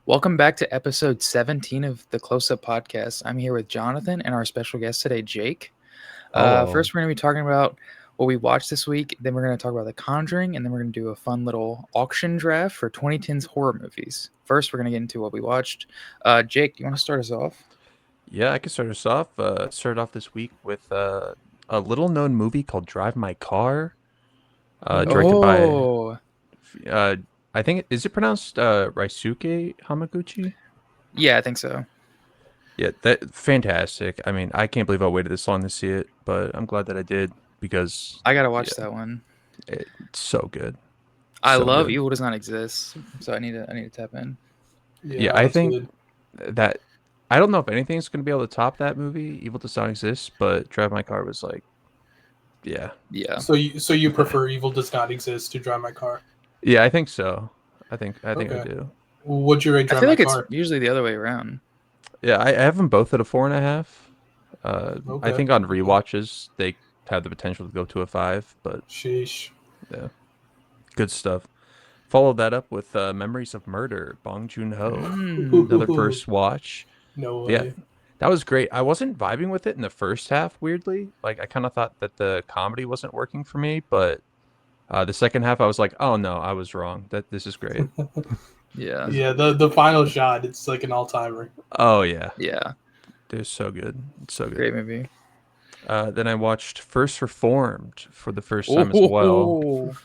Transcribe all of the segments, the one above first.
Welcome back to episode 17 of the Close Up Podcast. I'm here with Jonathan and our special guest today, Jake. Hello. First, we're going to be talking about what we watched this week. Then, we're going to talk about The Conjuring. And then, we're going to do a fun little auction draft for 2010's horror movies. First, we're going to get into what we watched. Jake, do you want to start us off? Yeah, I can start us off. Started off this week with a little known movie called Drive My Car, directed by Oh, uh, I think is it pronounced Raisuke Hamaguchi? yeah, I think so. Yeah, that fantastic. I mean, I can't believe I waited this long to see it, but I'm glad that I did because I got to watch yeah, that one. it's so good, I so love good. Evil Does Not Exist, so I need to tap in. Yeah, Yeah, I that's think good. that I don't know if anything's gonna be able to top that movie. Evil Does Not Exist, but Drive My Car was like, yeah. Yeah. So you prefer Evil Does Not Exist to Drive My Car? Yeah, I think so. I think I Okay. do. Would you rate I Drive feel My like it's Car? usually the other way around. Yeah, I have them both at a 4.5. I Okay. think on Okay. rewatches they have the potential to go to a 5, but Sheesh. yeah, good stuff. Follow that up with Memories of Murder, Bong Joon Ho. Another Mm. first watch. No Yeah, way. that was great. I wasn't vibing with it in the first half. Weirdly, like I kind of thought that the comedy wasn't working for me, but the second half I was like, oh no, I was wrong. That this is great. Yeah. Yeah, the final shot, it's like an all timer. Oh yeah, Yeah. they're so good. It's so good. Great movie. Then I watched First Reformed for the first time as well. Oh,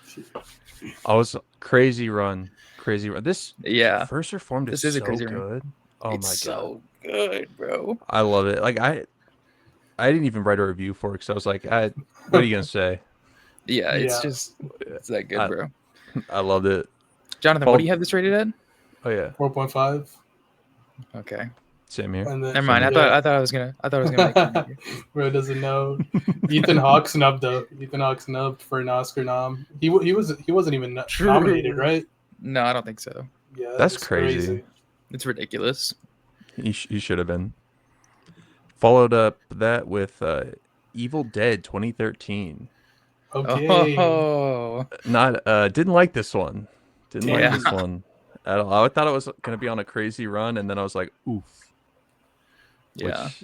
I was crazy run, crazy run. This yeah. First Reformed is This is a so crazy one. good. Oh It's my god, so good, bro. I love it. Like I didn't even write a review for it because I was like, what are you gonna say? Yeah, Yeah. it's that good, I bro. I loved it. Jonathan, what do Followed, you have this rated at? oh yeah, 4.5. Okay. same here. And then Never Same mind. here. yeah. I thought I was gonna make fun of you. Bro doesn't know. Ethan Hawke snubbed though. Ethan Hawke snubbed for an Oscar nom. He wasn't even nominated, True. right? No, I don't think so. Yeah, That's it's crazy. It's ridiculous. He should have been. Followed up that with Evil Dead 2013. Okay. Oh, Not didn't like this one. Didn't like yeah. this Dang. one at all. I thought it was gonna be on a crazy run, and then I was like, oof. Yeah. Which,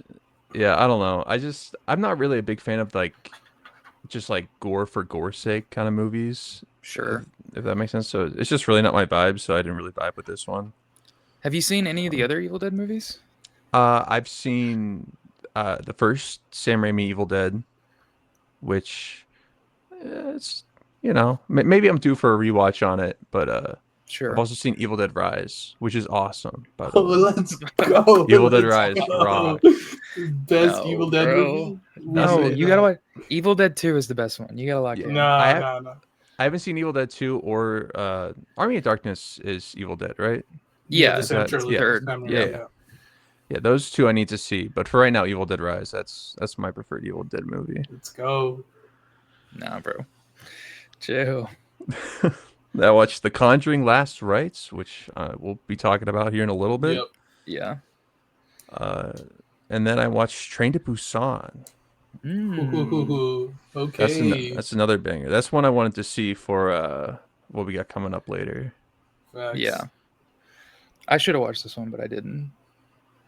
yeah, I don't know. I'm not really a big fan of like just like gore for gore's sake kind of movies. Sure. If that makes sense. So it's just really not my vibe. So I didn't really vibe with this one. Have you seen any of the other Evil Dead movies? I've seen the first Sam Raimi Evil Dead, which it's maybe I'm due for a rewatch on it, but I've Sure. also seen Evil Dead Rise, which is awesome, by the Oh, way. let's go. Evil Dead Let's Rise go. rock. Best No, Evil Dead bro. movie? That's No, it. you gotta watch. Evil Dead 2 is the best one. You gotta lock it Yeah, in. I No, have. no, no. I haven't seen Evil Dead 2 or Army of Darkness is Evil Dead, right? Yeah, Yeah, the Is same that it's the trilogy. yeah. third. Same, Yeah, Yep. yeah. yeah. Yeah, those two I need to see. But for right now, Evil Dead Rise, that's my preferred Evil Dead movie. Let's go. Nah, bro. Chill. I watched The Conjuring Last Rites, which we'll be talking about here in a little bit. Yep. Yeah. Uh, and then I watched Train to Busan. Mm. Okay. That's another banger. That's one I wanted to see for what we got coming up later. Facts. Yeah. I should have watched this one, but I didn't.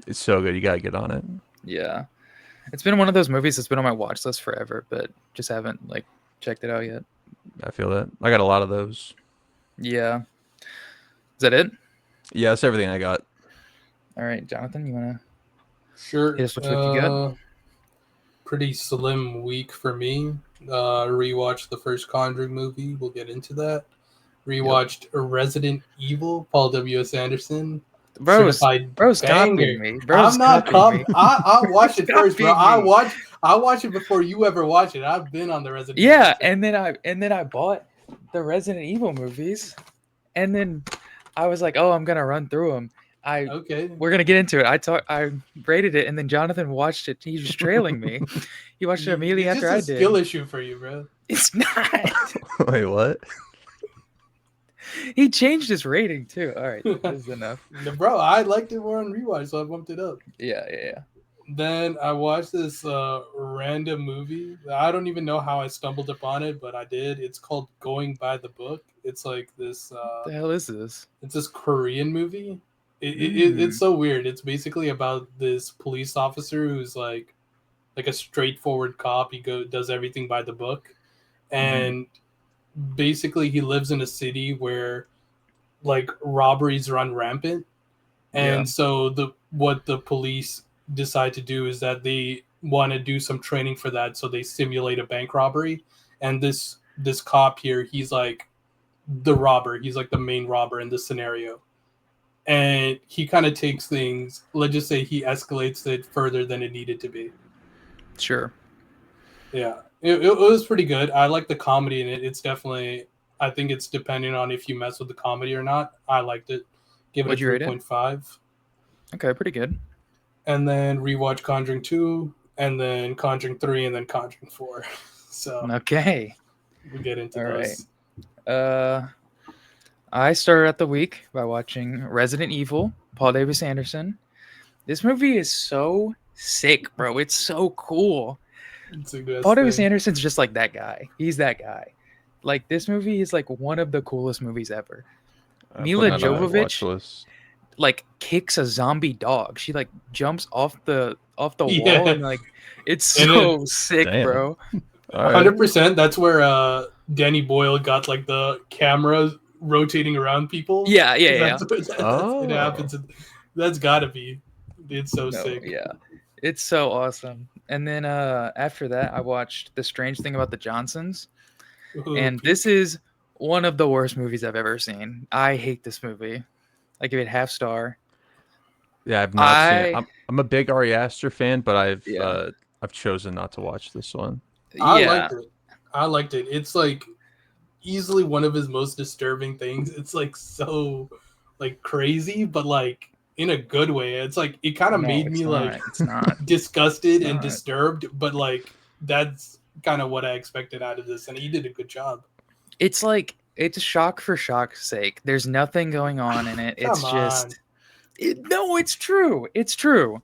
It's so good. You gotta get on it. Yeah. It's been one of those movies that's been on my watch list forever, but just haven't like checked it out yet. I feel that. I got a lot of those. Yeah. Is that it? Yeah, that's everything I got. All right, Jonathan, you wanna Sure. hit us with what you got? Pretty slim week for me. Rewatched the first Conjuring movie. We'll get into that. Rewatched Resident Evil, Paul W.S. Anderson. Bro's Certified bro's banger. copying me. Bro's I'm not copying me. I watched it first, bro. Copying me. I watched it before you ever watched it. I've been on the Resident Yeah, Evil train. and then I bought the Resident Evil movies, and then I was like, "Oh, I'm gonna run through them." Okay. We're gonna get into it. I rated it, and then Jonathan watched it. He was trailing me. He watched it immediately It's after just I a did. skill issue for you, bro. It's not. Wait, what? He changed his rating too. All right, this is enough. Bro, I liked it more on rewatch, so I bumped it up. Yeah. Then I watched this random movie. I don't even know how I stumbled upon it, but I did. It's called Going by the Book. It's like this. What the hell is this? It's this Korean movie. It's so weird. It's basically about this police officer who's like a straightforward cop. He does everything by the book, and basically he lives in a city where like robberies run rampant, Yeah. and so what the police decide to do is that they want to do some training for that, so they simulate a bank robbery, and this cop here, he's like the robber. He's like the main robber in this scenario, and he kind of takes things. Let's just say he escalates it further than it needed to be. Sure. Yeah, it was pretty good. I like the comedy in it. It's definitely. I think it's depending on if you mess with the comedy or not. I liked it. Give it What'd a you rate it? 3.5. Okay, pretty good. And then rewatch Conjuring 2, and then Conjuring 3, and then Conjuring 4. So Okay. we get into All those. right. I started out the week by watching Resident Evil, Paul Davis Anderson. This movie is so sick, bro. It's so cool. It's a good Paul Davis thing. Anderson's just like that guy. He's that guy. Like this movie is like one of the coolest movies ever. Mila Putting that on my watch Jovovich list. like kicks a zombie dog. She like jumps off the wall Yeah. and like it's And so sick, Damn. bro. All right. 100%. That's where Danny Boyle got like the camera rotating around people. Yeah, yeah, yeah. That's where it happens. That's gotta be. It's so No, sick. yeah. It's so awesome. And then after that I watched The Strange Thing About the Johnsons. Ooh, And this is one of the worst movies I've ever seen. I hate this movie. I give it half star. Yeah, I've not seen it. I'm a big Ari Aster fan, but I've chosen not to watch this one. I Yeah. liked it. I liked it. It's like easily one of his most disturbing things. It's like so like crazy, but like in a good way. It's like it kind of No, made it's me not. like It's not. disgusted It's and not. disturbed, but like that's kind of what I expected out of this, and he did a good job. It's like it's shock for shock's sake. There's nothing going on in it. It's Come just no, it's true. It's true.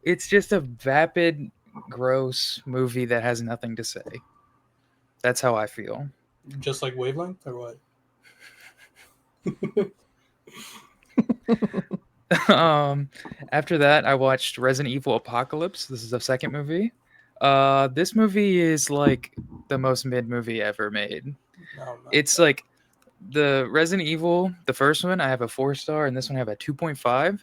It's just a vapid, gross movie that has nothing to say. That's how I feel. Just like Wavelength or what? After that, I watched Resident Evil Apocalypse. This is the second movie. This movie is like the most mid movie ever made. No, It's like the Resident Evil, the first one, I have a 4-star, and this one I have a 2.5.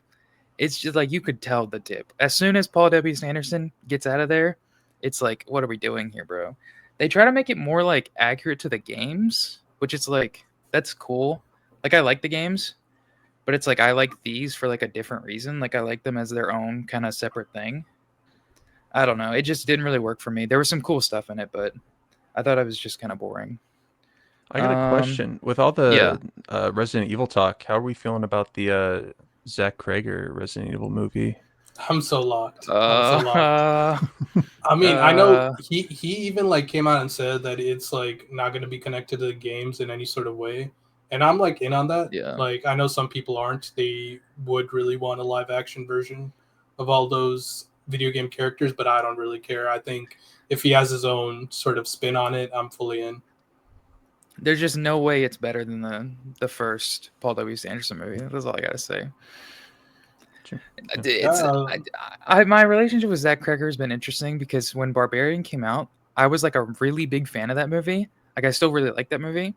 It's just like you could tell the dip. As soon as Paul W. Anderson gets out of there, it's like, what are we doing here, bro? They try to make it more like accurate to the games, which is like, that's cool. Like I like the games, but it's like I like these for like a different reason. Like I like them as their own kind of separate thing. I don't know. It just didn't really work for me. There was some cool stuff in it, but I thought it was just kind of boring. I got a question. With all the Yeah. Resident Evil talk, how are we feeling about the Zach Krager Resident Evil movie? I'm so locked. I'm so locked. I mean, I know he even like came out and said that it's like not going to be connected to the games in any sort of way, and I'm like in on that. Yeah. Like I know some people aren't. They would really want a live action version of all those video game characters, but I don't really care. I think if he has his own sort of spin on it, I'm fully in. There's just no way it's better than the first Paul W. Anderson movie. That's all I gotta say. Sure. It's my relationship with Zach Krager has been interesting because when Barbarian came out, I was like a really big fan of that movie. Like I still really like that movie,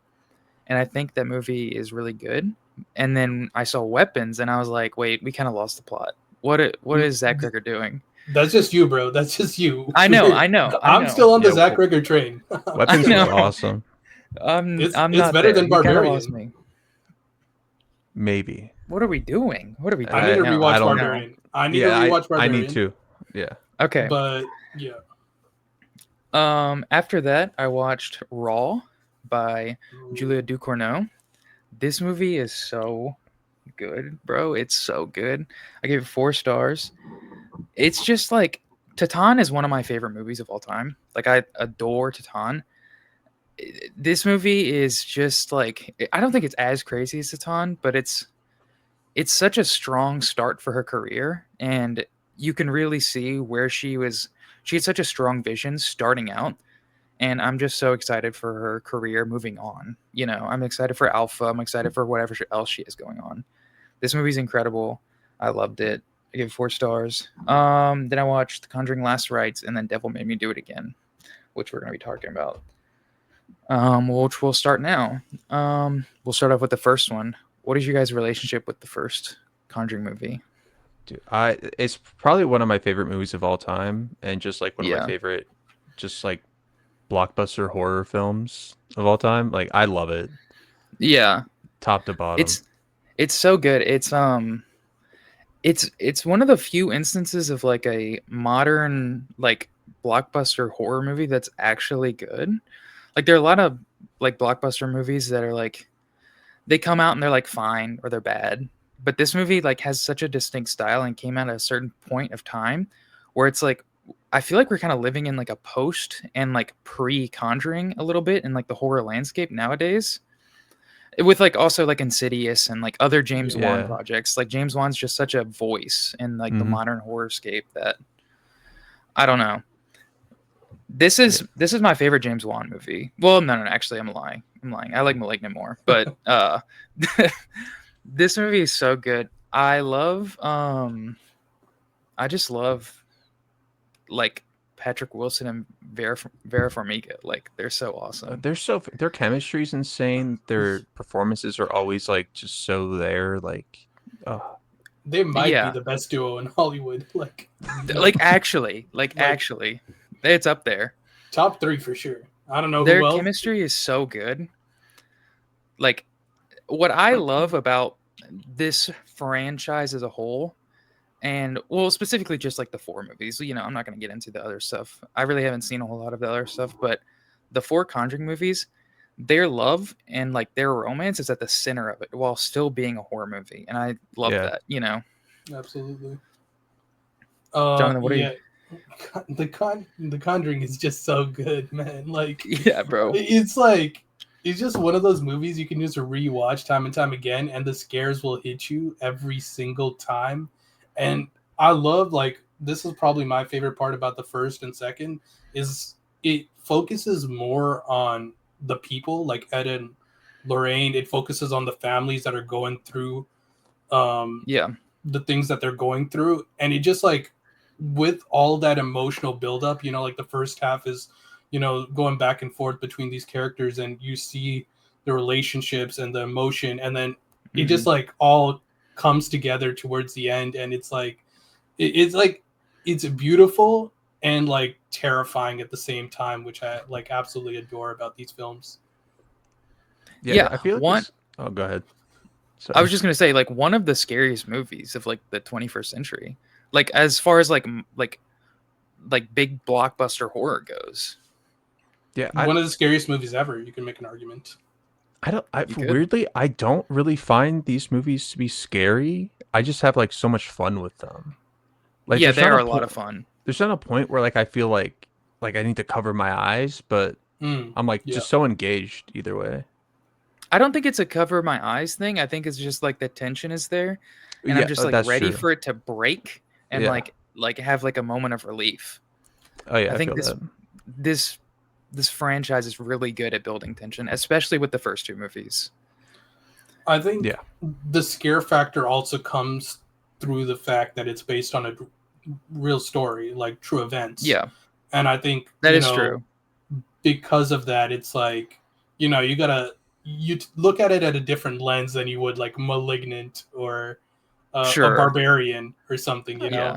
and I think that movie is really good. And then I saw Weapons, and I was like, wait, we kind of lost the plot. What is Zach Krager doing? That's just you, bro. That's just you. I know. I'm still on the Zach Krager train. Weapons was awesome. It's not better there. than Barbarian. You kinda lost me. Maybe. What are we doing? What are we doing? I need to rewatch don't Barbarian. know. I need to rewatch Barbarian. I need to. Yeah. Okay. But yeah. After that, I watched Raw by Julia Ducournau. This movie is so good, bro. It's so good. I gave it 4 stars. It's just like Titan is one of my favorite movies of all time. Like I adore Titan. This movie is just like I don't think it's as crazy as Titan, but it's such a strong start for her career, and you can really see where she had such a strong vision starting out, and I'm just so excited for her career moving on. You know, I'm excited for Alpha. I'm excited for whatever else she has going on. This movie's incredible. I loved it. I gave it 4 stars. Then I watched The Conjuring Last Rites and then Devil Made Me Do It Again, which we're going to be talking about. Which we'll start now. We'll start off with the first one. What is your guys' relationship with the first Conjuring movie? Dude, it's probably one of my favorite movies of all time, and just like one of my Yeah. favorite, just like blockbuster horror films of all time. Like I love it, Yeah, top to bottom. it's so good. It's one of the few instances of like a modern like blockbuster horror movie that's actually good. Like there are a lot of like blockbuster movies that are like they come out and they're like fine or they're bad. But this movie like has such a distinct style and came out at a certain point of time where it's like I feel like we're kind of living in like a post and like pre-Conjuring a little bit in like the horror landscape nowadays. With like also like Insidious and like other James Wan Yeah. projects. Like James Wan's just such a voice in like the Mhm. modern horror scape that I don't know. This is my favorite James Wan movie. Well, no, actually I'm lying. I like Malignant more, but this movie is so good. I just love like Patrick Wilson and Vera Farmiga. Like they're so awesome. Their chemistry's insane. Their performances are always like just so there. Like, oh, They might Yeah. be the best duo in Hollywood. Like Actually, it's up there. top 3 for sure. I don't know Their who else. chemistry is so good. Like what I love about this franchise as a whole, and well, specifically just like the 4 movies. You know, I'm not going to get into the other stuff. I really haven't seen a whole lot of the other stuff, but the 4 Conjuring movies, their love and like their romance is at the center of it while still being a horror movie, and I love Yeah. that. You know, Absolutely. Jonathan, what are you? The Conjuring is just so good, man. Like Yeah, bro. it's just one of those movies you can just rewatch time and time again, and the scares will hit you every single time. And I love like this is probably my favorite part about the first and second is it focuses more on the people like Ed and Lorraine. It focuses on the families that are going through Yeah, the things that they're going through, and it just like with all that emotional buildup, you know, like the first half is, you know, going back and forth between these characters, and you see the relationships and the emotion, and then it just like all comes together towards the end, and it's like it's beautiful and like terrifying at the same time, which I like absolutely adore about these films. Yeah, I feel like one- this. Oh, go ahead. I was just gonna say, like, one of the scariest movies of like the 21st century, like as far as like big blockbuster horror goes. Yeah, One of the scariest movies ever, you can make an argument. You could? weirdly, I don't really find these movies to be scary. I just have like so much fun with them. Like, Yeah, there's they not are a a lot point. of fun. There's not a point where like I feel like I need to cover my eyes, but I'm like Yeah. just so engaged either way. I don't think it's a cover my eyes thing. I think it's just like the tension is there, and I'm just like That's ready true. for it to break and Yeah. like have like a moment of relief. Oh yeah, I think feel that. this franchise is really good at building tension, especially with the first 2 movies. I think Yeah. the scare factor also comes through the fact that it's based on a real story, like true events. Yeah, And I think that you is know, true. because of that, it's like, you know, you look at it at a different lens than you would like Malignant or a Sure. Barbarian or something, you know. Yeah.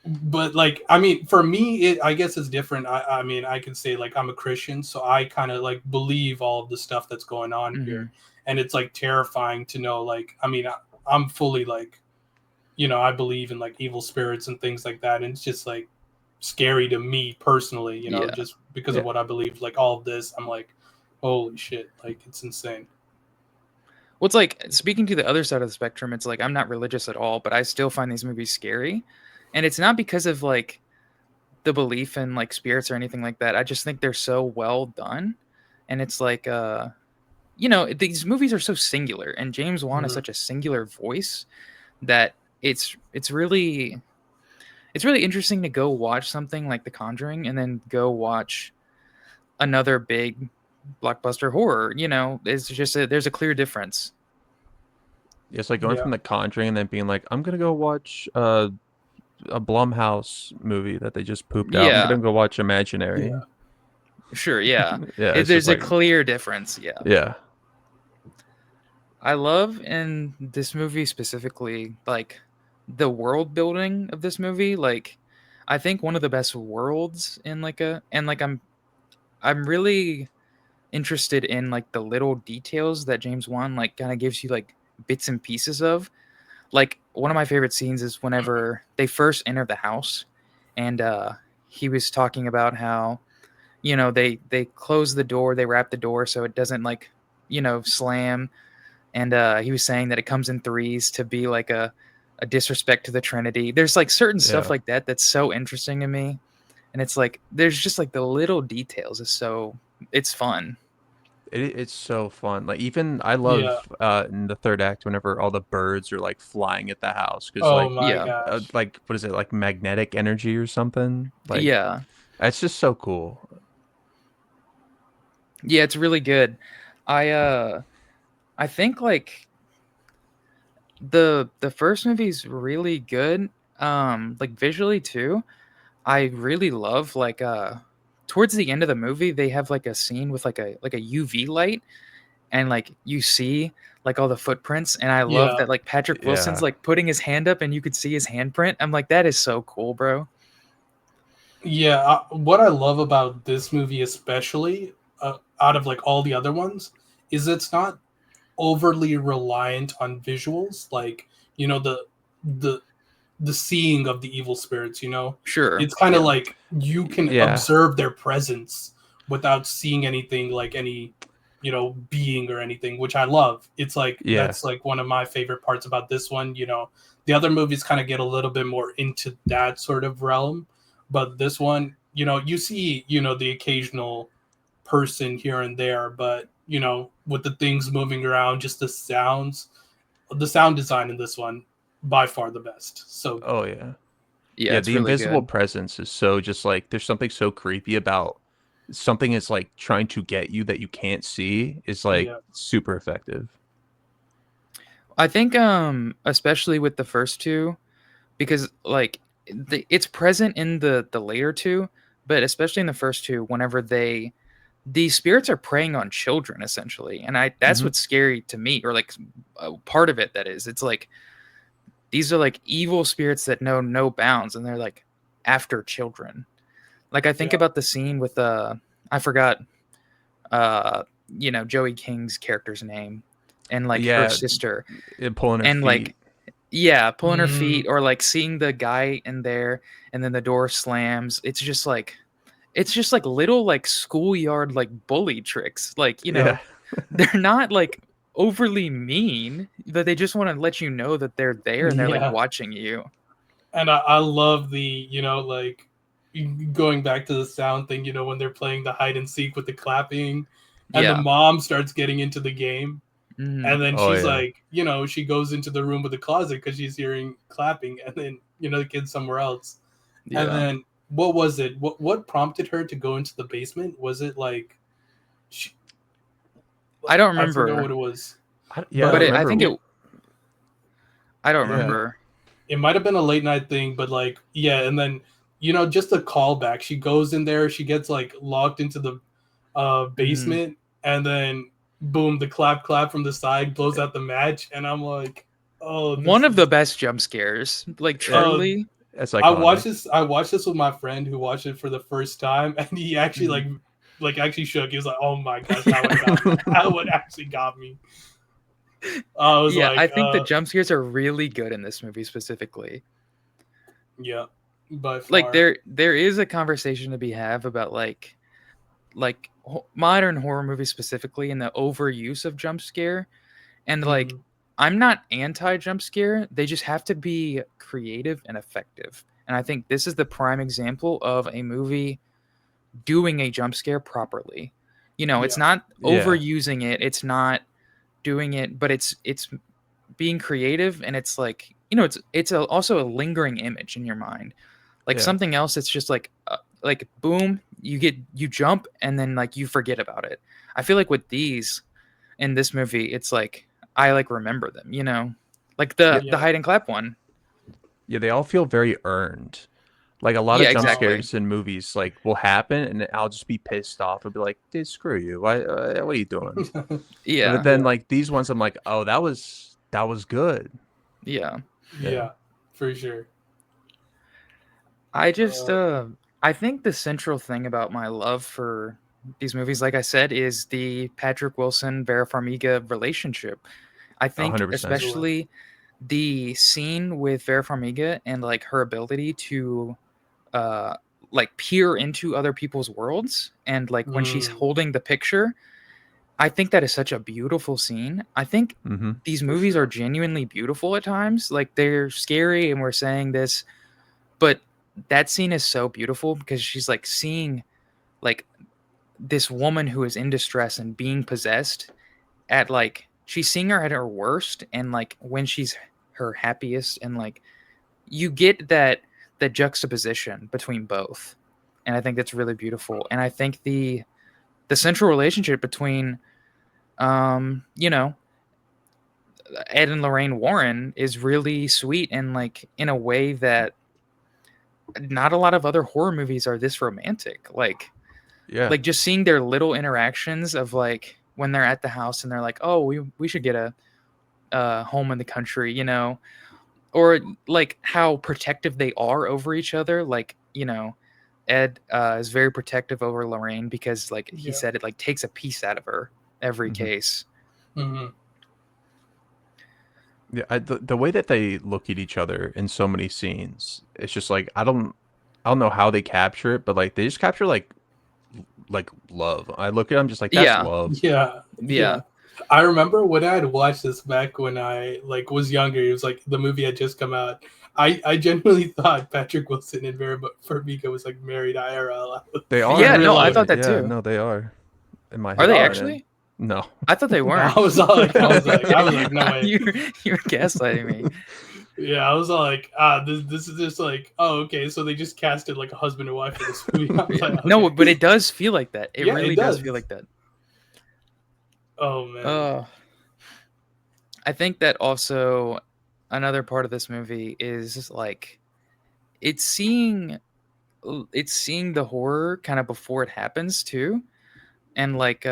But like, I mean, for me, I guess it's different. I mean, I can say like I'm a Christian, so I kind of like believe all of the stuff that's going on here, and it's like terrifying to know. Like, I mean, I'm fully like, you know, I believe in like evil spirits and things like that, and it's just like scary to me personally, you know, Yeah. just because of what I believe. Like all of this, I'm like, holy shit, like it's insane. Well, it's like speaking to the other side of the spectrum. It's like I'm not religious at all, but I still find these movies scary, and it's not because of like the belief in like spirits or anything like that. I just think they're so well done, and it's like you know, these movies are so singular, and James Wan is such a singular voice that it's really interesting to go watch something like The Conjuring and then go watch another big blockbuster horror. You know, it's just there's a clear difference. It's like going Yeah. from The Conjuring and then being like, I'm gonna go watch a Blumhouse movie that they just pooped out. I'm Yeah, gonna go watch Imaginary. Yeah. sure, yeah. Yeah, it's just There's a like, clear difference. Yeah, yeah, I love in this movie specifically, like the world building of this movie. Like, I think one of the best worlds in like a and like I'm really interested in like the little details that James Wan like kind of gives you like bits and pieces of. Like one of my favorite scenes is whenever they first enter the house, and he was talking about how they close the door, they wrap the door so it doesn't like slam, and he was saying that it comes in threes to be like a disrespect to the Trinity. There's like certain stuff yeah. like that that's so interesting to me, and it's like there's just like the little details is it's fun. It's so fun. Like even I Yeah. love in the third act whenever all the birds are like flying at the house because Oh my gosh. like what is it, like magnetic energy or something? Like Yeah, it's just so cool. yeah, it's really good. I think like the first movie's really good, like visually too. I really love like towards the end of the movie they have like a scene with like a UV light, and like you see like all the footprints, and I love Yeah. that like Patrick Wilson's Yeah. like putting his hand up and you could see his handprint. I'm like, that is so cool, bro. Yeah, what I love about this movie, especially out of like all the other ones, is it's not overly reliant on visuals. Like the the seeing of the evil spirits. Sure. It's kind of Yeah. like you can Yeah. observe their presence without seeing anything like any being or anything, which I love. It's like Yeah. that's like one of my favorite parts about this one. The other movies kind of get a little bit more into that sort of realm, but this one, you see the occasional person here and there, but with the things moving around, just the sound design in this one by far the best. So good. Oh yeah. Yeah, Yeah, it's the really invisible good. presence is so just like there's something so creepy about something is like trying to get you that you can't see is like Yeah. super effective. I think especially with the first two, because like it's present in the later two, but especially in the first two whenever these spirits are preying on children essentially, and I that's Hmm. what's scary to me, or like part of it that is it's like these are like evil spirits that know no bounds, and they're like after children. Like I think Yeah. about the scene with I forgot uh Joey King's character's name, and like her Yeah, sister, pulling her and feet. like yeah, pulling her Mm, feet, or like seeing the guy in there and then the door slams. It's just like little like schoolyard like bully tricks. Like, Yeah. they're not like overly mean, but they just want to let you know that they're there and they're like yeah. watching you. And I love the, like going back to the sound thing, when they're playing the hide and seek with the clapping and the Yeah. mom starts getting into the game. Hmm. And then Oh she's yeah. like, she goes into the room with the closet because she's hearing clapping. And then, the kid's somewhere else. And Yeah. then what was it? What prompted her to go into the basement? Was it like, she, I don't I forgot what remember, it was. Yeah, I don't but But I think remember. I don't Yeah. remember. it might have been a late night thing, but like, yeah, and then just a callback. She goes in there, she gets like locked into the Hmm. basement, and then boom, the clap from the side blows out the match, and I'm like, oh, One this of the is. best jump scares, like It, Uh, truly. that's I watched iconic. this. I watched this with my friend who watched it for the first time, and he actually Mhm. like actually shook. He was like, "Oh my gosh, that one got me. That one actually got me." I was Yeah, I like, think the jump scares are really good in this movie specifically. "Yeah, by Like far." there is a conversation to be have about modern horror movies specifically, and the overuse of jump scare, and like Mhm. I'm not anti jump scare, they just have to be creative and effective, and I think this is the prime example of a movie doing a jump scare properly. It's Yeah, not Yeah. overusing it, it's not doing it, but it's being creative, and it's like also a lingering image in your mind, like Yeah. something else. It's just like boom, you jump and then like you forget about it. I feel like with these in this movie, it's like I like remember them. like the Yeah. hide and clap one. Yeah, they all feel very earned. Like a lot of Yeah, jump exactly. scares in movies, like will happen, and I'll just be pissed off. I'll be like, "Dude, screw you! Why? What are you doing?" But Yeah, then, like these ones, I'm like, "Oh, that was good." yeah. Yeah, for sure. I just Uh, I think the central thing about my love for these movies, like I said, is the Patrick Wilson Vera Farmiga relationship. I think 100%. Sure. especially the scene with Vera Farmiga and like her ability to uh like peer into other people's worlds, and like when she's mm, holding the picture, I think that is such a beautiful scene. I think Mm-hmm. these for movies are sure. genuinely beautiful at times. Like they're scary and we're saying this, but that scene is so beautiful because she's like seeing like this woman who is in distress and being possessed at like she's seeing her at her worst and like when she's her happiest, and like you get that juxtaposition between both, and I think that's really beautiful. And I think the central relationship between you know, Ed and Lorraine Warren is really sweet, and like in a way that not a lot of other horror movies are this romantic. Yeah. Like just seeing their little interactions of like when they're at the house and they're like, "Oh, we should get a home in the country," you know, or like how protective they are over each other. Like, you know, Ed is very protective over Lorraine because like he Yeah. said it like takes a piece out of her every Mm-hmm. case. Hmm. Yeah, the way that they look at each other in so many scenes, it's just like I don't know how they capture it, but like they just capture like love. I look at them just like that's Yeah, love. Yeah, yeah, yeah. I remember when I had watched this back when I like was younger. It was like the movie had just come out. I genuinely thought Patrick Wilson and Vera Farmiga was like married IRL. They I yeah. are No, I really, thought actually. that Yeah, too. no, they are in my Are head they canon. actually? No. I thought they I weren't. was all like, no way. You're gaslighting me. Yeah, I was all like, this is just like, oh, okay, so they just casted like a husband and wife for this movie. I was Yeah. like, No, okay, but it does feel like that. It yeah, it really does feel does. like that. Oh man, Uh, I think that also another part of this movie is like it's seeing it's seeing the horror kind of before it happens too, and like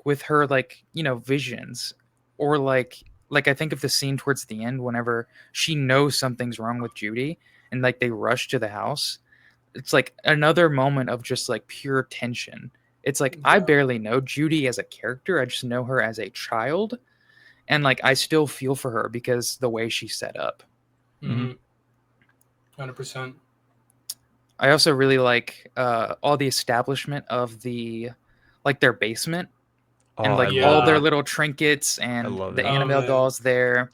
with her like you know visions, or like I think of the scene towards the end whenever she knows something's wrong with Judy and like they rush to the house. It's like another moment of just like pure tension. It's like I yeah. barely know Judy as a character. I just know her as a child, and like I still feel for her because the way she's set up. Hmm. 100%. I also really like all the establishment of the like their basement Oh, and I like all love their Yeah. it. little trinkets I and love the it. Oh Annabelle man. dolls there.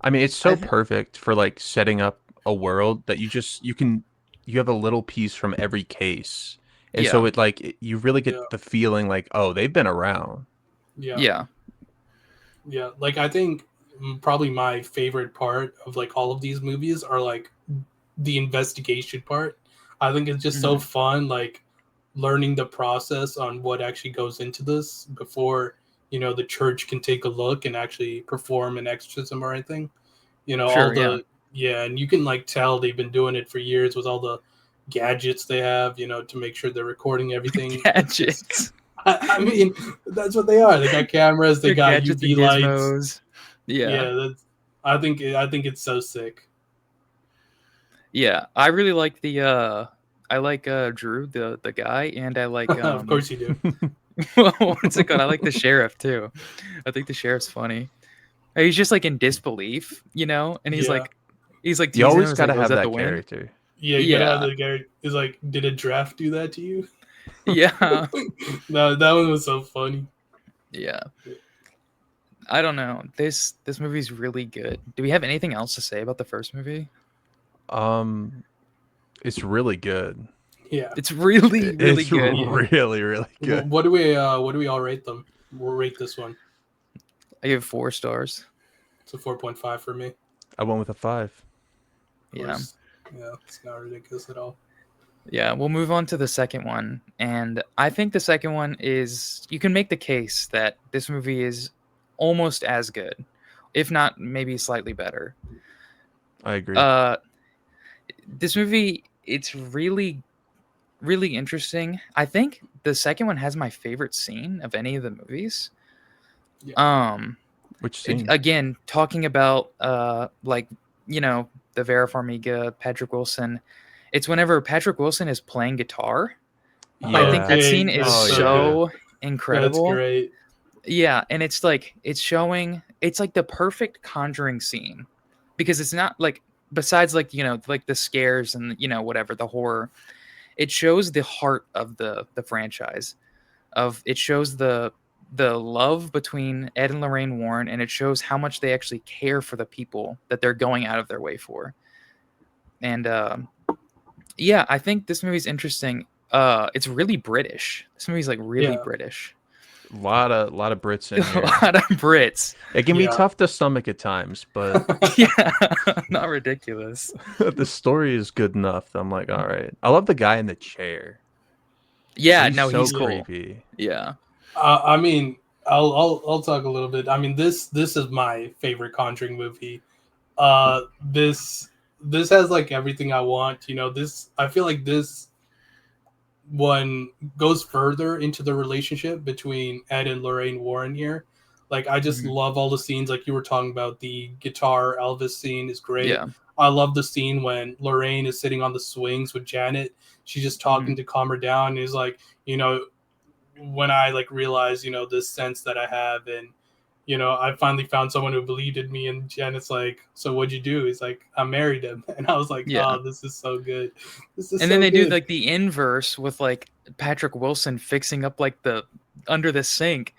I mean, it's I so th- perfect for like setting up a world that you have a little piece from every case. And so yeah, you really Yeah. get the feeling like, oh, they've been around. Yeah. yeah, Yeah. Like I think probably my favorite part of like all of these movies are like the investigation part. I think it's just so hmm, fun, like learning the process on what actually goes into this before the church can take a look and actually perform an exorcism or anything. All sure, yeah, the yeah, and you can like tell they've been doing it for years with all the gadgets they have, to make sure they're recording everything. It's just, gadgets, I mean, that's what they are. They got cameras, they your got gadgets and UV lights. gizmos. Yeah, Yeah, that's. I think it's so sick. yeah. I really like the I like Drew the guy, and I like Of course you do. what's it called? I like the sheriff too. I think the sheriff's funny. He's just like in disbelief, you know, and Yeah, he's like You teasing him. always He's got like, to "Oh, is have that the that wind?" character. yeah. You gotta have Yeah, the guy is like, did a draft do that to you? yeah, No, that one was so funny. yeah. I don't know. This movie's really good. Do we have anything else to say about the first movie? Um, it's really good. Yeah. It's really really It's good. Yeah. really, really good. What do we all rate them? We'll rate this one. I give it 4 stars. It's a 4.5 for me. Of I went with a 5. Yeah, course. Yeah, it's not ridiculous at all. yeah. We'll move on to the second one, and I think the second one is you can make the case that this movie is almost as good, if not maybe slightly better. I agree. This movie, it's really really interesting. I think the second one has my favorite scene of any of the movies. Um Which scene? Again, talking about like, you know, the Vera Farmiga, Patrick Wilson. It's whenever Patrick Wilson is playing guitar. I think that Okay, scene is that's so good. That's incredible. great. Yeah, and it's like it's showing it's like the perfect Conjuring scene because it's not like besides like, you know, like the scares and, you know, whatever, the horror. It shows the heart of the franchise. Of it shows the love between Ed and Lorraine Warren, and it shows how much they actually care for the people that they're going out of their way for. And yeah, I think this movie's interesting. It's really British. This movie's like really Yeah. British. A lot of Brits in A here. lot of Brits. It can be Yeah. tough to stomach at times, but Yeah, not ridiculous. the story is good enough. I'm like, all right. I love the guy in the chair. Yeah, He's no, so he's cool. creepy. Yeah. I mean, I'll talk a little bit. I mean, this is my favorite Conjuring movie. This has like everything I want. You know, this I feel like this one goes further into the relationship between Ed and Lorraine Warren here. Like, I just Mhm. love all the scenes. Like you were talking about, the guitar Elvis scene is great. Yeah. I love the scene when Lorraine is sitting on the swings with Janet. She's just talking to calm her down. And he's like, you know, when I like realized, you know, this sense that I have, and you know, I finally found someone who believed in me. And Janet's like, so what'd you do? He's like, I married him. And I was like, Yeah. oh, this is so good. This is And so then they do good. like the inverse with like Patrick Wilson fixing up like the under the sink.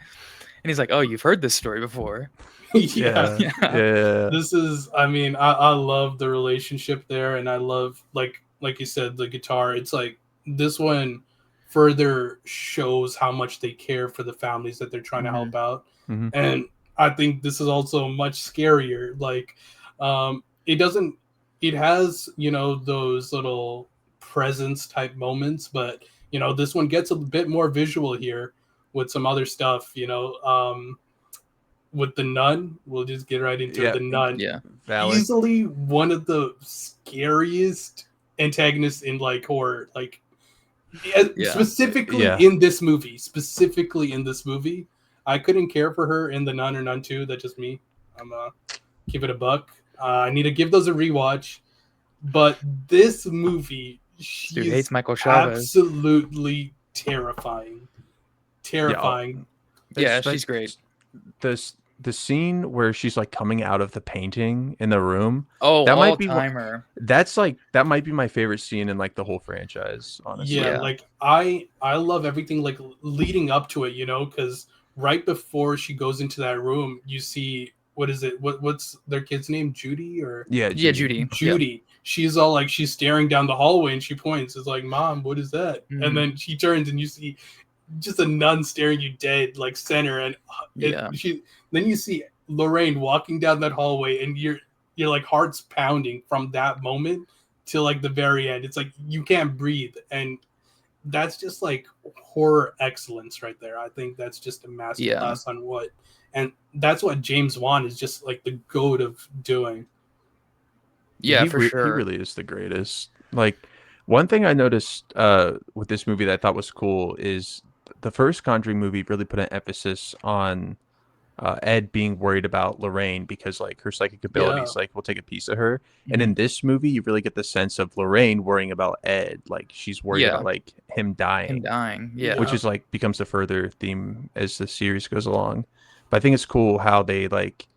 And he's like, "Oh, you've heard this story before." Yeah. Yeah. This is, I mean, I love the relationship there, and I love like you said, the guitar. It's like this one further shows how much they care for the families that they're trying to help out. Mhm. And I think this is also much scarier. Like, it doesn't, it has, you know, those little presence type moments, but you know, this one gets a bit more visual here with some other stuff, you know. With the nun, we'll just get right into it. Yeah. The nun, Yeah. Valid. easily one of the scariest antagonists in like horror, like Yeah. specifically Yeah. in this movie. Specifically in this movie, I couldn't care for her in the Nun or Nun 2. That's just me. I'm give it a buck. I need to give those a rewatch. But this movie, she Dude is hates Michael Chavez. absolutely terrifying. Terrifying. Yeah, she's great. The scene where she's like coming out of the painting in the room. Oh, that might all be timer. That's like that might be my favorite scene in like the whole franchise, honestly. Yeah, Yeah. like I love everything like leading up to it, you know, because right before she goes into that room, you see, what is it? What's their kid's name? Judy or Yeah, Yeah, Judy. Judy. She's all like, she's staring down the hallway and she points. It's like, Mom, what is that? Mhm. And then she turns and you see just a nun staring you dead, like center. And Yeah. then you see Lorraine walking down that hallway, and you're like heart's pounding from that moment till like the very end. It's like you can't breathe, and that's just like horror excellence right there. I think that's just a masterclass on what, and that's what James Wan is just like the goat of doing. Yeah, he for sure. He really is the greatest. Like, one thing I noticed with this movie that I thought was cool is the first Conjuring movie really put an emphasis on Ed being worried about Lorraine because like her psychic abilities like will take a piece of her. And in this movie, you really get the sense of Lorraine worrying about Ed, like she's worried Yeah. about like him dying, Him dying. Yeah. which is like becomes a further theme as the series goes along. But I think it's cool how they like.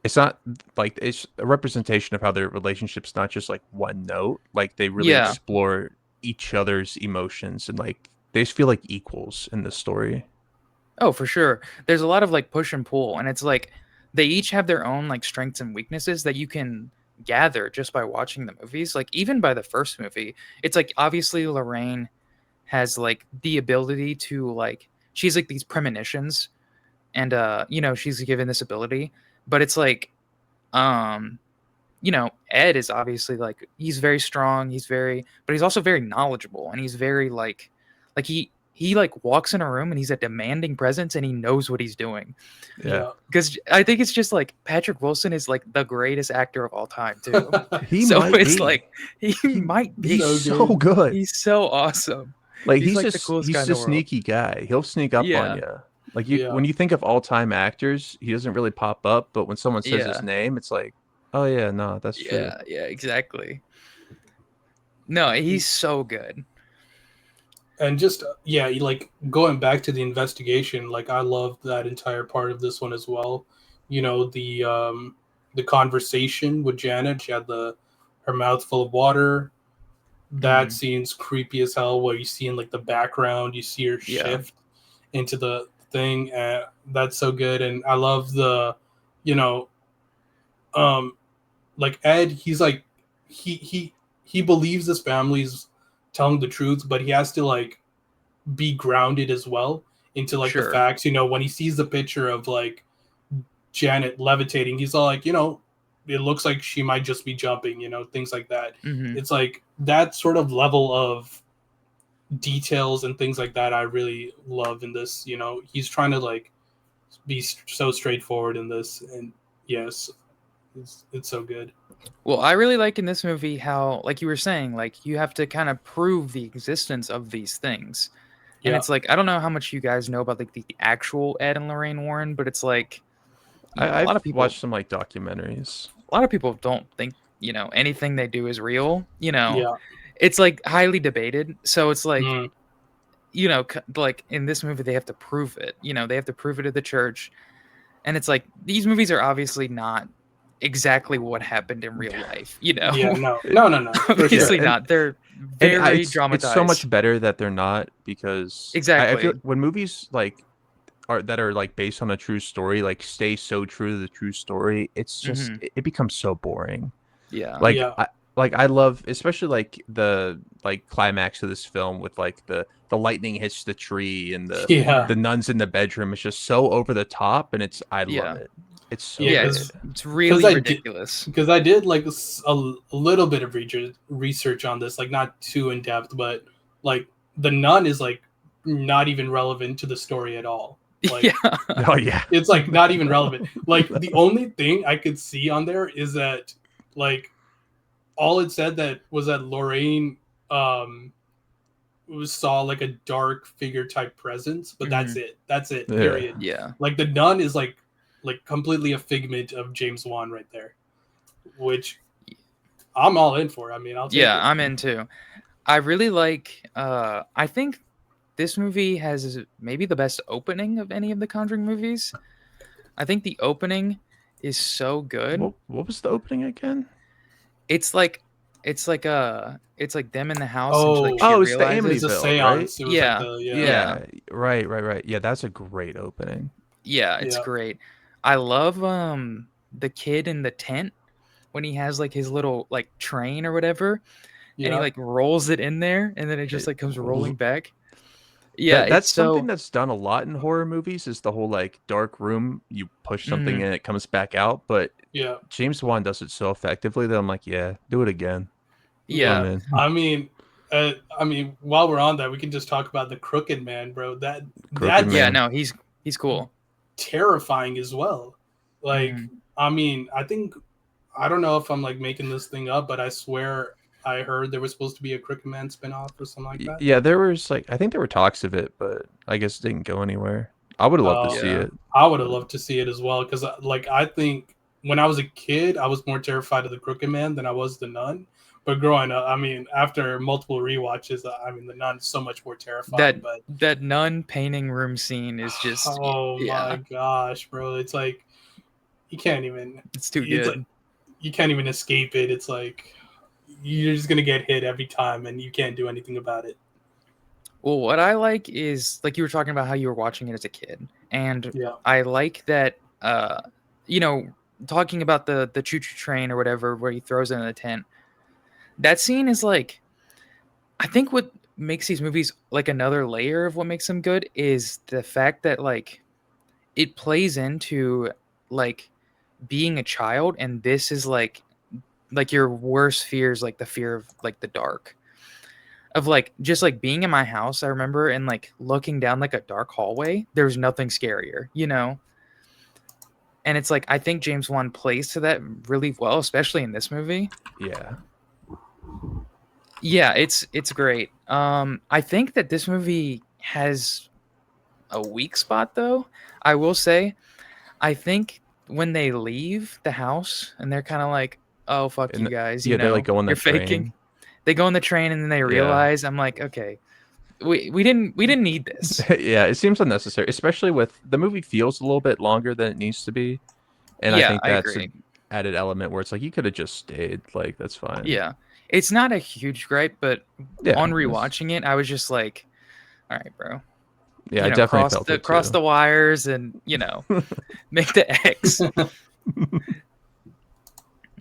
It's not like it's a representation of how their relationship's not just like one note. Like they really Yeah. explore each other's emotions and like they just feel like equals in the story. Oh, for sure. There's a lot of like push and pull, and it's like they each have their own like strengths and weaknesses that you can gather just by watching the movies. Like even by the first movie, it's like obviously Lorraine has like the ability to like she's like these premonitions, and you know, she's given this ability, but it's like you know, Ed is obviously like he's very strong, but he's also very knowledgeable, and he's very like he like walks in a room and he's a demanding presence and he knows what he's doing. Yeah. Because I think it's just like Patrick Wilson is like the greatest actor of all time too. He So might it's be. like he might be. He's So so good. good. He's so awesome. Like He's like the coolest guy he's in a the world. sneaky guy. He'll sneak up on Yeah. you. Like Yeah. when you think of all-time actors, he doesn't really pop up, but when someone says his Yeah. name, it's like, oh yeah, no, that's true. Yeah, yeah, exactly. No, he's so good. And just like going back to the investigation, like I love that entire part of this one as well. You know, the conversation with Janet, she had her mouth full of water. That Mhm. scene's creepy as hell, where you see in like the background, you see her Yeah. shift into the thing, and that's so good. And I love the, you know, like Ed, he's like he believes his family's telling the truth, but he has to like be grounded as well into like the Sure. facts. You know, when he sees the picture of like Janet levitating, he's all like, you know, it looks like she might just be jumping, you know, things like that. Mhm. It's like that sort of level of details and things like that I really love in this. You know, he's trying to like be so straightforward in this, and yes, it's so good. Well, I really like in this movie how, like you were saying, like you have to kind of prove the existence of these things. And Yeah. it's like I don't know how much you guys know about like the actual Ed and Lorraine Warren, but it's like a lot I've of people watched some like documentaries. don't think, anything they do is real, Yeah. It's like highly debated. So it's like, Mm. like in this movie they have to prove it. They have to prove it to the church. And it's like these movies are obviously not exactly what happened in real life, Yeah. No. No. For sure. Obviously And- not. They're And very it's dramatized. so much better that they're not, because I Exactly. feel when movies like are like based on a true story, like stay so true to the true story, it's just it becomes so boring. Yeah. Like Yeah. I love especially like the like climax of this film with like the lightning hits the tree and Yeah. the nuns in the bedroom. It's just so over the top, and I Yeah. love it. It's so Yeah, Yeah, good. it's really I did- ridiculous. Because I did like a little bit of research on this, like not too in depth, but like the nun is like not even relevant to the story at all. Like, Yeah. Oh yeah. it's like not even relevant. Like the only thing I could see on there is that like all it said that was that Lorraine saw like a dark figure type presence, but that's it. That's it. Yeah. Period. Yeah. Like the nun is like completely a figment of James Wan right there, which I'm all in for. I mean, I'll take Yeah, it. I'm in too. I really like I think this movie has maybe the best opening of any of the Conjuring movies. I think the opening is so good. What was the opening again? It's like it's like them in the house and Oh. she Oh, it's the realizes It's a Amityville, seance. It was Yeah. like the Yeah. Right. Yeah, that's a great opening. Yeah, it's Yeah. great. I love the kid in the tent when he has like his little like train or whatever and he Yeah. like rolls it in there and then it just like comes rolling back. Yeah, That's it's so something that's done a lot in horror movies, is the whole like dark room, you push something Mhm. and it comes back out, but Yeah. James Wan does it so effectively that I'm like, yeah, do it again. yeah. I'm in. I mean, while we're on that, we can just talk about the Crooked Man, bro. That's Crooked Yeah, Man. no, he's cool. terrifying as well. Like, Mhm. I mean, I don't know if I'm like making this thing up, but I swear I heard there was supposed to be a Crooked Man spinoff or something like that. Yeah, there was like I think there were talks of it, but I guess it didn't go anywhere. I would have loved to see Yeah. it. I would have loved to see it as well because, like, I think when I was a kid, I was more terrified of the Crooked Man than I was the Nun. But growing up, I mean, after multiple rewatches, I mean, the Nun's so much more terrifying. That nun painting room scene is just Oh my gosh, bro! It's like you can't even. it's too It's good. like you can't even escape it. It's like you're just gonna get hit every time, and you can't do anything about it. Well, what I like is like you were talking about how you were watching it as a kid, and Yeah. I like that. Talking about the choo-choo train or whatever, where he throws it in the tent. That scene is like, I think what makes these movies like another layer of what makes them good is the fact that like it plays into like being a child, and this is like your worst fears, like the fear of like the dark. of like just like being in my house. I remember and like looking down like a dark hallway. There's nothing scarier, you know. And it's like I think James Wan plays to that really well, especially in this movie. Yeah. Yeah, it's great. I think that this movie has a weak spot though. I will say, I think when they leave the house and they're kind of like, "Oh fuck you And guys," you yeah, they like know, go on you're that faking. train. They go on the train and then they Yeah. realize I'm like, okay, we didn't need this. Yeah, it seems unnecessary, especially with the movie feels a little bit longer than it needs to be. And I Yeah, think I that's an agree. added element where it's like you could have just stayed. Like that's fine. Yeah, it's not a huge gripe, but Yeah. on rewatching it, I was just like, all right, bro, Yeah, I definitely felt it cross too. the wires and make the X.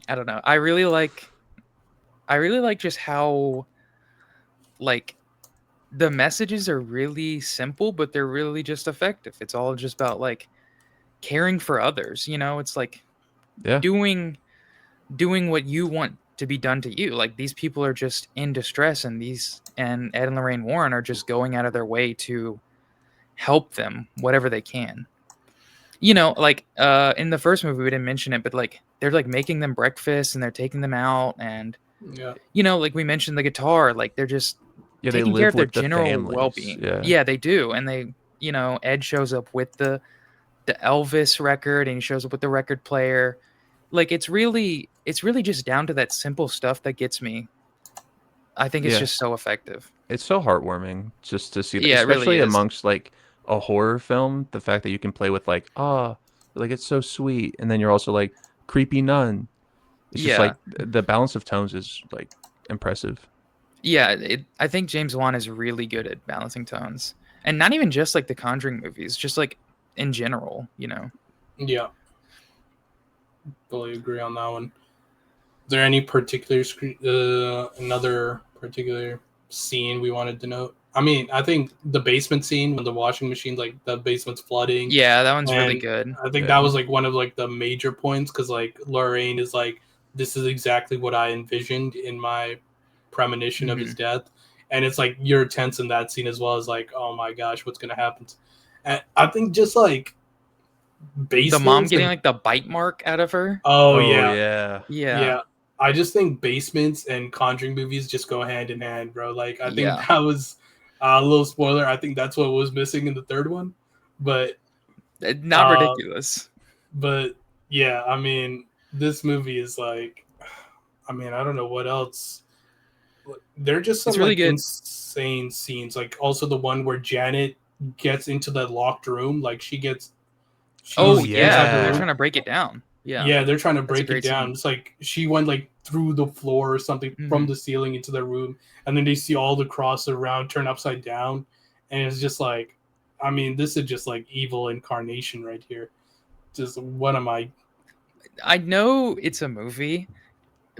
I don't know. I really like just how like the messages are really simple, but they're really just effective. It's all just about like caring for others, you know? It's like Yeah. doing what you want to be done to you. Like these people are just in distress and Ed and Lorraine Warren are just going out of their way to help them whatever they can. You know, like in the first movie we didn't mention it, but like they're like making them breakfast and they're taking them out and Yeah. like we mentioned the guitar, like they're just Yeah, they taking care live of their with the general families. well-being. Yeah. Yeah, they do. And they, Ed shows up with the Elvis record and he shows up with the record player. Like it's really just down to that simple stuff that gets me. I think it's Yeah. just so effective. It's so heartwarming just to see that, Yeah, it really especially is. amongst like a horror film, the fact that you can play with like, like it's so sweet, and then you're also like creepy nun. It's just Yeah. like the balance of tones is like impressive. Yeah, I think James Wan is really good at balancing tones. And not even just like the Conjuring movies, just like in general. Yeah. Fully agree on that one. Is there any particular another particular scene we wanted to note? I mean, I think the basement scene when the washing machine, like the basement's flooding, Yeah, that one's really and good. I think that Yeah. was like one of like the major points because like Lorraine is like, this is exactly what I envisioned in my premonition of his Hmm. death, and it's like you're tense in that scene as well as like, oh my gosh, what's gonna happen? And I think just like The mom basements getting and like the bite mark out of her. oh Oh yeah, yeah. Yeah. yeah. I just think basements and Conjuring movies just go hand in hand, bro. Like I think Yeah. that was a little spoiler. I think that's what was missing in the third one, but Not uh, ridiculous. but yeah, I mean, this movie is like, I mean, I don't know what else. There are just It's some really like good. insane scenes. Like also the one where Janet gets into the locked room. Like Oh Oh she's inside yeah, the they're yeah. room. trying to break it down. Yeah. Yeah, they're trying to That's a break it great down. scene. It's like she went like through the floor or something from Hmm. the ceiling into the room, and then they see all the crosses around turn upside down, and it's just like, I mean, this is just like evil incarnation right here. Just what am I? I know it's a movie,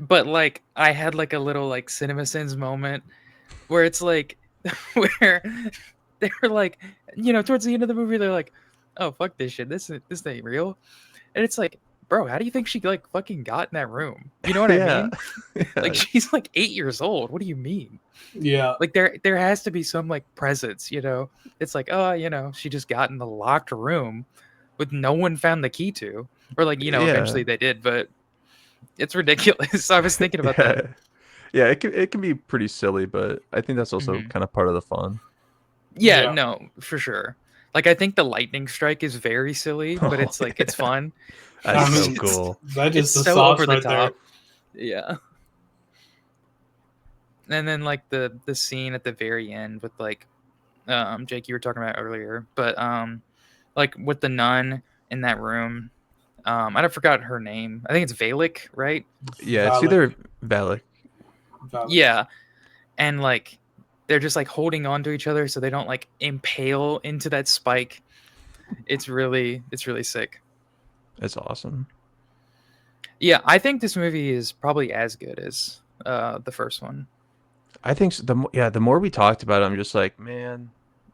but like I had like a little like CinemaSins moment where it's like where they were like, towards the end of the movie, they're like, "Oh fuck this shit, this ain't real," and it's like, bro, how do you think she like fucking got in that room? You know what I Yeah. mean? Like Yeah. she's like 8 years old. What do you mean? Yeah, Like there has to be some like presence. It's like, oh, she just got in the locked room with no one found the key to, or like Yeah. eventually they did, but it's ridiculous. I was thinking about that. Yeah. Yeah, it can be pretty silly, but I think that's also Hmm. kind of part of the fun. Yeah, yeah. no, for sure. Like I think the lightning strike is very silly, but Oh it's like it's yeah. fun. That's I It's so mean, just cool. that's it's just the so sauce over the right there. top. Yeah. And then like the scene at the very end with like Jake you were talking about earlier, but like with the nun in that room. I don't forgot her name. I think it's Valak, right? Yeah, it's Valak, either Valak. Valak. Yeah. And like they're just like holding on to each other so they don't like impale into that spike. It's really sick. It's awesome. Yeah, I think this movie is probably as good as the first one. I think the more we talked about it, I'm just like, man,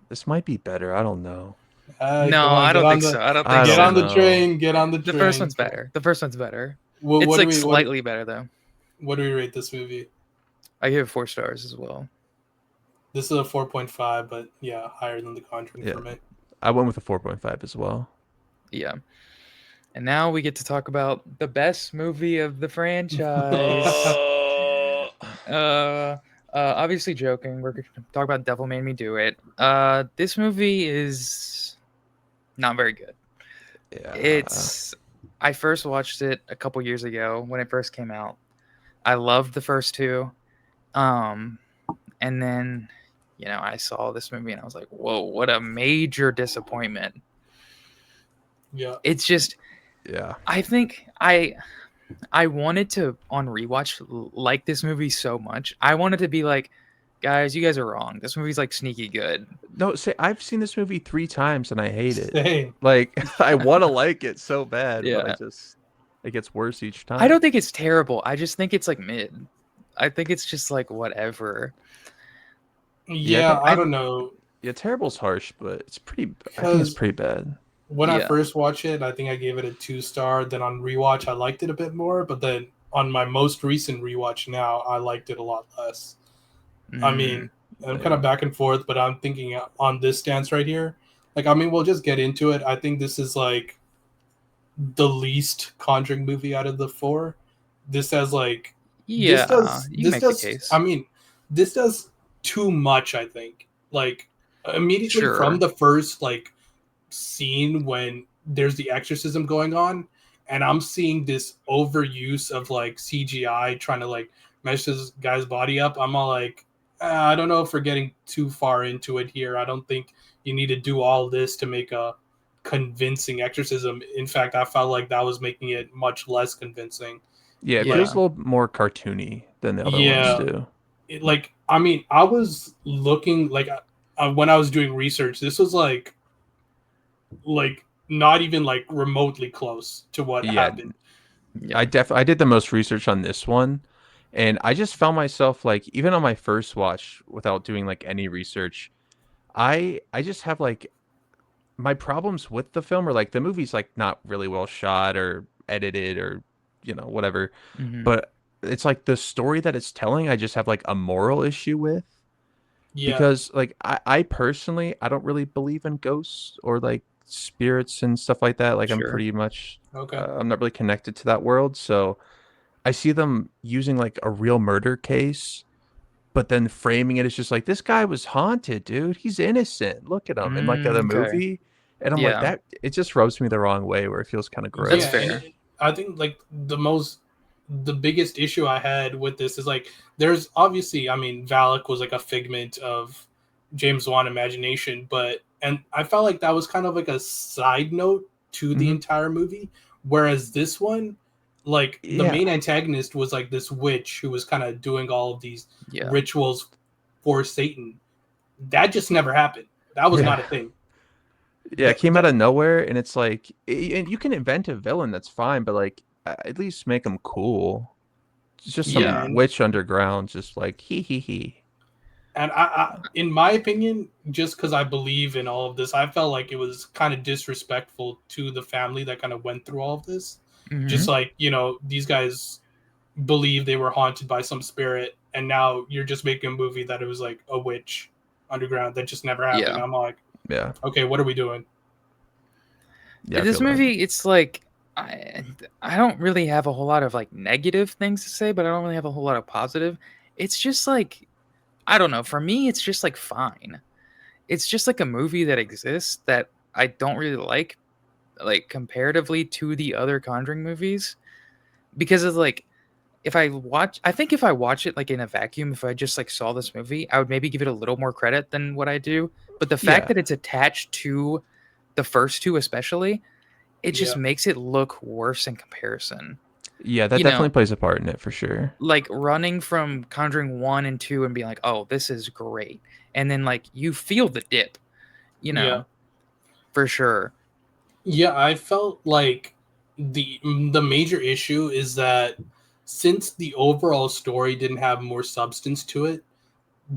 this might be better. I don't know. Hey, No, come on, I don't think so. I don't think I get don't on so. the know. train, get on the The first train. one's better. The first one's better. What, It's what do like we slightly better though. what do we rate this movie? I give it 4 stars as well. This is a 4.5, but yeah, higher than The Conjuring Yeah. for me. I went with a 4.5 as well. Yeah. And now we get to talk about the best movie of the franchise. Obviously joking. We're going to talk about Devil Made Me Do It. This movie is not very good. Yeah. I first watched it a couple years ago when it first came out. I loved the first two. Um, and then, I saw this movie and I was like, whoa, what a major disappointment. Yeah. It's just, Yeah. I think I wanted to on rewatch like this movie so much. I wanted to be like, guys, you guys are wrong. This movie's like sneaky good. No, say I've seen this movie 3 times and I hate it. Same. Like I want to like it so bad, but Yeah. it gets worse each time. I don't think it's terrible. I just think it's like mid. I think it's just like whatever. Yeah, I don't know. Yeah, terrible's harsh, but it's pretty. I think it's Because pretty bad. when I Yeah. first watched it, I think I gave it a 2-star. Then on rewatch, I liked it a bit more. But then on my most recent rewatch now, I liked it a lot less. I mean, I'm kind of back and forth, but I'm thinking on this stance right here. Like, I mean, we'll just get into it. I think this is like the least Conjuring movie out of the four. This has like yeah, you this make does the case. I mean, this does too much, I think. Like immediately Sure. from the first like scene when there's the exorcism going on, and I'm seeing this overuse of like CGI trying to like mesh this guy's body up. I'm all like, I don't know if we're getting too far into it here. I don't think you need to do all this to make a convincing exorcism. In fact, I felt like that was making it much less convincing. Yeah, it Yeah. feels a little more cartoony than the other Yeah. ones do. Like, I mean, I was looking like when I was doing research, this was like not even like remotely close to what Yeah, happened. Yeah. I did the most research on this one, and I just found myself like even on my first watch without doing like any research, I just have like my problems with the film are like the movie's like not really well shot or edited or whatever, Mhm. but it's like the story that it's telling I just have like a moral issue with Yeah. because like I personally I don't really believe in ghosts or like spirits and stuff like that. Like I'm Sure. pretty much Okay. I'm not really connected to that world, so I see them using like a real murder case, but then framing it as just like this guy was haunted, dude. He's innocent. Look at him in like the Okay. movie, and I'm like Yeah. that. It just rubs me the wrong way, where it feels kind of gross. That's Yeah, fair. and I think like the biggest issue I had with this is like there's obviously, I mean, Valak was like a figment of James Wan imagination, and I felt like that was kind of like a side note to the Mhm. entire movie, whereas this one, like the Yeah. main antagonist was like this witch who was kind of doing all of these Yeah. rituals for Satan. That just never happened. That was Yeah. not a thing. Yeah, it came out of nowhere, and it's like, and you can invent a villain, that's fine, but like, at least make them cool. It's just some Yeah. witch underground, just like he. And I in my opinion, just because I believe in all of this, I felt like it was kind of disrespectful to the family that kind of went through all of this. Mhm. Just like, these guys believe they were haunted by some spirit, and now you're just making a movie that it was like a witch underground that just never happened. Yeah. I'm like, Yeah. okay, what are we doing? Yeah. I This feel that. movie, it's like I don't really have a whole lot of like negative things to say, but I don't really have a whole lot of positive. It's just like I don't know. For me, it's just like fine. It's just like a movie that exists that I don't really like comparatively to the other Conjuring movies, because of like I think if I watch it like in a vacuum, if I just like saw this movie, I would maybe give it a little more credit than what I do. But the fact Yeah. that it's attached to the first two, especially, it just Yeah. makes it look worse in comparison. Yeah, that You know, definitely plays a part in it for sure. Like running from Conjuring 1 and 2 and being like, oh, this is great. And then like you feel the dip, Yeah. for sure. Yeah, I felt like the major issue is that since the overall story didn't have more substance to it,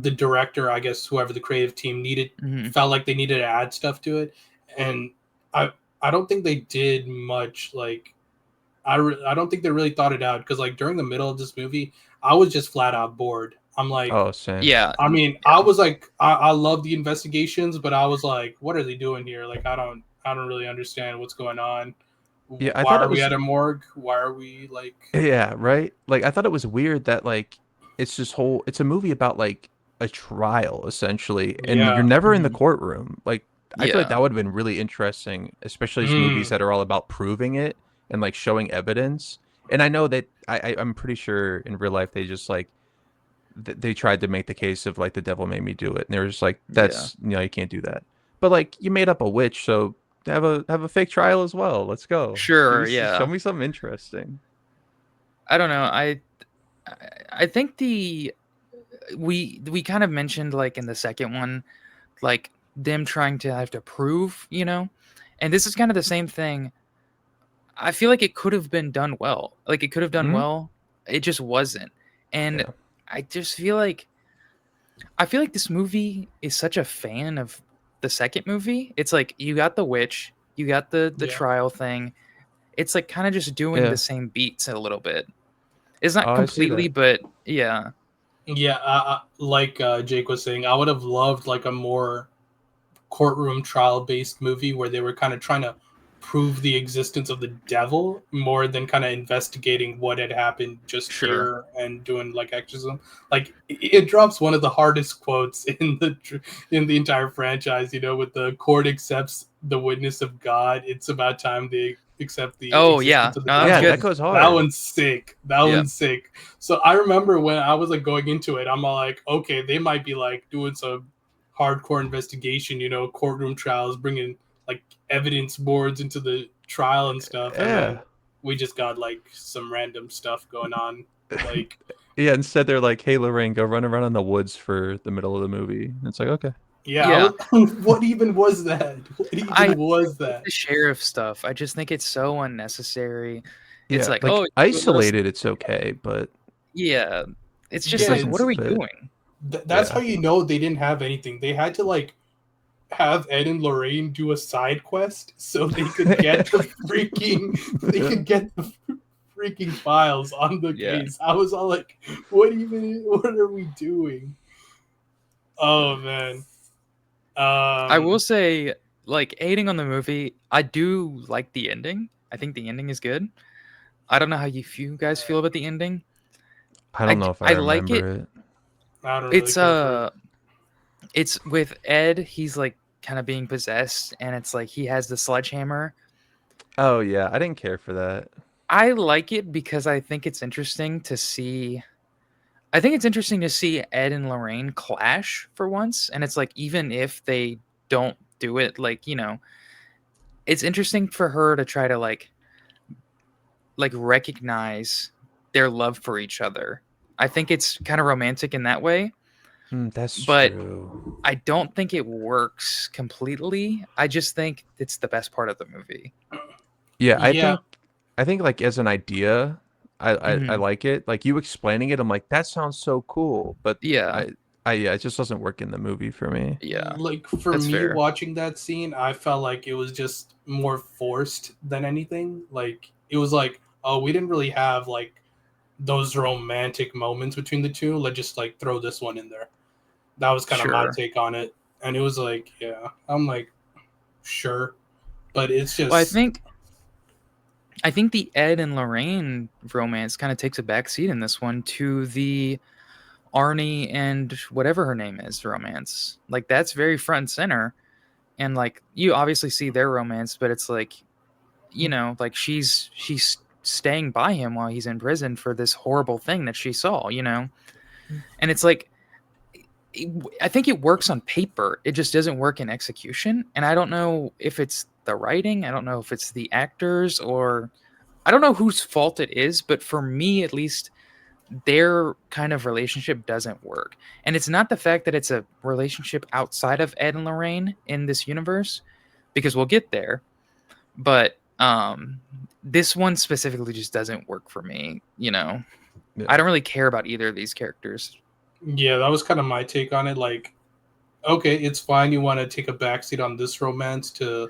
the director, I guess whoever the creative team Mhm. felt like they needed to add stuff to it, and I don't think they did much. Like I don't think they really thought it out, because like during the middle of this movie, I was just flat out bored. I'm like, Oh, same. Yeah, I mean, I was like, I love the investigations, but I was like, what are they doing here? Like, I don't really understand what's going on. Yeah, I Why thought are it we was at a morgue? Why are we like? yeah, right? Like I thought it was weird that like it's a movie about like a trial essentially and you're Yeah. never in the Mhm. courtroom. Like I feel like yeah, that would have been really interesting, especially as movies Mm. that are all about proving it and like showing evidence. And I know that I'm pretty sure in real life they just like they tried to make the case of like the devil made me do it and they were just like yeah. that's you can't do that. But like you made up a witch, so have a fake trial as well. Let's go. Sure, Show yeah. me something interesting. I don't know. I think we kind of mentioned like in the second one, like them trying to have to prove, and this is kind of the same thing. I feel like it could have been done well. Like it could have done Hmm. well. It just wasn't. And Yeah. I just feel like this movie is such a fan of the second movie. It's like you got the witch, you got the Yeah. trial thing. It's like kind of just doing the Yeah. same beats a little bit. It's not Oh, I see completely, that. but yeah. Yeah. Like Jake was saying, I would have loved like a more courtroom trial based movie where they were kind of trying to prove the existence of the devil more than kind of investigating what had happened just Sure. here and doing like exorcism. Like it drops one of the hardest quotes in the entire franchise, with the court accepts the witness of God, it's about time they accept the Oh yeah. existence of the No, that's Yeah, devil. that good. goes That hard. one's sick. That Yeah. one's sick. So I remember when I was like going into it, I'm all like, okay, they might be like doing some hardcore investigation, courtroom trials, bringing like evidence boards into the trial and stuff, and then Yeah. we just got like some random stuff going on. Like, Yeah, instead they're like, "Hey, Lorraine, go run around in the woods for the middle of the movie." And it's like, okay. yeah, I Yeah. was. What even was that? What I even was like that? the sheriff stuff. I just think it's so unnecessary. It's Yeah, like, like oh, let us. isolated, it's okay, but Yeah. It's just it Yeah, like, doesn't what are we fit. doing? that's how Yeah. you know they didn't have anything. They had to like have Ed and Lorraine do a side quest so they could get the freaking files on the Yeah. case. I was all like, what are we doing? Oh man. I will say, like, hating on the movie, I do like the ending. I think the ending is good. I don't know how you guys feel about the ending. I don't know if I I like remember it. it. I don't really It's care for it. it's with Ed. He's like kind of being possessed, and it's like he has the sledgehammer. Oh yeah, I didn't care for that. I like it because I think it's interesting to see. I think it's interesting to see Ed and Lorraine clash for once, and it's like even if they don't do it, like it's interesting for her to try to like recognize their love for each other. I think it's kind of romantic in that way, That's but true. I don't think it works completely. I just think it's the best part of the movie. Yeah, Yeah, I think like as an idea, I Hmm. like it. Like you explaining it, I'm like, that sounds so cool. But Yeah, yeah, it just doesn't work in the movie for me. yeah, like for that's me fair. watching that scene, I felt like it was just more forced than anything. Like it was like, oh, we didn't really have like those romantic moments between the two. Let's just like throw this one in there. That was kind of my Sure. take on it. And it was like, yeah, I'm like, sure. But it's Well, just, I think the Ed and Lorraine romance kind of takes a backseat in this one to the Arnie and whatever her name is romance. Like that's very front and center, and like you obviously see their romance, but it's like like she's staying by him while he's in prison for this horrible thing that she saw, and it's like I think it works on paper. It just doesn't work in execution, and I don't know if it's the writing. I don't know if it's the actors or I don't know whose fault it is, but for me at least, their kind of relationship doesn't work. And it's not the fact that it's a relationship outside of Ed and Lorraine in this universe, because we'll get there. But this one specifically just doesn't work for me. Yeah. I don't really care about either of these characters. yeah, that was kind of my take on it. Like, okay, it's fine. You want to take a backseat on this romance to,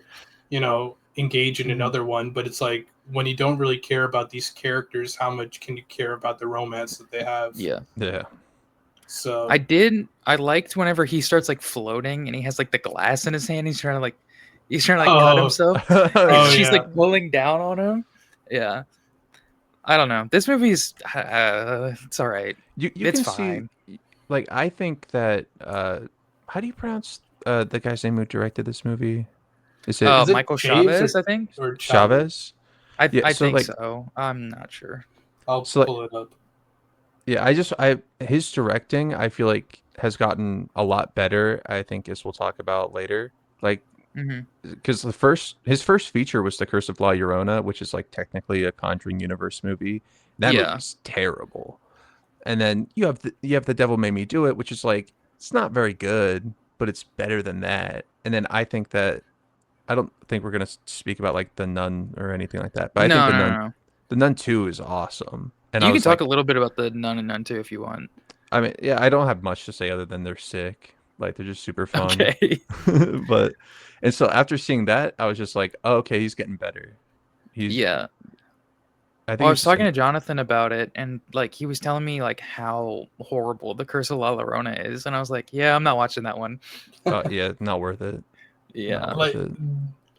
engage in Mhm. another one. But it's like, when you don't really care about these characters, how much can you care about the romance that they have? Yeah. Yeah. So I liked whenever he starts like floating and he has like the glass in his hand. He's trying to like cut oh himself. And oh she's yeah, like pulling down on him. Yeah. I don't know. This movie's it's all right. You It's can see, fine. like, I think that how do you pronounce the guy's name who directed this movie? Is it is it Michael Chaves Chavez, I think. or Chavez? Chavez? I Yeah, I so think like so. I'm not sure. I'll so like pull it up. yeah, I his directing I feel like has gotten a lot better, I think, as we'll talk about later. Like, Hmm. because his first feature was The Curse of La Llorona, which is like technically a Conjuring universe movie. That Yeah. movie's terrible. And then you have The Devil Made Me Do It, which is like it's not very good, but it's better than that. And then I think that I don't think we're gonna speak about like The Nun or anything like that, but I think No, no, no. The Nun 2 is awesome. And I You can was talk a like, little bit about the Nun and Nun too if you want. I mean, yeah, I don't have much to say other than they're sick. Like they're just super fun. Okay. But and so after seeing that, I was just like, oh, okay, he's getting better. He's Yeah. I Well, think I he's was just talking gonna to Jonathan about it, and like he was telling me like how horrible the Curse of La Llorona is, and I was like, yeah, I'm not watching that one. yeah, not worth it. Not Yeah. worth Like it.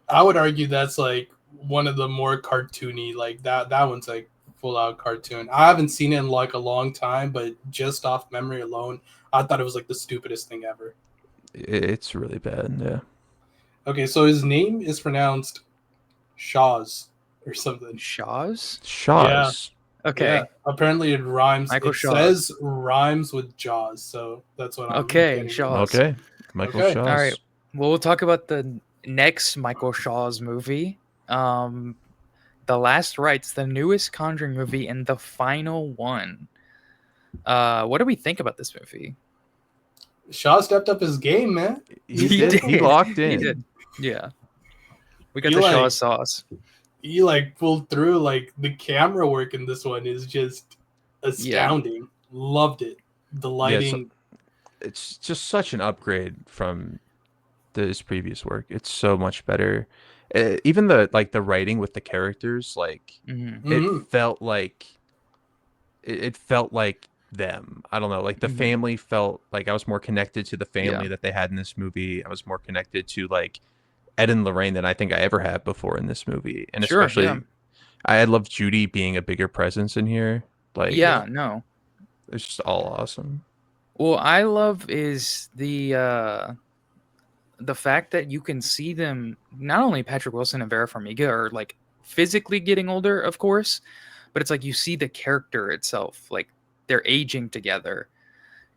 I would argue that's like one of the more cartoony, like that one's like full out cartoon. I haven't seen it in like a long time, but just off memory alone, I thought it was like the stupidest thing ever. It's really bad. Yeah. Okay, so his name is pronounced Shaw's or something. Shaws? Yeah, Shaws. yeah. Okay. Apparently it rhymes. Michael It Shaws. says rhymes with Jaws, so that's what I'm Okay, getting from. Shaws. Okay. Michael Okay. All right. Shaws. Well, we'll talk about the next Michael Shaw's movie. Um, The Last Rites, the newest Conjuring movie and the final one. What do we think about this movie? Shaw stepped up his game, man. He He did. He did. locked He in. did. Yeah. We got He the Shaw like sauce. he like pulled through. Like the camera work in this one is just Yeah. astounding. Loved it. The Yeah, so lighting. it's just such an upgrade from his previous work. It's so much better. Even the writing with the characters, like Hmm. it Mhm. felt like it felt like them. I don't know. Like the Hmm. family felt like I was more connected to the Yeah. family that they had in this movie. I was more connected to like Ed and Lorraine than I think I ever have before in this movie. And Sure. Yeah. especially I love Judy being a bigger presence in here. Like Yeah. Yeah. No. it's just all awesome. Well, I love is the fact that you can see them, not only Patrick Wilson and Vera Farmiga are like physically getting older, of course, but it's like you see the character itself, like they're aging together,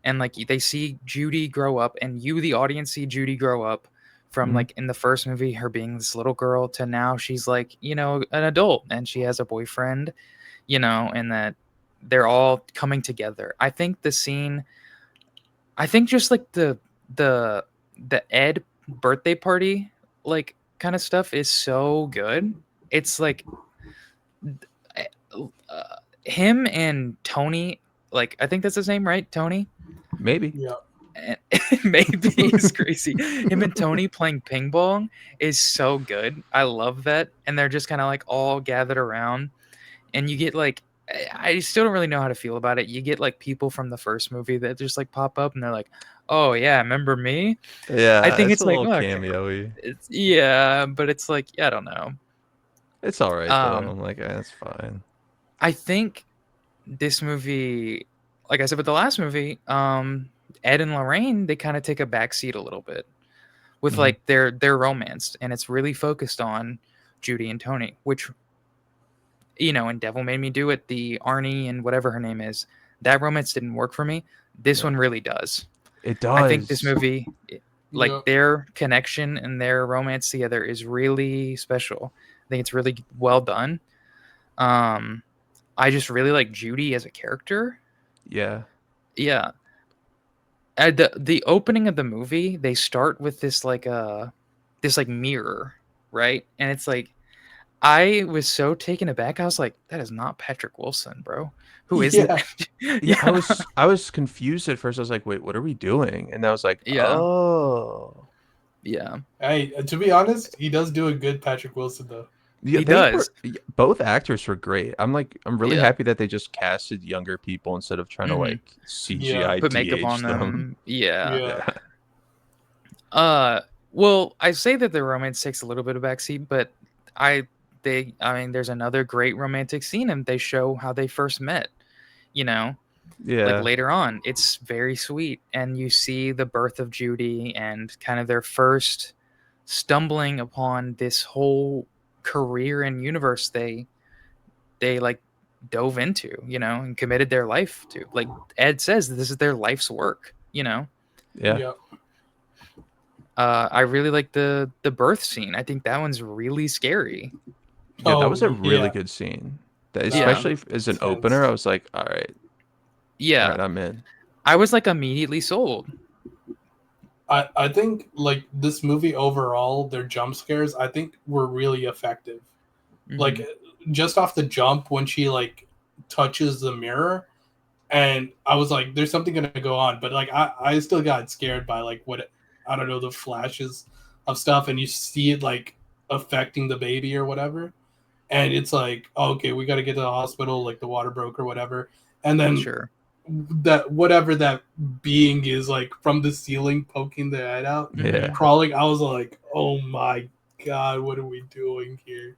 and like they see Judy grow up, and you, the audience, see Judy grow up from Mhm. like in the first movie, her being this little girl to now she's like, an adult and she has a boyfriend, and that they're all coming together. I think the scene, I think just like the the Ed birthday party like kind of stuff is so good. It's like eh, him and Tony, like I think that's his name, right? Tony. Maybe. Yeah. And maybe he's crazy. Him and Tony playing ping pong is so good. I love that, and they're just kind of like all gathered around, and you get like I still don't really know how to feel about it. You get like people from the first movie that just like pop up and they're like, "Oh yeah, remember me?" I Yeah, think it's it's a like, little okay, cameo-y. yeah, but it's like, yeah, I don't know. It's all right though. Um, I'm like, that's fine. I think this movie, like I said with the last movie, Ed and Lorraine, they kind of take a backseat a little bit with Hmm. like their romance, and it's really focused on Judy and Tony, which and Devil Made Me Do It, the Arnie and whatever her name is, that romance didn't work for me. This Yeah, one really does. it I think this does. movie, Yeah. like their connection and their romance together is really special. I think it's really well done. Um, I just really like Judy as a character. Yeah. Yeah. The opening of the movie, they start with this like mirror, right? And it's like I was so taken aback. I was like, that is not Patrick Wilson, bro. Who is it? Yeah. Yeah, Yeah. I was confused at first. I was like, "Wait, what are we doing?" And I was like, Yeah. "Oh." Yeah. Hey, to be honest, he does do a good Patrick Wilson though. Yeah, He they were does. both actors were great. I'm really Yeah. happy that they just casted younger people instead of trying to Hmm. like Yeah. CGI Put makeup on de-age them. them. Yeah. Yeah. Yeah. Uh, well, I say that the romance takes a little bit of backseat, but I I mean, there's another great romantic scene, and they show how they first met. You know, like Yeah. later on, it's very sweet, and you see the birth of Judy and kind of their first stumbling upon this whole career and universe they like dove into, and committed their life to. Like Ed says, this is their life's work. Yeah. Yeah. I really like the birth scene. I think that one's really scary. Yeah, that Oh was a really yeah. good scene. That, That Yeah. especially was as an opener, intense. I was like, all Yeah. right, I'm in. I was like immediately sold. I think like this movie overall, their jump scares I think were really effective. Like Mhm. just off the jump when she like touches the mirror, and I was like, "There's something gonna go on," but like I still got scared by like I don't know, the flashes of stuff, and you see it like affecting the baby or whatever, and it's like, oh, okay, we got to get to the hospital, like the water broke or whatever, and then Sure. that whatever that being is like from the ceiling poking their head out, Yeah. crawling. I was like, oh my god, what are we doing here?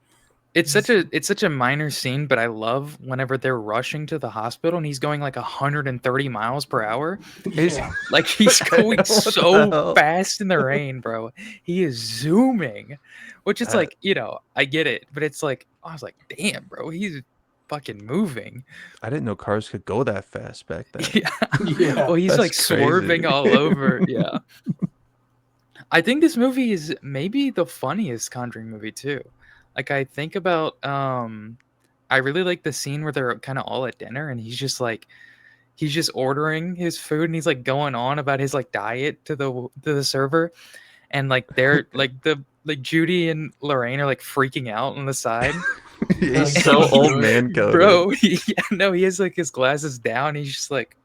It's such a minor scene, but I love whenever they're rushing to the hospital and he's going like 130 miles per hour. Is Yeah, Like he's going What the so hell? fast in the rain, bro. He is zooming, which is Uh, like, I get it, but it's like, I was like, damn, bro, he's fucking moving. I didn't know cars could go that fast back then. Yeah. yeah. Well, he's That's like swerving crazy. all over. Yeah. I think this movie is maybe the funniest Conjuring movie too. Like I think about I really like the scene where they're kind of all at dinner and he's just ordering his food and he's like going on about his like diet to the server and like they're like Judy and Lorraine are like freaking out on the side. He's Like, so going old through it. man coded. Bro, yeah, no, he has like his glasses down. He's just like,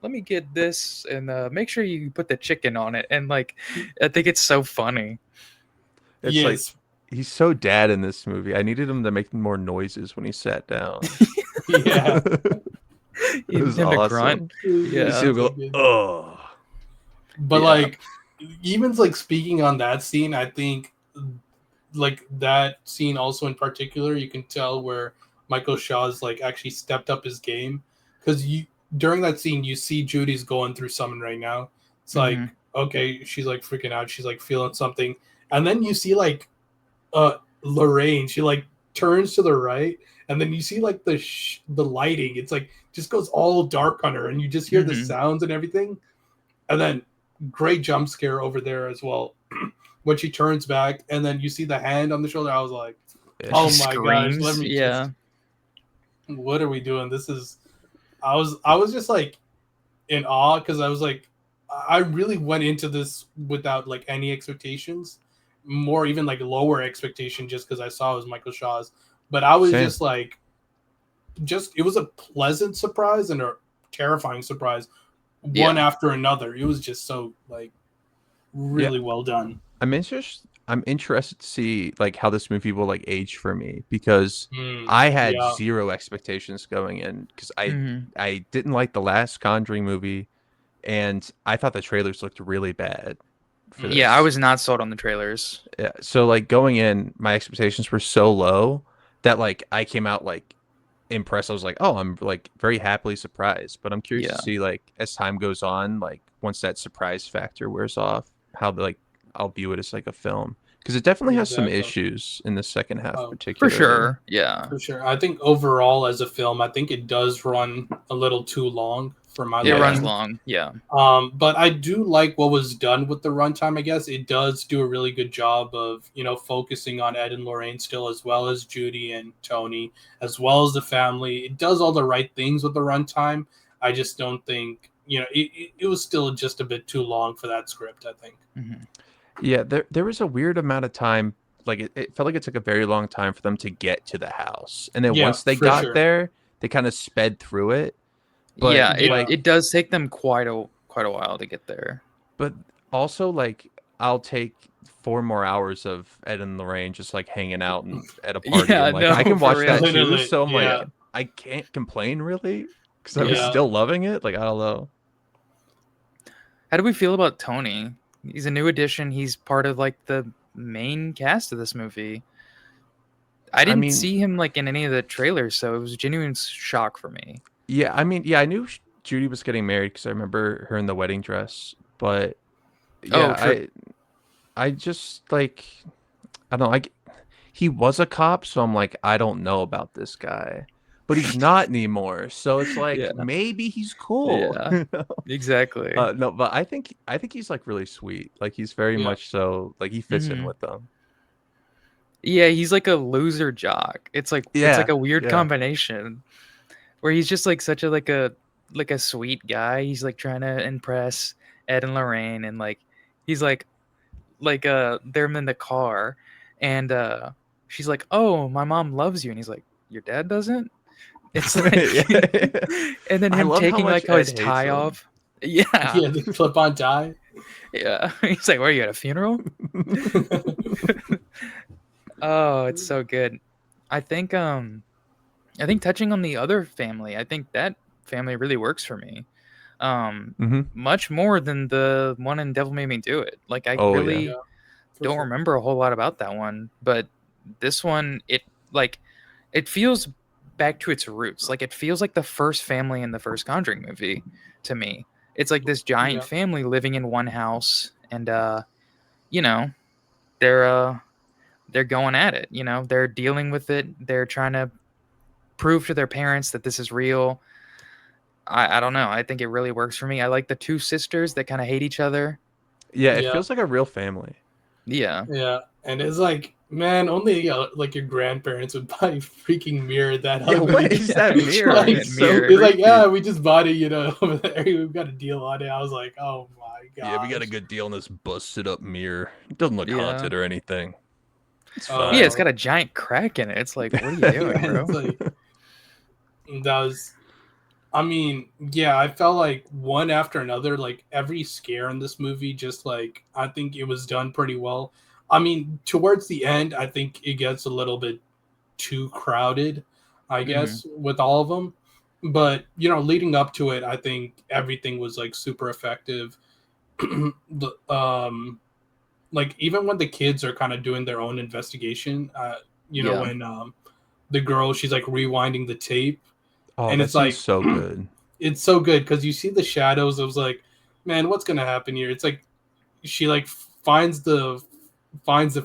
let me get this and make sure you put the chicken on it. And like, I think it's so funny. It's like Yes. he's so dad in this movie. I needed him to make more noises when he sat down. Yeah. It was Him to grunt. awesome. You Yeah. see him So go, good. oh. But Yeah. like, even like speaking on that scene, I think like that scene also in particular, you can tell where Michael Shaw's like actually stepped up his game, because you during that scene you see Judy's going through something right now. It's like, Mhm. okay, she's like freaking out, she's like feeling something, and then you see like Lorraine, she like turns to the right, and then you see like the lighting, it's like just goes all dark on her, and you just hear the Mhm. sounds and everything, and then great jump scare over there as well. When she turns back and then you see the hand on the shoulder, I was like, Yeah. oh She my gosh, let screams. me Yeah. just, what are we doing? This is, I was just like in awe, because I was like, I really went into this without like any expectations, more even like lower expectation, just because I saw it was Michael Shaw's. But I was Same. just like, it was a pleasant surprise and a terrifying surprise, one Yeah. after another. It was just so like Yeah. really well done. I'm interested to see like how this movie will like age for me because Mm, I had yeah. zero expectations going in because Mhm. I didn't like the last Conjuring movie and I thought the trailers looked really bad for Mm. Yeah, I this. was not sold on the trailers. Yeah, so like going in, my expectations were so low that like I came out like impressed. I was like, oh, I'm like very happily surprised. But I'm curious to Yeah. see like as time goes on, like once that surprise factor wears off, how like I'll view it as like a film because it definitely has some Exactly. issues in the second half, Oh, For particularly. sure. Yeah. for sure. I think overall as a film, I think it does run a little too long for my It runs Yeah, liking. long. Yeah. But I do like what was done with the runtime. I guess it does do a really good job of focusing on Ed and Lorraine still, as well as Judy and Tony, as well as the family. It does all the right things with the runtime. I just don't think it was still just a bit too long for that script, I think. Mhm. yeah. There was a weird amount of time. Like it felt like it took a very long time for them to get to the house, and then Yeah, once they for got sure. there, they kind of sped through it. But Yeah, it Yeah. like it does take them quite a while to get there. But also, like, I'll take 4 more hours of Ed and Lorraine just like hanging out and at a party. Yeah, I'm like, I no, can for watch real. that too. Literally, So I'm like, yeah, I can't complain really because I was Yeah. yeah. still loving it. Like, I don't know. How do we feel about Tony? He's a new addition. He's part of like the main cast of this movie. I I didn't mean, see him like in any of the trailers, so it was a genuine shock for me. yeah, I mean, yeah, I knew Judy was getting married because I remember her in the wedding dress. But Oh, yeah, true. I just like, I don't know. He was a cop, so I'm like, I don't know about this guy, but he's not anymore. So it's like Yeah. maybe he's cool. Yeah. Exactly. No, but I think he's like really sweet. Like he's very Yeah. much so like he fits in Hmm. with them. Yeah, he's like a loser jock. It's like Yeah, a weird yeah. combination where he's just like such a like a sweet guy. He's like trying to impress Ed and Lorraine, and like he's like they're in the car, and she's like, "Oh, my mom loves you," and he's like, "Your dad doesn't?" It's like, Yeah. and then I him love how taking much like how Ed his hates tie him. off. Yeah, Yeah, the clip-on tie. yeah. He's like, "Where are you at a funeral?" Oh, it's so good. I think um I think touching on the other family, I think that family really works for me. Um Hmm. Much more than the one in Devil Made Me Do It. Like I Oh yeah. really Yeah, for don't sure. remember a whole lot about that one, but this one like it feels back to its roots. Like it feels like the first family in the first Conjuring movie to me. It's like this giant Yeah, family living in one house, and you know, they're uh they're going at it, they're dealing with it. They're trying to prove to their parents that this is real. I don't know. I think it really works for me. I like the two sisters that kind of hate each other. Yeah, it yeah, feels like a real family. Yeah. yeah. And it's like, man, only like your grandparents would buy a freaking mirror that Yeah, what ugly. is Yeah. that mirror? Like, Giant It's so mirror. it's like, creepy. yeah, we just bought it, over there. We've got a deal on it. I was like, oh my Yeah, we got a gosh. good deal on this busted up mirror. It doesn't look Yeah. haunted or anything. It's Yeah, fine. it's got a giant crack in it. It's like, what are you doing, Yeah, bro? it's like that was. I mean, yeah, I felt like one after another, like every scare in this movie, just like I think it was done pretty well. I mean, towards the end, I think it gets a little bit too crowded, I Hmm. guess, with all of them. But leading up to it, I think everything was like super effective. The, like even when the kids are kind of doing their own investigation, Yeah. when the girl she's like rewinding the tape, Oh, and that it's seems like so good. it's so good because you see the shadows. I was like, man, what's gonna happen here? It's like she like finds the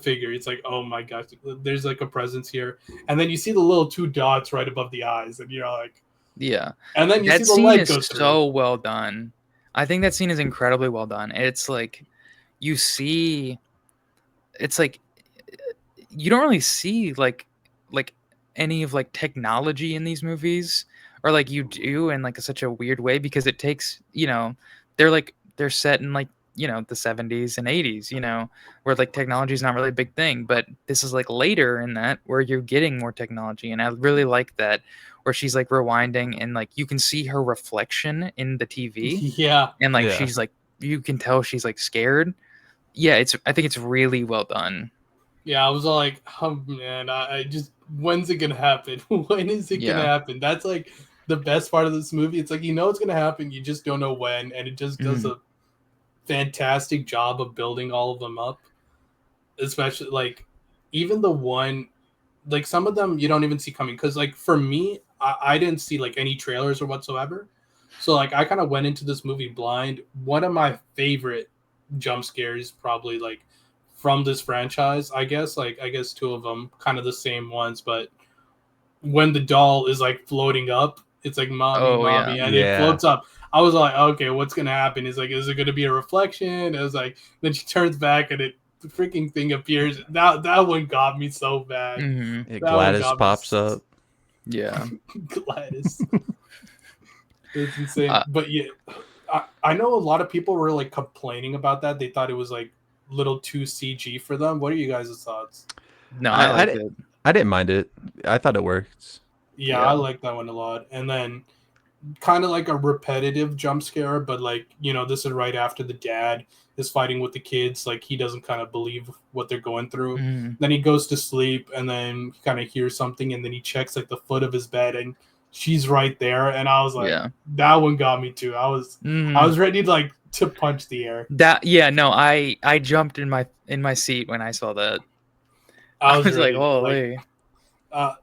figure. It's like, oh my gosh, there's like a presence here, and then you see the little two dots right above the eyes, and you're like, Yeah. and then you see That the scene light is go through. so well done. I think that scene is incredibly well done. It's like you see it's like you don't really see like any of like technology in these movies, or like you do in like such a weird way, because it takes, they're set in like, the 70s and 80s, where like technology is not really a big thing, but this is like later in that where you're getting more technology. And I really like that, where she's like rewinding and like you can see her reflection in the TV, Yeah, and like Yeah. she's like, you can tell she's like scared. Yeah, I think it's really well done. yeah. I was all like, oh man, I just when's it gonna happen? When is it gonna Yeah. happen? That's like the best part of this movie. It's like it's gonna happen, you just don't know when, and it just does Mhm. a fantastic job of building all of them up. Especially like even the one, like some of them you don't even see coming because like for me, I didn't see like any trailers or whatsoever, so like I kind of went into this movie blind. One of my favorite jump scares probably like from this franchise, I guess two of them kind of the same ones, but when the doll is like floating up, it's like mommy, Oh yeah. mommy, and it Yeah. floats up. I was like, okay, what's gonna happen? Is like, is it gonna be a reflection? It was like, then she turns back and the freaking thing appears. That one got me so bad. Mhm. Yeah, That one Gladys got me pops up. Yeah. Gladys. It's insane. Uh, But yeah, I know a lot of people were like complaining about that. They thought it was like little too CG for them. What are you guys' thoughts? no, I I, I, liked di- it. I didn't mind it. I thought it worked. Yeah, I Yeah. like that one a lot. And then kind of like a repetitive jump scare, but like, you know, this is right after the dad is fighting with the kids. Like he doesn't kind of believe what they're going through. Mhm. Then he goes to sleep and then he kind of hears something and then he checks like the foot of his bed and she's right there. And I was like, Yeah. that one got me too. I Mhm. was ready to like to punch the air. That yeah, no, I jumped in my seat when I saw that. I I was was like, ready. Like, "Holy." uh,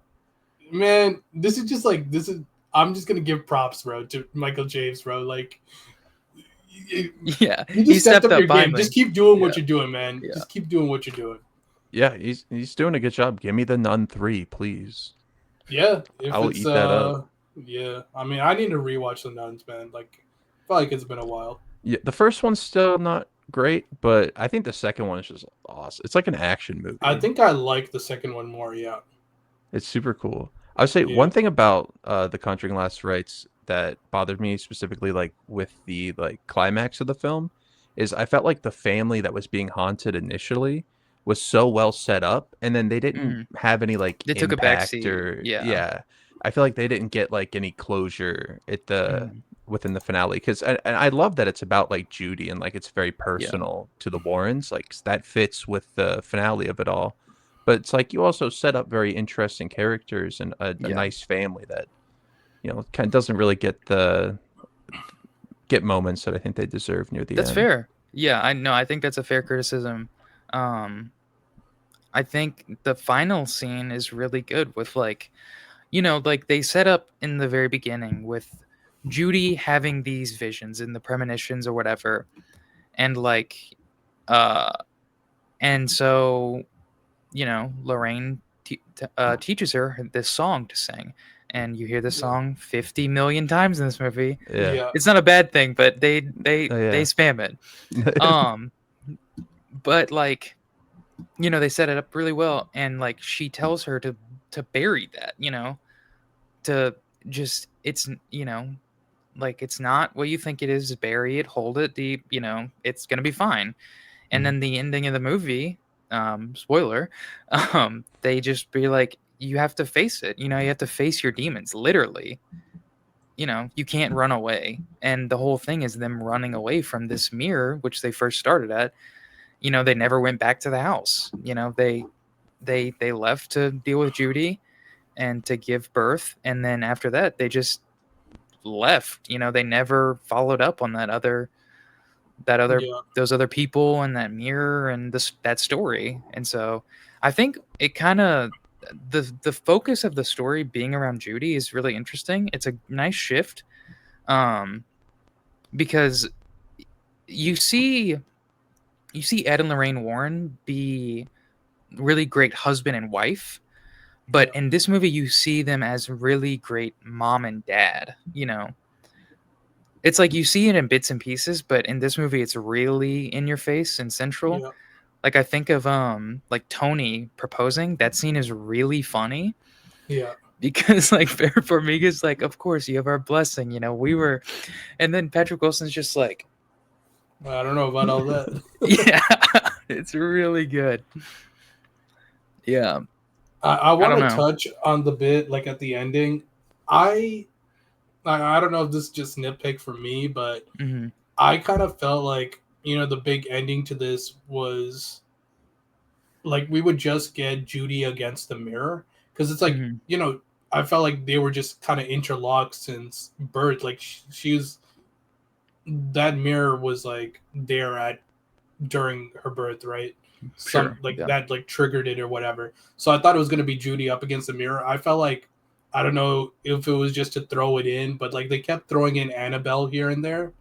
man, this is just like, this is, I'm just going to give props, bro, to Michael James, bro. Like, you, Yeah. you He just stepped stepped up up your game. finally. Just keep doing Yeah. what you're doing, man. Yeah. Just keep doing what you're doing. Yeah, he's doing a good job. Give me the Nun 3, please. Yeah, I if will it's eat that up. yeah. I mean, I need to rewatch the Nuns, man. Like, I feel like it's been a while. Yeah, the first one's still not great, but I think the second one is just awesome. It's like an action I movie. think I like the second one more. Yeah, It's super cool. I would say yeah, one thing about The Conjuring Last Rites that bothered me specifically, like with the like climax of the film, is I felt like the family that was being haunted initially was so well set up, and then they didn't Mhm. have any like They took a back impact seat. or Yeah. yeah. I feel like they didn't get like any closure at the Mhm. within the finale because and I love that it's about like Judy and like it's very Yeah. personal to the Warrens, like that fits with the finale of it all, but it's like you also set up very interesting characters and a Yeah. nice family that kind of doesn't really get moments that I think they deserve near the That's end. fair. Yeah, I know. I think that's a fair criticism. Um I think the final scene is really good with like, like they set up in the very beginning with Judy having these visions and the premonitions or whatever, and like uh and so Lorraine teaches her this song to sing, and you hear the yeah, song 50 million times in this movie. Yeah. yeah, It's not a bad thing, but they Oh, they yeah. spam it. Um, but like they set it up really well, and like she tells her to bury that, to just like it's not what you think it is. Bury it, hold it deep. It's gonna be fine. And Mhm. then the ending of the movie, spoiler, they just be like, you have to face it. You have to face your demons, literally. You can't run away. And the whole thing is them running away from this mirror, which they first started at. They never went back to the house. They left to deal with Judy and to give birth, and then after that, they just left. They never followed up on that other yeah, those other people and that mirror and that story. And so I think it kind of the focus of the story being around Judy is really interesting. It's a nice shift, um because you see Ed and Lorraine Warren be really great husband and wife, but yeah, in this movie you see them as really great mom and dad. It's like you see it in bits and pieces, but in this movie it's really in your face and central. yeah, Like I think of like Tony proposing. That scene is really funny yeah. because like for me it's like, of course you have our blessing. We were, and then Patrick Wilson's just like, I don't know about all that. yeah, it's really good. Yeah, I I want don't to know. touch on the bit like at the ending. I I don't know if this is just nitpick for me, but Hmm. I kind of felt like, the big ending to this was like we would just get Judy against the mirror because it's like, Hmm. I felt like they were just kind of interlocked since birth. Like she was, that mirror was like there at during her birth, right? Some Sure. like Yeah. that like triggered it or whatever. So I thought it was gonna be Judy up against the mirror. I felt like, I don't know if it was just to throw it in, but like they kept throwing in Annabelle here and there,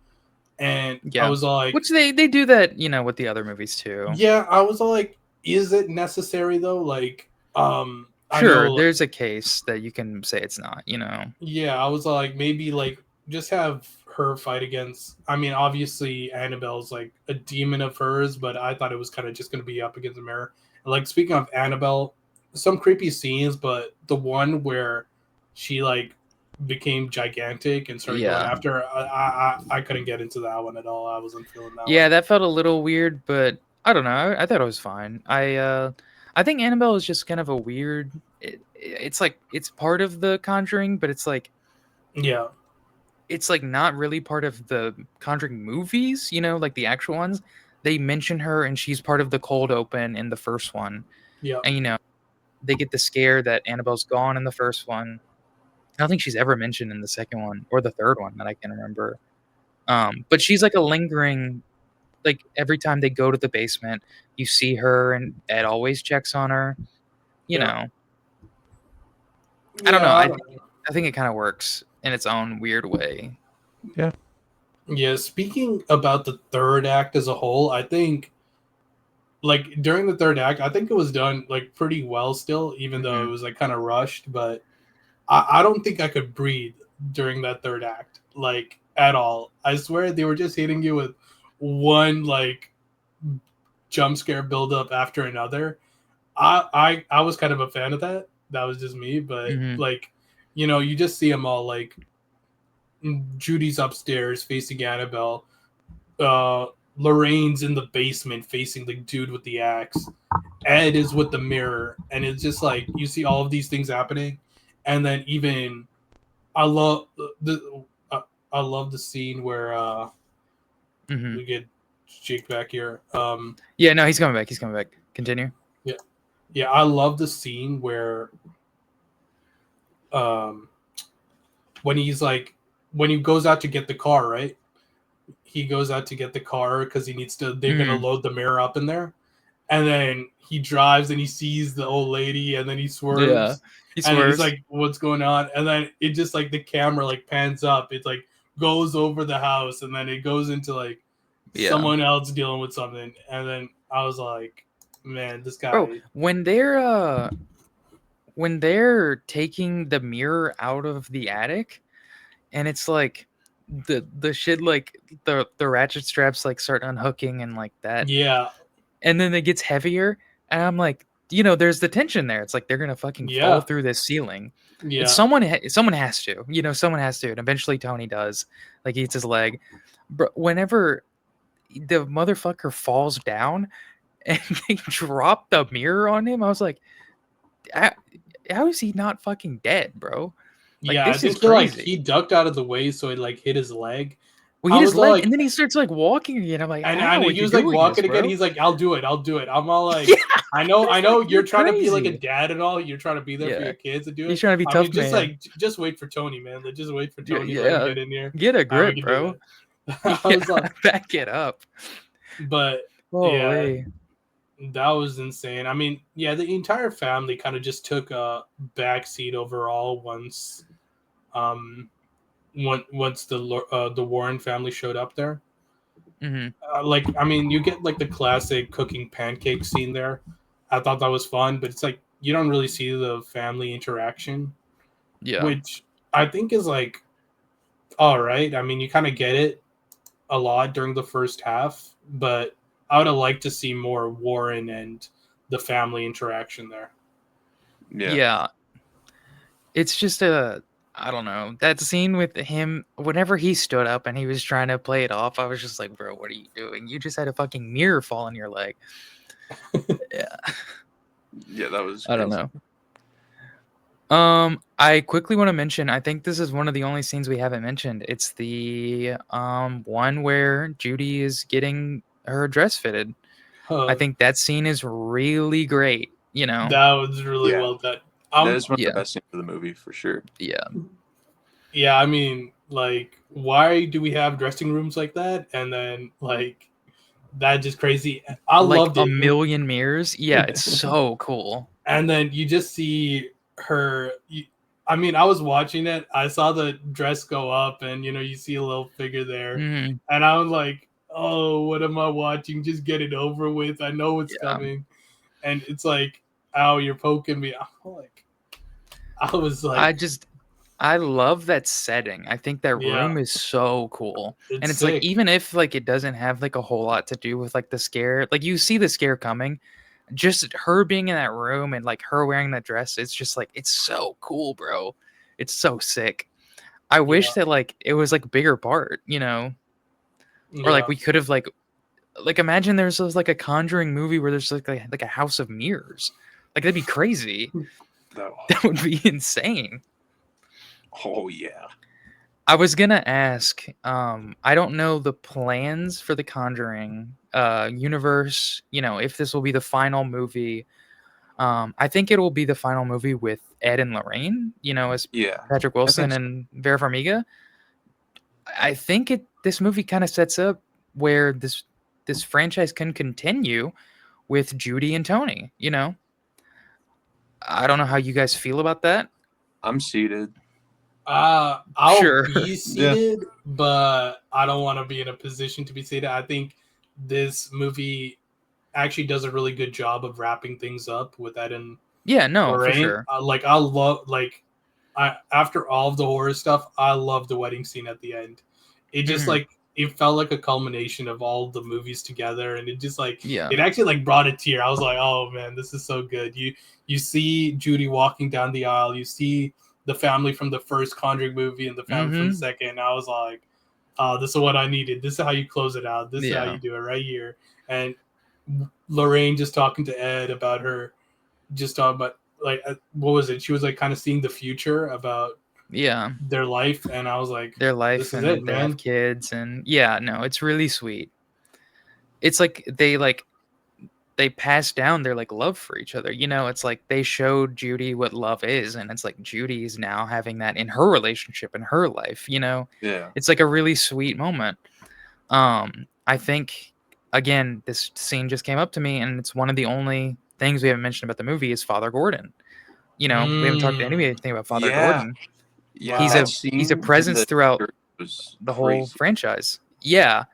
and I Yeah. was all like, Which they do that, with the other movies too. yeah, I was all like, is it necessary though? Like, I Sure, know, there's a case that you can say it's not. yeah, I was like, maybe like just have her fight against. I mean, obviously Annabelle's like a demon of hers, but I thought it was kind of just going to be up against the mirror. And like speaking of Annabelle, some creepy scenes, but the one where she like became gigantic and started going Yeah. after her, I couldn't get into that one at all. I wasn't feeling that one. Yeah, that felt a little weird, but I don't know. I thought it was fine. I think Annabelle is just kind of a weird. It's like it's part of the Conjuring, but it's like Yeah, it's like not really part of the Conjuring movies, you know, like the actual ones. They mention her and she's part of the cold open in the first one. Yeah. And you know, they get the scare that Annabelle's gone in the first one. I don't think she's ever mentioned in the second one or the third one that I can remember. But she's like a lingering, like every time they go to the basement, you see her and Ed always checks on her. You Yeah. know, I don't know. Yeah. I don't know. I think it kind of works in its own weird way. Yeah. Yeah. Speaking about the third act as a whole, I think like during the third act, I think it was done like pretty well still, even though it was like kind of rushed. But I don't think I could breathe during that third act, like at all. I swear they were just hitting you with one like jump scare buildup after another. I was kind of a fan of that. That was just me, but Mm-hmm. like, you know, you just see them all like Judy's upstairs facing Annabelle, uh, Lorraine's in the basement facing the dude with the axe. Ed is with the mirror, and it's just like you see all of these things happening, and then even I love I love the scene where we get Jake back here. Yeah, no, he's coming back. He's coming back. Continue. Yeah, yeah, I love the scene where um when he's like when he goes out to get the car, right? He goes out to get the car because he needs to. They're gonna load the mirror up in there, and then he drives and he sees the old lady, and then he swerves. Yeah, he And he's swerves. like, "What's going on?" And then it just like the camera like pans up. It like goes over the house, and then it goes into like Yeah. someone else dealing with something. And then I was like, "Man, this guy." Bro, when they're taking the mirror out of the attic, and it's like the shit like the ratchet straps like start unhooking and like that, Yeah, and then it gets heavier, and I'm like, you know, there's the tension there. It's like they're gonna fucking fall yeah, through this ceiling. It's yeah, someone has to, you know, someone has to, and eventually Tony does. Like he eats his leg. But whenever the motherfucker falls down and they drop the mirror on him, I was like, how, how is he not fucking dead, bro? Like yeah. I this is think he like crazy. he ducked out of the way, so it like hit his leg. Well, I he his was all leg, like, and then he starts like walking again. I'm like, and how are he you was like doing this, walking again. bro? He's like, I'll do it. I'm all like, Yeah, I know you're you're trying to be like a crazy. dad and all. You're trying to be there for Yeah, your kids and do he's it. trying to be I tough mean, just man. like just wait for Tony, man. Like, just wait for Yeah, Tony to like yeah, get in here. get a And we grip, can do bro. that. I Yeah, was like, back it up. but yeah, Holy. that was insane. I mean, yeah, the entire family kind of just took a backseat overall um, once the Warren family showed up there. Hmm. Like, I mean, you get like the classic cooking pancake scene there. I thought that was fun, but it's like you don't really see the family interaction, Yeah. which I think is like all right. I mean, you kind of get it a lot during the first half, but I would have liked to see more Warren and the family interaction there. Yeah. It's just I don't know. That scene with him, whenever he stood up and he was trying to play it off, I was just like, bro, what are you doing? You just had a fucking mirror fall on your leg. Yeah. Yeah, that was I don't crazy. know. I quickly want to mention, I think this is one of the only scenes we haven't mentioned. It's the one where Judy is getting her dress fitted. I think that scene is really great, you know. That was really Yeah. well done. That is one of Yeah. the best scenes of the movie for sure. Yeah. Yeah, I mean, like, why do we have dressing rooms like that? And then, like, that just crazy. I Like loved a it. million mirrors. Yeah, it's so cool. And then you just see her. I mean, I was watching it. I saw the dress go up, and you know, you see a little figure there, Mhm. and I was like, "Oh, what am I watching? Just get it over with. I know it's Yeah. coming." And it's like, "Ow, you're poking me." I'm like, I was like, I love that setting. I think that Yeah. room is so cool. It's And it's like sick. even if like it doesn't have like a whole lot to do with like the scare, like you see the scare coming, just her being in that room and like her wearing that dress, it's just like it's so cool, bro. It's so sick. I wish that like it was like a bigger part, you know, or like Yeah. we could have like imagine there's like a Conjuring movie where there's like a house of mirrors. Like that'd be crazy. That, That would be insane. oh yeah. I was gonna ask. I don't know the plans for the Conjuring universe. You know, if this will be the final movie. I think it will be the final movie with Ed and Lorraine. You know, as Yeah, Patrick I think Wilson so. and Vera Farmiga. I think this movie kind of sets up where this franchise can continue with Judy and Tony. You know, I don't know how you guys feel about that. I'm seated. I'll Sure. be Yeah. seated, but I don't want to be in a position to be seated. I think this movie actually does a really good job of wrapping things up with Ed and Yeah, no, for Lorraine. sure. Like I love I after all of the horror stuff, I love the wedding scene at the end. It just Mhm. it felt like a culmination of all the movies together, and it just Yeah. it actually brought a tear. I was like, oh man, this is so good. You see Judy walking down the aisle, you see the family from the first Conjuring movie and the family from the Mhm. second. And I was like, oh, this is what I needed. This is how you close it out. This is how Yeah. you do it right here. And Lorraine just talking to Ed about her, just talking about what was it? She was like kind of seeing the future about Yeah. their life, and I was like, Their this life is it, and they have man. kids and yeah, no, it's really sweet. It's like they pass down their like love for each other. You know, it's like they showed Judy what love is, and it's like Judy's now having that in her relationship in her life, you know. Yeah. It's like a really sweet moment. I think again, this scene just came up to me and it's one of the only things we haven't mentioned about the movie is Father Gordon. You know, we haven't talked Mm, anything about Father Yeah. Gordon. Yeah. He's wow. That a scene in presence the throughout church was the whole crazy. franchise. Yeah.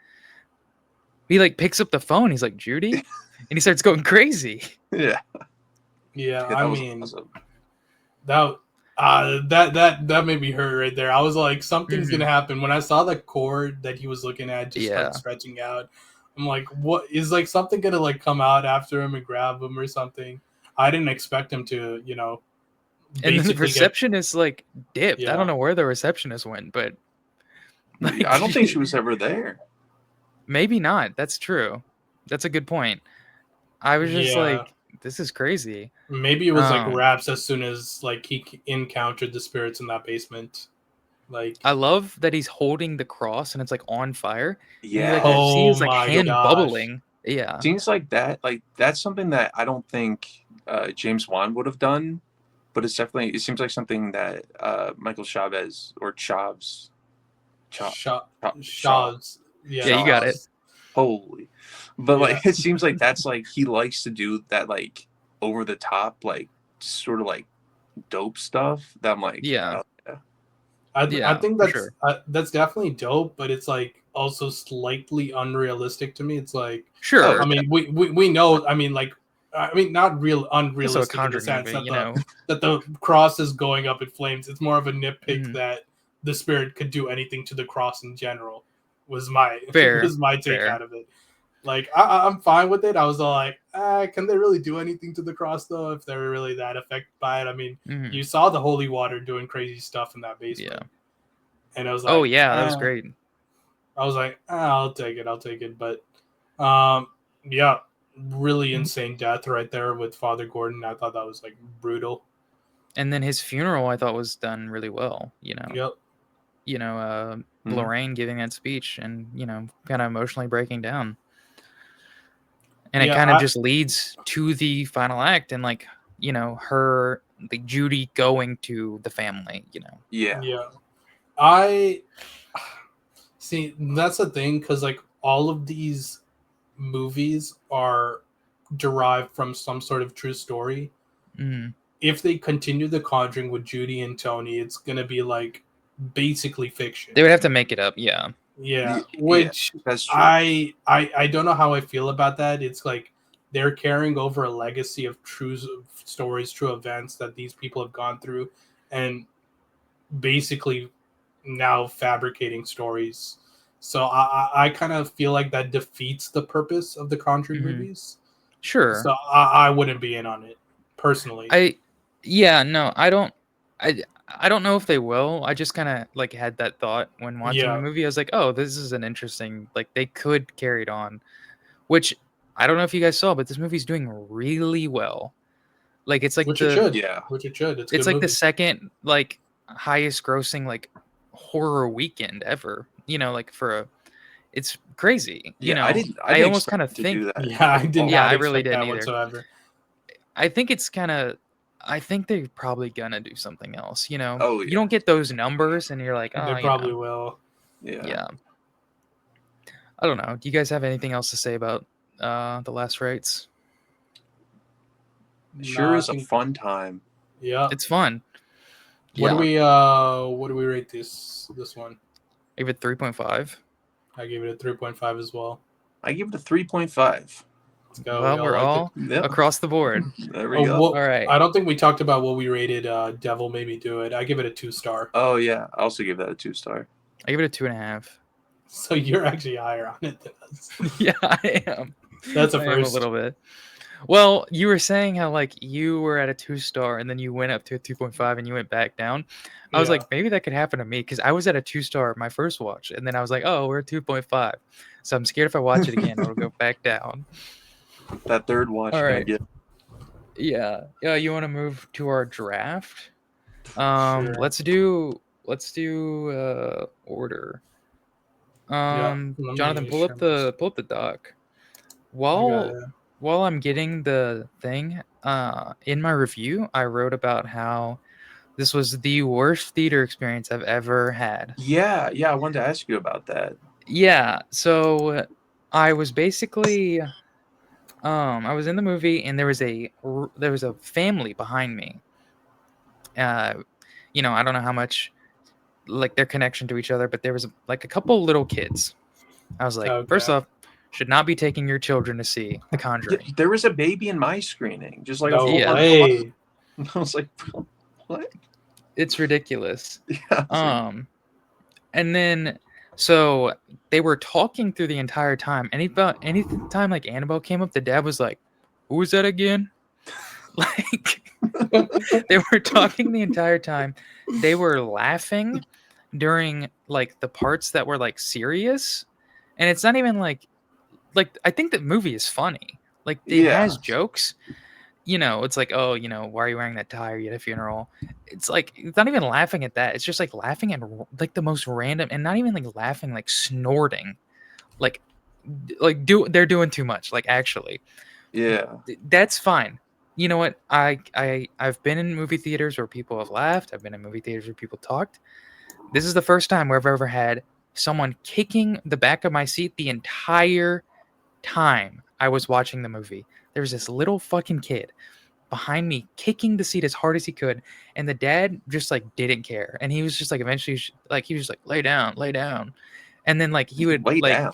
He like picks up the phone, he's like, Judy? And he starts going crazy. Yeah. Yeah, Yeah, I that was mean awesome. that that made me hurt right there. I was like, something's Mhm. gonna happen when I saw the cord that he was looking at just Yeah. start stretching out. I'm like, what is something gonna come out after him and grab him or something? I didn't expect him to, And then the basically get receptionist like dipped. I don't yeah. know where the receptionist went, but like I don't think she was ever there. maybe not. That's true. That's a good point. I was just Yeah, like, this is crazy. maybe it was Um, wraps as soon as he encountered the spirits in that basement. I Like, love that he's holding the cross and it's like on fire, and you like Yeah. see oh his like my hand gosh, bubbling. Yeah, Scenes like that's something that I don't think James Wan would have done, but it seems like something that Michael Chavez or Chaves, Cha, Shaw, Shaw, Shaw's, yeah, yeah, you got it. Shaw's, Shaw's, holy, but yeah. like it seems like that's like he likes to do that like over the top like sort of like dope stuff that I'm like Yeah, yeah. I yeah, think for sure. that's definitely dope, but it's also slightly unrealistic to me. It's like, Oh I Sure. yeah, mean, we know. I mean, not real Also a unrealistic in the Conjuring sense movie, that you know. the cross is going up in flames. It's more of a nitpick Mhm. that the spirit could do anything to the cross in general. Was my Fair, was my take fair. out of it. Like I'm fine with it. I was all like, can they really do anything to the cross though? If they're really that affected by it, I mean, Hmm. you saw the holy water doing crazy stuff in that Yeah. basement, and I was Oh like, yeah, that was great. I'll take it. But yeah, really insane death right there with Father Gordon. I thought that was brutal. And then his funeral, I thought was done really well. Yep. Mhm. Lorraine giving that speech and kind of emotionally breaking down, and it Yeah. kind of just leads to the final act and her like Judy going to the family. Yeah. Yeah. I see. That's the thing, because all of these movies are derived from some sort of true story. Mm. If they continue The Conjuring with Judy and Tony, it's gonna be basically fiction. They would have to make it up. Yeah. Yeah, Yeah, which that's true. I don't know how I feel about that. It's like they're carrying over a legacy of true stories, true events that these people have gone through, and basically now fabricating stories. So I kind of feel like that defeats the purpose of the Conjuring Hmm. movies. Sure. So I wouldn't be in on it personally. No, I don't know if they will. I just kind of had that thought when watching the Yeah, movie. I was like, oh, this is an interesting, they could carry it on, which I don't know if you guys saw, but this movie's doing really well. Like it's like which it should. Yeah. Which it should. It's a it's good like the movie. second highest grossing horror weekend ever. Like it's crazy. Yeah, I didn't almost expect kind of to think. do that. Yeah, I did Yeah, not I really expect that didn't either. whatsoever. I think it's kind of. I think they're probably gonna do something else. Oh, You yeah. don't get those numbers, and you're like, oh, They probably will. Yeah. yeah. I don't know. Do you guys have anything else to say about the Last Rites? Sure No, I is a think- fun time. Yeah. It's fun. What Yeah. do we rate this one? I give it 3.5. I gave it a 3.5 as well. I give it a 3.5. Let's go. Well, We we're liked all Yep. across the board. There we Oh, go. well, All right. I don't think we talked about what we rated Devil Made Me Do It. I give it a 2-star. Oh yeah, I also give that a 2-star. I give it a 2.5. So you're actually higher on it than us. Yeah, I am. That's a I am first. a little bit. Well, you were saying how like you were at a 2-star and then you went up to a 2.5 and you went back down. I was Yeah. like, maybe that could happen to me because I was at a 2-star my first watch, and then I was like, oh, we're at 2.5. So I'm scared if I watch it again, it'll go back down. That third watch, All gonna right. get Yeah. You want to move to our draft? Sure. Let's do order. Let me Jonathan, pull up share the doc. I got it. While I'm getting the thing, in my review, I wrote about how this was the worst theater experience I've ever had. Yeah, I wanted to ask you about that. Yeah, so I was basically, I was in the movie and there was a family behind me. I don't know how much like their connection to each other, but there was like a couple little kids. I was like, first Okay. off, should not be taking your children to see The Conjuring. There was a baby in my screening, just like No a full Yeah. way. I was like, what? It's ridiculous. Yeah. I was like, And then so they were talking through the entire time. Anytime like Annabelle came up, the dad was like, "Who was that again?" Like they were talking the entire time. They were laughing during like the parts that were like serious, and it's not even like I think the movie is funny. Like it Yeah. has jokes. It's like, oh, why are you wearing that tie? Are you at a funeral? It's like it's not even laughing at that. It's just like laughing at like the most random, and not even like laughing, like snorting, like they're doing too much. Like actually, Yeah. that's fine. You know what? I've been in movie theaters where people have laughed. I've been in movie theaters where people talked. This is the first time where I've ever had someone kicking the back of my seat the entire time I was watching the movie. There was this little fucking kid behind me kicking the seat as hard as he could, and the dad just like didn't care, and he was just like eventually like he was just like lay down, and then like he would Lay like down.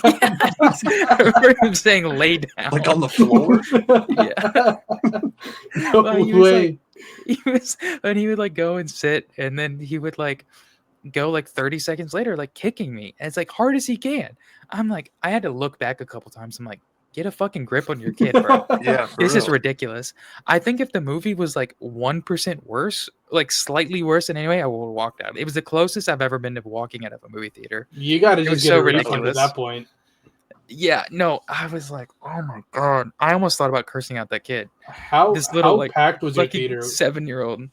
I remember him saying lay down Like on the floor. Yeah. No Well, he was, way. and he would like go and sit, and then he would like go like 30 seconds later like kicking me as like hard as he can. I'm like, I had to look back a couple times. I'm like, get a fucking grip on your kid, bro. Yeah. For This is real. ridiculous. I think if the movie was like 1% worse, like slightly worse in any way, I would have walked out. It was the closest I've ever been to walking out of a movie theater. You got to It just was get so a refund at ridiculous. that point. Yeah, no, I was like, oh my god. I almost thought about cursing out that kid. How This little, like, packed was your Fucking theater? 7-year-old.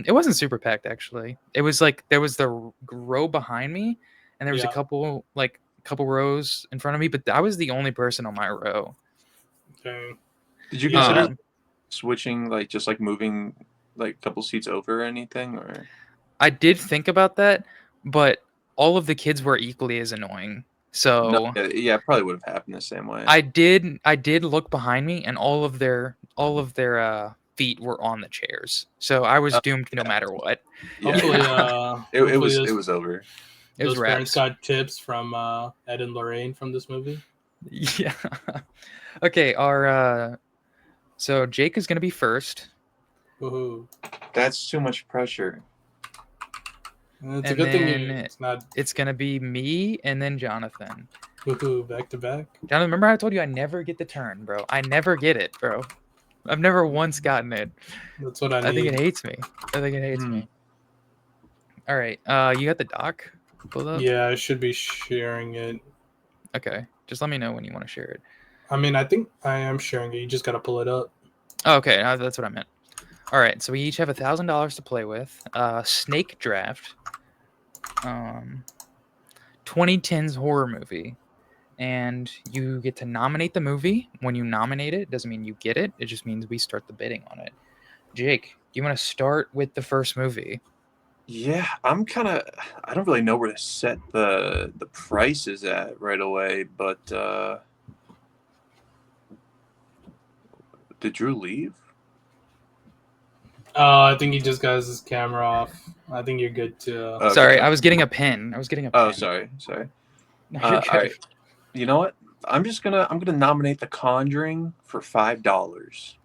It wasn't super packed actually. It was like there was the row behind me, and there was Yeah. a couple rows in front of me, but I was the only person on my row. Okay. Did you consider Um, switching, like just like moving like a couple seats over or anything? Or I did think about that, but all of the kids were equally as annoying. So no, yeah, it probably would have happened the same way. I did look behind me, and all of their feet were on the chairs. So I was doomed no matter what. Yeah. Hopefully, it hopefully was those- it was over. It was those parents wraps. got tips from Ed and Lorraine from this movie. Yeah. Okay, so Jake is gonna be first. Woohoo! That's too much pressure. It's a And good thing then it's not It's gonna be me and then Jonathan. woohoo back to back. Jonathan, remember I told you I never get the turn, bro. I never get it, bro. I've never once gotten it. That's what I I think need. it hates me. I think it hates me. All right. You got the doc pulled up? Yeah, I should be sharing it. Okay. Just let me know when you want to share it. I mean, I think I am sharing it. You just gotta pull it up. Oh, okay. That's what I meant. All right. So we each have $1,000 to play with. Snake draft. 2010's horror movie, and you get to nominate the movie. When you nominate it, doesn't mean you get it. It just means we start the bidding on it. Jake, do you want to start with the first movie? Yeah, I don't really know where to set the prices at right away, but did Drew leave? I think he just got his camera off. I think you're good to. Sorry, Okay. I was getting a pen. Oh, sorry. No, you're good. All right. You know what? I'm gonna nominate The Conjuring for $5.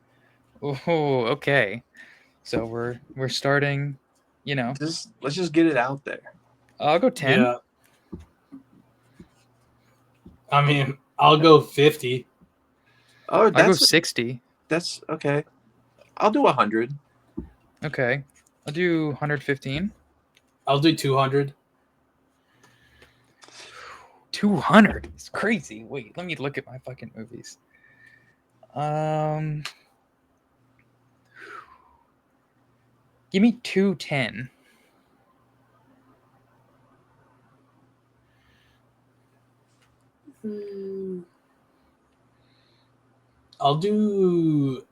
Oh, okay. So we're starting. Let's just get it out there. I'll go 10. Yeah. I mean, I'll go 50. Oh, I'll go 60. that's okay. I'll do 100. Okay, I'll do 115. I'll do 200. 200. It's crazy. Wait, let me look at my fucking movies. Give me 210. I'll do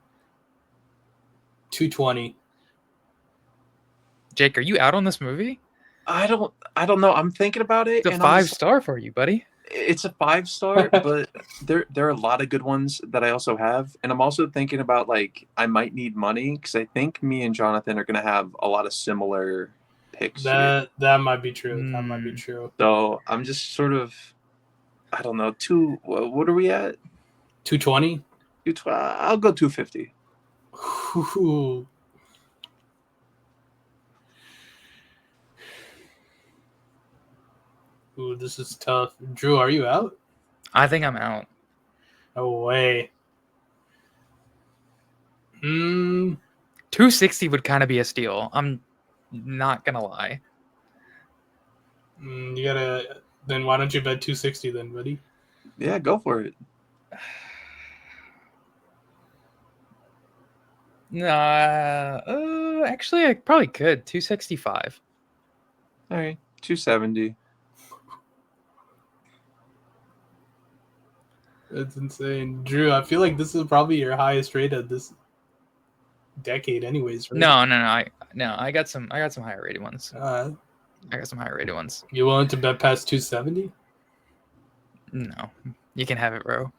220. Jake, are you out on this movie? I don't know. I'm thinking about it, It's a and I'm just 5-star for you, buddy. it's a 5-star, but there are a lot of good ones that I also have, and I'm also thinking about like I might need money because I think me and Jonathan are gonna have a lot of similar picks here. That might be true. That might be Mm. true. So I'm just sort of I don't know. What are we at? 220. I'll go 250. Ooh. Ooh, this is tough. Drew, are you out? I think I'm out. No way. 260 would kind of be a steal. I'm not gonna lie. You gotta. Then why don't you bet 260 then, buddy? Yeah, go for it. Nah, actually, I probably could. 265. All right, 270. That's insane, Drew. I feel like this is probably your highest rate of this decade, anyways. Right? No. I got some higher rated ones. Uh, I got some higher rated ones. you willing to bet past 270? No, you can have it, bro.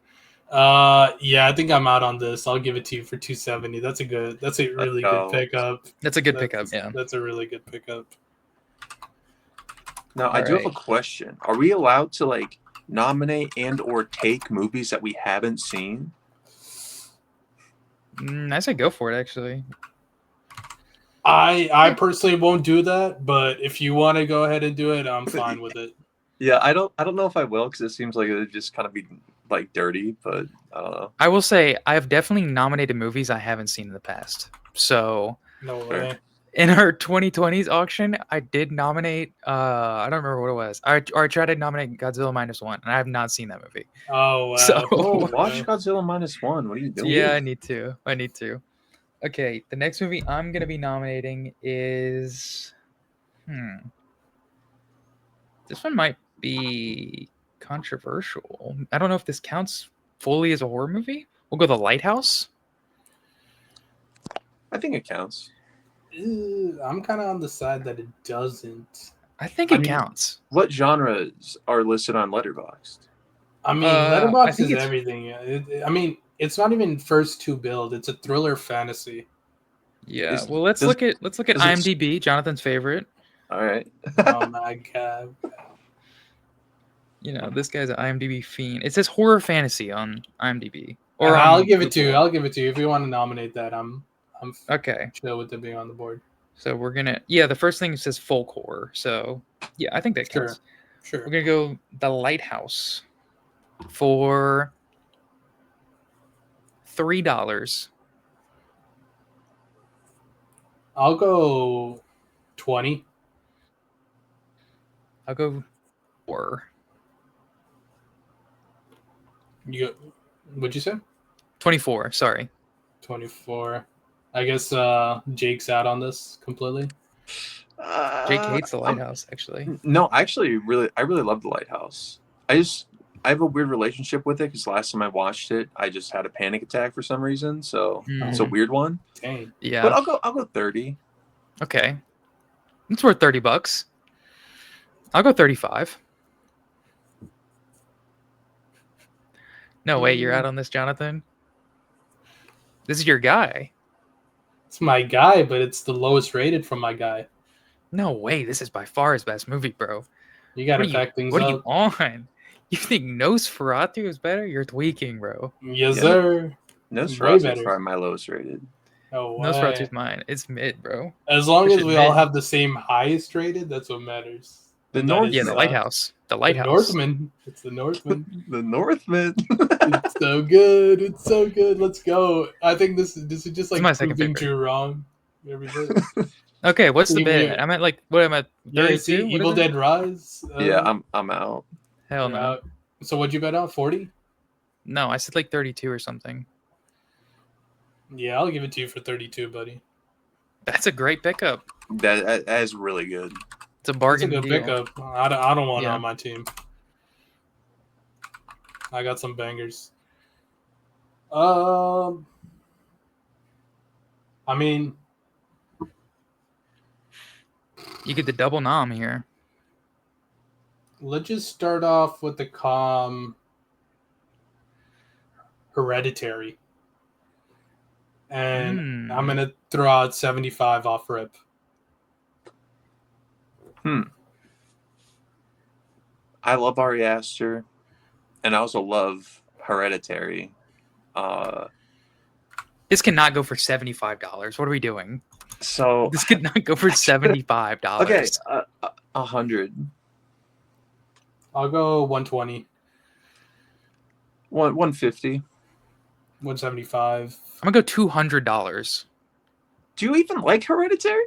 Yeah, I think I'm out on this. I'll give it to you for 270. That's a really good pickup. That's a good pickup. Yeah. That's a really good pickup. Now, I do have a question. Are we allowed to like nominate and or take movies that we haven't seen? I say go for it. Actually, I personally won't do that, but if you want to go ahead and do it, I'm fine with it. Yeah, I don't know if I will because it seems like it would just kind of be like dirty, but I don't know. I will say I've definitely nominated movies I haven't seen in the past. So No way. in our 2020s auction, I did nominate. I don't remember what it was. I tried to nominate Godzilla -1, and I have not seen that movie. Oh wow. So- Oh, watch Godzilla -1. What are you doing? Yeah, I need to. Okay, the next movie I'm gonna be nominating is. This one might be controversial. I don't know if this counts fully as a horror movie. We'll go The Lighthouse. I think it counts. I'm kind of on the side that it doesn't. I think it counts. What genres are listed on Letterboxd? I mean, I Letterboxd think is it's- everything. I mean, it's not even first to build. It's a thriller fantasy. Yeah. Well, let's look at does it- IMDb. Jonathan's favorite. All right. Oh my god. You know, this guy's an IMDb fiend. It says horror fantasy on IMDb. Or on I'll give it to you. Google. I'll give it to you if you want to nominate that. I'm Okay. chill with it being on the board. So we're gonna. Yeah, the first thing says folk horror. So yeah, I think that Sure. counts. Sure. We're gonna go The Lighthouse for $3. I'll go 20. I'll go 4. What'd you say? 24. Sorry. 24. I guess Jake's out on this completely. Jake hates The Lighthouse, actually. No, I really love The Lighthouse. I have a weird relationship with it because last time I watched it, I just had a panic attack for some reason. So it's a Mm, weird one. Dang. yeah. But I'll go 30. Okay. It's worth $30. I'll go 35. No way, you're out on this, Jonathan. This is your guy. It's my guy, but it's the lowest rated from my guy. No way, this is by far his best movie, bro. You gotta What are you, pack things what are you up. on? You think Nosferatu is better? You're tweaking, bro. Yes, Yeah. sir. Way Nosferatu is better. probably my lowest rated. No way. Nosferatu's mine. It's mid, bro. As long Push as it we all mid. have the same highest rated, that's what matters. The And that North- is, Yeah, the lighthouse. The The lighthouse. Northman. It's the Northman. The Northman. It's so good. It's so good. Let's go. I think this is just like my second proving favorite. Drew wrong. Every day. Okay, what's the Leave bid me- at? I'm at like what am I? 32? Yeah, see, What Evil is it? Dead Rise. Yeah, I'm out. Hell you're no. out. So what'd you bet on? 40? No, I said like 32 or something. Yeah, I'll give it to you for 32, buddy. That's a great pickup. That is really good. It's a That's a bargain good deal. pickup. I don't want it Yeah. on my team. I got some bangers. I mean, You get the double nom here. let's just start off with the calm Hereditary. And I'm going to throw out 75 off rip. I love Ari Aster, and I also love Hereditary. This cannot go for $75. What are we doing? So This could not go for $75. okay, 100, I'll go 120, 150. 175. I'm gonna go $200. Do you even like Hereditary?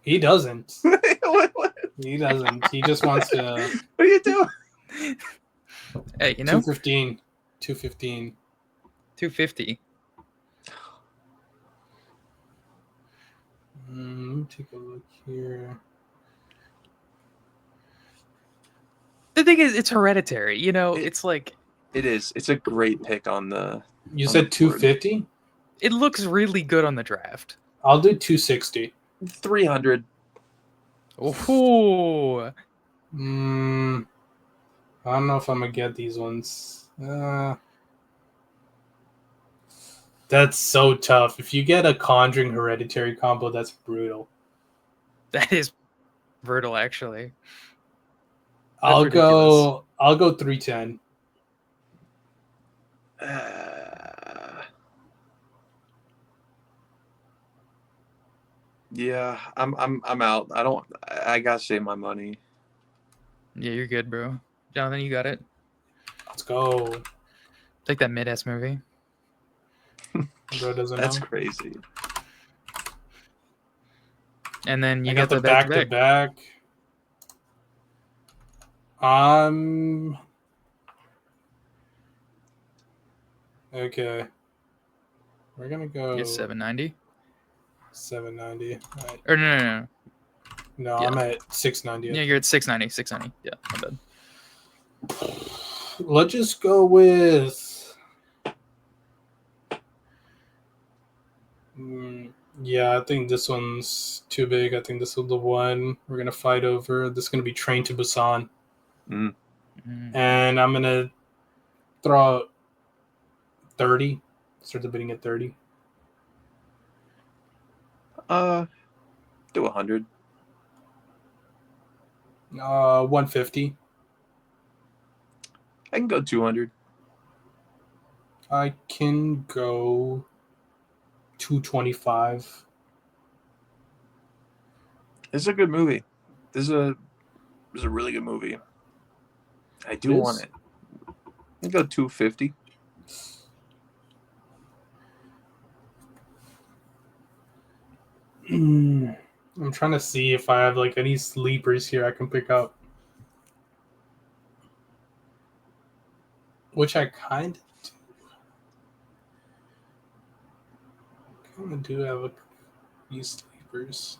He doesn't. what He doesn't. He just wants to. are you doing? Hey, you know, 215. 215. 250. Let me take a look here. The thing is, it's Hereditary. You know, it's like It is. It's a great pick on the. You On said the board. 250? it looks really good on the draft. I'll do 260. 300. Oh, I don't know if I'm gonna get these ones. That's so tough. If you get a Conjuring Hereditary combo, that's brutal. that is brutal, actually. I'll ridiculous. go 310. Yeah, I'm out. I gotta save my money. Yeah, you're good, bro. Jonathan, you got it. Let's go. Like that mid-ass movie. Bro doesn't That's know. crazy. And then you I got got the the back to back-to-back. back. Okay. We're gonna go Yeah, 790. 790. All right. Or no. No, Yeah. I'm at 690. Yeah, you're at 690. 690. Yeah, my bad. Let's just go with. Yeah, I think this one's too big. I think this is the one we're gonna fight over. This is gonna be Train to Busan, Mm. and I'm gonna throw out 30. Start the bidding at 30. Do 100. 150. I can go 200. I can go 225. This is a good movie. This is a really good movie. I do It is. want it. I can go 250. I'm trying to see if I have like any sleepers here I can pick up. Which I kind of do have a few sleepers.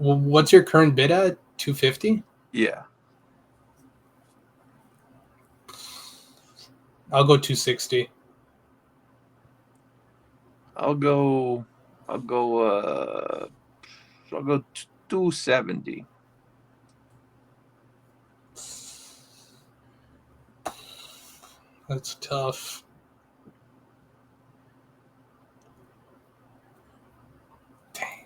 What's your current bid at? 250? Yeah. I'll go 260. I'll go 270. That's tough. Dang.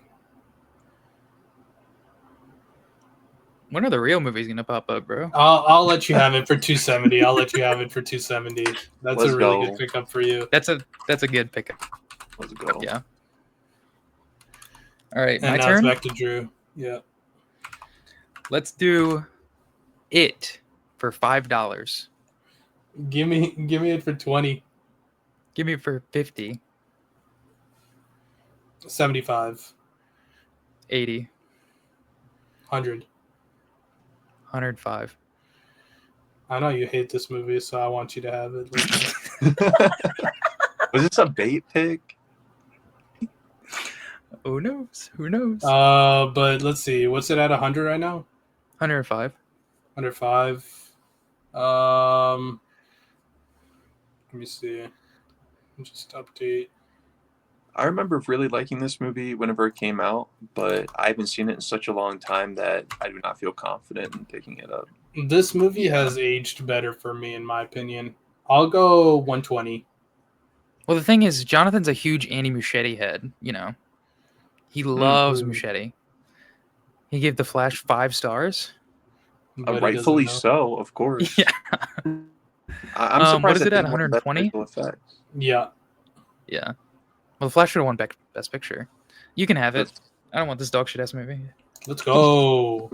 When are the real movies gonna pop up, bro? I'll let you have it for 270. I'll let you have it for 270. That's Let's a really go. good pickup for you. That's a good pickup. Let's go. Yeah. All right, And my now turn. it's back to Drew. Yeah. Let's do it for $5. Give me it for 20. Give me it for 50, 75. 80, 100. 105. I know you hate this movie, so I want you to have it. Was this a bait pick? Who knows? Who knows? But let's see. What's it at 100 right now? 105. 105. Let me see. Just update. I remember really liking this movie whenever it came out, but I haven't seen it in such a long time that I do not feel confident in picking it up. This movie has aged better for me, in my opinion. I'll go 120. Well, the thing is, Jonathan's a huge Andy Muschietti head. You know, he loves Mhm. Muschietti. He gave The Flash 5 stars. But he Rightfully doesn't know. so, of course. Yeah. I'm What surprised is that it at, didn't win Best 120? Visual Effects. Yeah. Yeah. Well, The Flash should have won Best Picture. You can have it. That's- I don't want this dog shit ass movie. Let's go.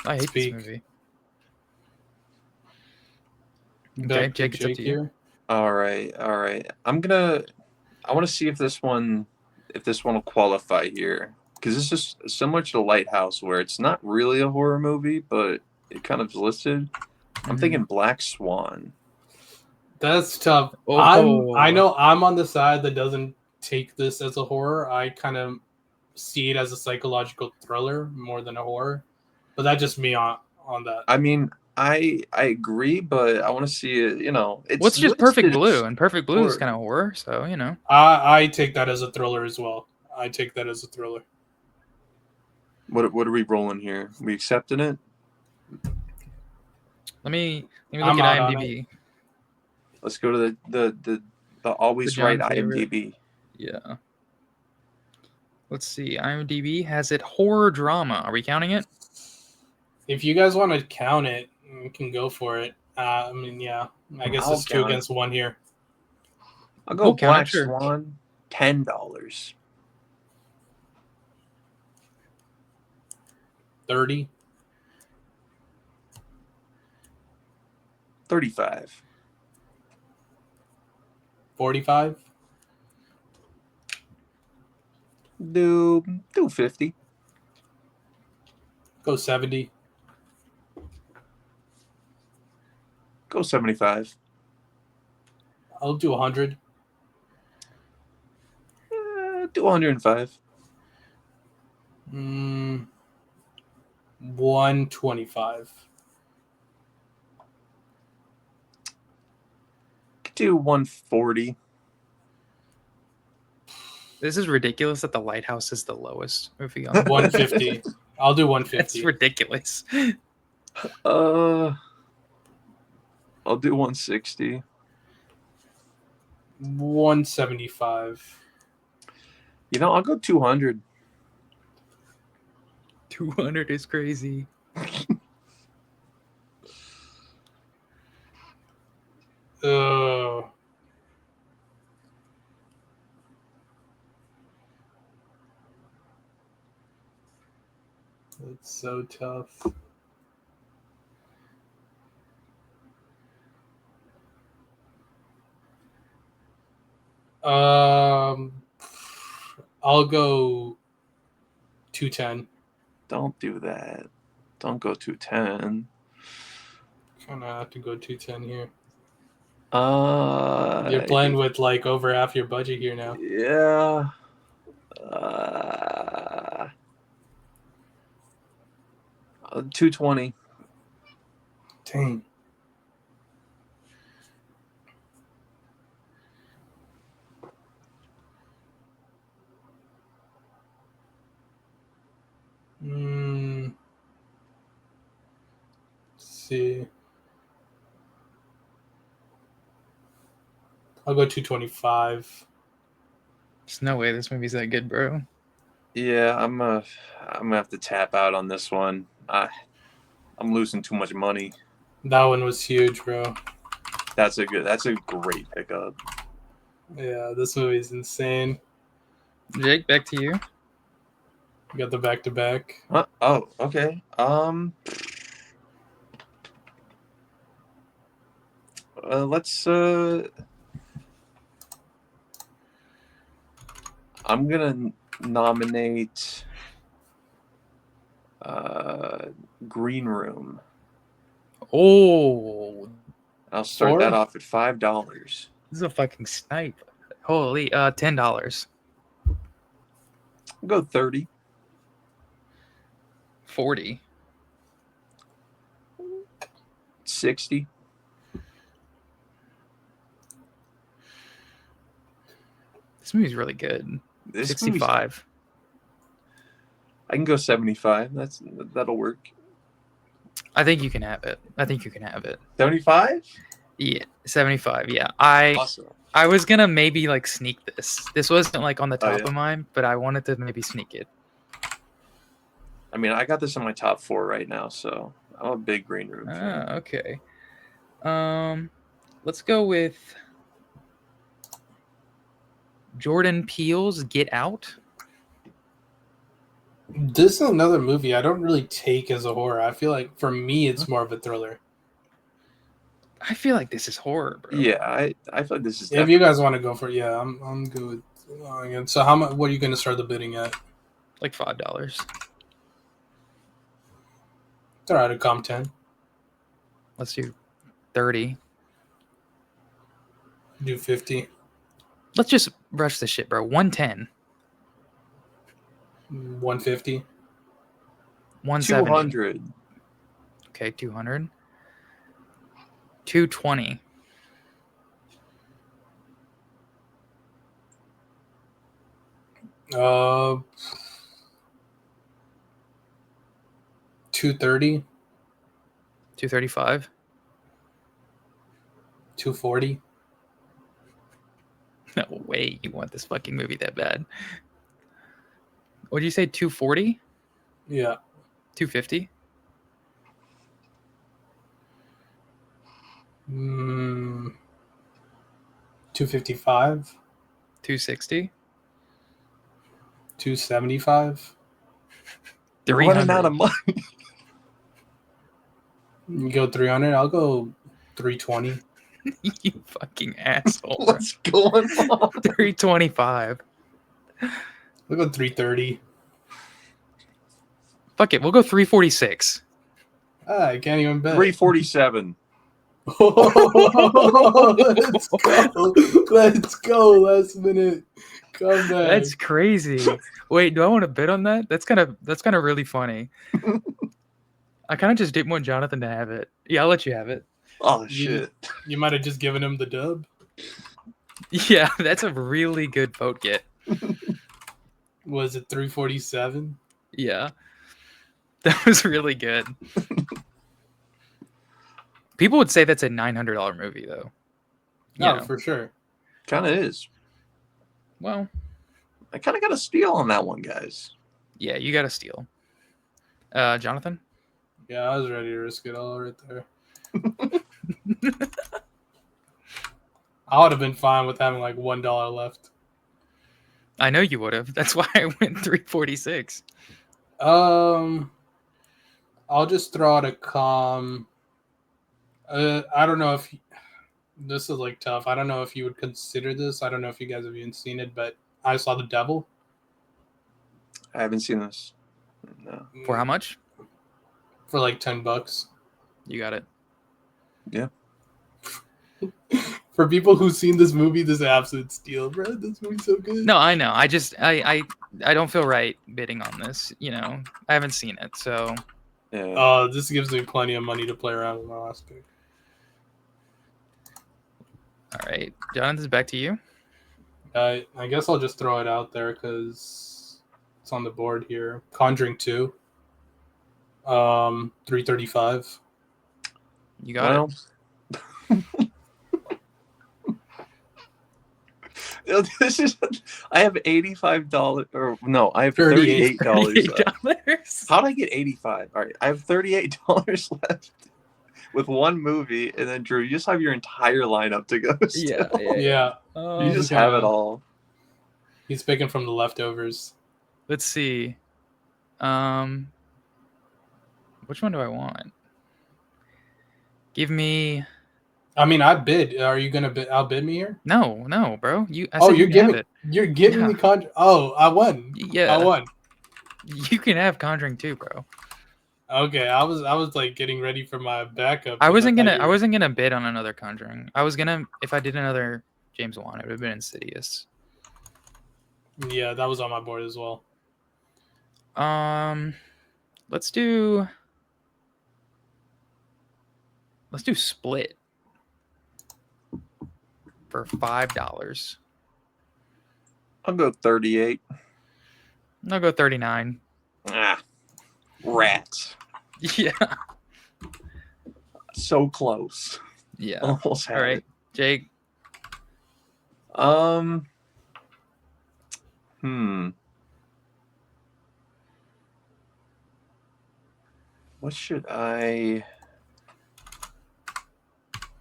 I hate Speak. this movie. Back to Jake, it's up Jake to you. here. All right. I want to see if this one will qualify here, because this is similar to The Lighthouse, where it's not really a horror movie, but it kind of is listed. I'm Mhm. thinking Black Swan. That's tough. Oh. I know I'm on the side that doesn't take this as a horror. I kind of see it as a psychological thriller more than a horror. But that's just me on that. I mean, I agree, but I want to see it. It's What's just Perfect listed as Blue? And Perfect Blue is horror. kind of horror, so, you know. I take that as a thriller as well. I take that as a thriller. What are we rolling here? We accepting it? Let me look I'm at out on IMDb. Let's go to the always The right John favorite. IMDb. Yeah. Let's see. IMDb has it horror drama. Are we counting it? If you guys want to count it, you can go for it. I mean, yeah. I guess I'll it's 2 count it. against 1 here. I'll go We'll count it, Black sure. Swan, $10. 30. 35. 45. Do 50. Go 70. Go 75. I'll do 100. Do 105. 125. Do 140. This is ridiculous that The Lighthouse is the lowest movie on 150. I'll do 150. That's ridiculous. I'll do 160. 175. I'll go 200. 200 is crazy. That's so tough. I'll go 210. Don't do that. Don't go 210. Kind of have to go 210 here. You're You're playing with like over half your budget here now. Yeah. $220. Dang. Let's see. I'll go 225. There's no way this movie's that good, bro. Yeah, I'm gonna have to tap out on this one. I'm losing too much money. That one was huge, bro. That's a great pickup. Yeah, this movie is insane. Jake, back to you. We got the back to back. Oh, okay. Let's. I'm gonna nominate Green Room. Oh, I'll start that off at $5. this is a fucking snipe. Holy, $10. I'll go 30. 40. 60. This movie's really good. This 65. I can go 75. That'll work. I think you can have it. 75? Yeah, 75. Yeah, Awesome. I was gonna maybe like sneak this. This wasn't like on the top yeah. of mine, but I wanted to maybe sneak it. I mean, I got this in my top 4 right now, so I'm a big Green Room fan. Okay. Let's go with Jordan Peele's Get Out. This is another movie I don't really take as a horror. I feel like for me, it's more of a thriller. I feel like this is horror, bro. Yeah, I feel like this is. If you guys want to go for it, yeah, I'm good with. So how much? What are you going to start the bidding at? Like $5. Throw out a comp 10. Let's do 30. Do 50. Let's just rush this shit, bro. 110. 150. 170. 200. Okay, 200. 220. Uh, 230. 235. 240. No way you want this fucking movie that bad. What did you say? 240? Yeah. 250? 255. 260? 275. They're running out of money. You go 300. I'll go 320. You fucking asshole. What's going on? 325. We'll go 330. Fuck it, we'll go 346. I can't even bet. 347. Let's go. Let's go. Last minute comeback. That's crazy. Wait, do I want to bid on that? That's kind of really funny. I kind of just didn't want Jonathan to have it. Yeah, I'll let you have it. Oh shit! You might have just given him the dub. Yeah, that's a really good vote get. Was it 347? Yeah, that was really good. People would say that's a $900 movie, though. No, for sure. Kind of is. Well, I kind of got a steal on that one, guys. yeah, you got to steal. Jonathan? Yeah, I was ready to risk it all right there. I would have been fine with having like $1 left. I know you would have. That's why I went 346. I'll just throw out a calm. I don't know if this is like tough. I don't know if you would consider this. I don't know if you guys have even seen it, but I saw The Devil. I haven't seen this. No. For how much? For like $10. You got it. Yeah. For people who've seen this movie, this is an absolute steal, bro. This movie's so good. No, I know. I I don't feel right bidding on this. I haven't seen it, so Yeah. This gives me plenty of money to play around with my last pick. all right. Jonathan's back to you. I guess I'll just throw it out there because it's on the board here. Conjuring 2. 335. You got it. This is. I have $85 or no, I have $38 left. $38. How'd I get 85? All right, I have $38 left with one movie, and then Drew, you just have your entire lineup to go. Yeah, still. Yeah. You just have it all. He's picking from the leftovers. Let's see. Which one do I want? Give me. I mean, I bid. Are you gonna outbid me here? No, bro. You're You're giving giving. You're giving me Conjuring. Oh, I won. Yeah, I won. You can have Conjuring 2, bro. Okay, I was like getting ready for my backup. I wasn't gonna bid on another Conjuring. I was gonna, if I did another James Wan, it would have been Insidious. Yeah, that was on my board as well. Let's do Split for $5. I'll go 38. I'll go 39. Rats. Yeah. So close. Yeah. Almost had All right, it. Jake. What should I?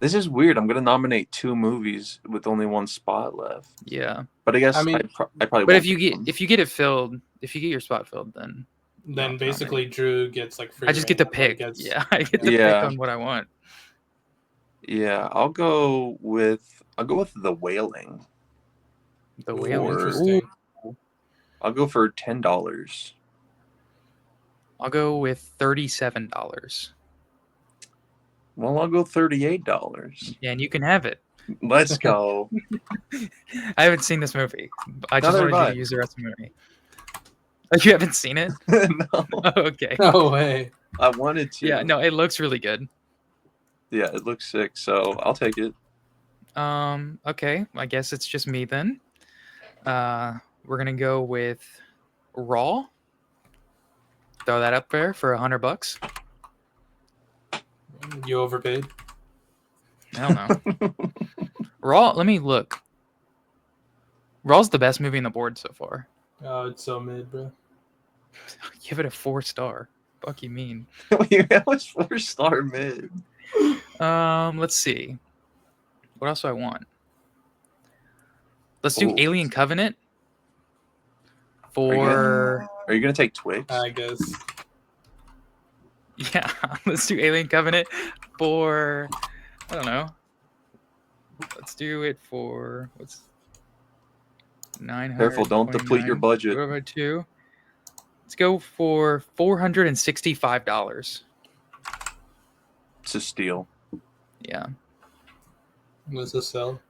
This is weird. I'm gonna nominate 2 movies with only 1 spot left. Yeah. But I guess I mean- I probably. But won't if you pick one. get it filled, if you get your spot filled, then Then No, basically Drew gets like free. I just get to reign on what pick. gets- Yeah, I get to pick Yeah. on what I want. Yeah, I'll go with The Wailing. The Ooh, Wailing. interesting. I'll go for $10. I'll go with $37. Well, I'll go $38. Yeah, and you can have it. Let's go. I haven't seen this movie. I just Neither wanted have you I. to use the rest of the movie. Oh, you haven't seen it? No, Oh, okay. No way. I wanted to. Yeah, no, it looks really good. Yeah, it looks sick, so I'll take it. Okay, I guess it's just me then. We're gonna go with Raw. Throw that up there for $100. You overpaid. I don't know. Raw. Let me look. Raw's the best movie on the board so far. Oh, it's so mid, bro. Give it a 4-star. Fuck you mean? That was 4-star mid. Let's see. What else do I want? Let's do Ooh. Alien Covenant for Are you gonna take Twix? I guess. yeah. Let's do Alien Covenant for I don't know. Let's do it for what's 900. Careful, don't deplete your budget. Divided by 2. Let's go for $465. It's a steal. Yeah. What's the sell?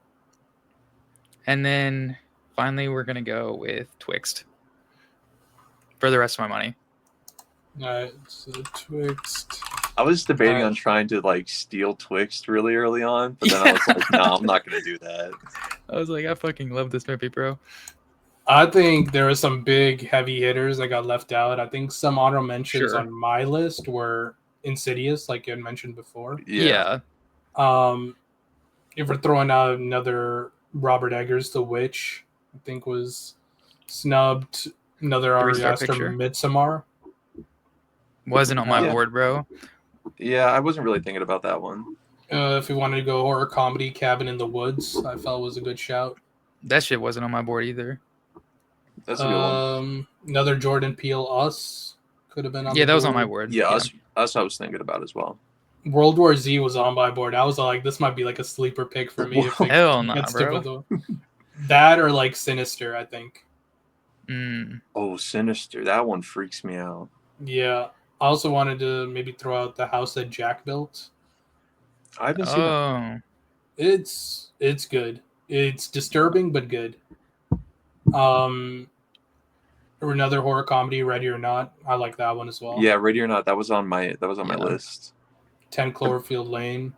And then finally we're gonna go with Twixt for the rest of my money. Alright, so Twixt. I was debating Alright. on trying to like steal Twixt really early on, but then I was like, no, I'm not gonna do that. I was like, I fucking love this movie, bro. I think there were some big heavy hitters that got left out. I think some honorable mentions Sure. on my list were Insidious, like you had mentioned before. Yeah. If we're throwing out another Robert Eggers, The Witch, I think was snubbed. Another Ari 3-star Aster, picture. Midsommar. Wasn't on my Yeah. board, bro. Yeah, I wasn't really thinking about that one. If we wanted to go horror comedy, Cabin in the Woods, I felt was a good shout. That shit wasn't on my board either. That's a good one. Another Jordan Peele, Us, could have been on. Yeah, the that was on my board. board. Yeah, us I was thinking about as well. World War Z was on my board. I was like, this might be like a sleeper pick for me. If it Hell nah, gets to bro. that or like Sinister, I think. Oh, Sinister. That one freaks me out. Yeah. I also wanted to maybe throw out The House that Jack built. I haven't seen that. Oh, It's good. It's disturbing but good. Another horror comedy, Ready or Not. I like that one as well. Yeah, Ready or Not. That was on my Yeah. list. 10 Cloverfield Lane.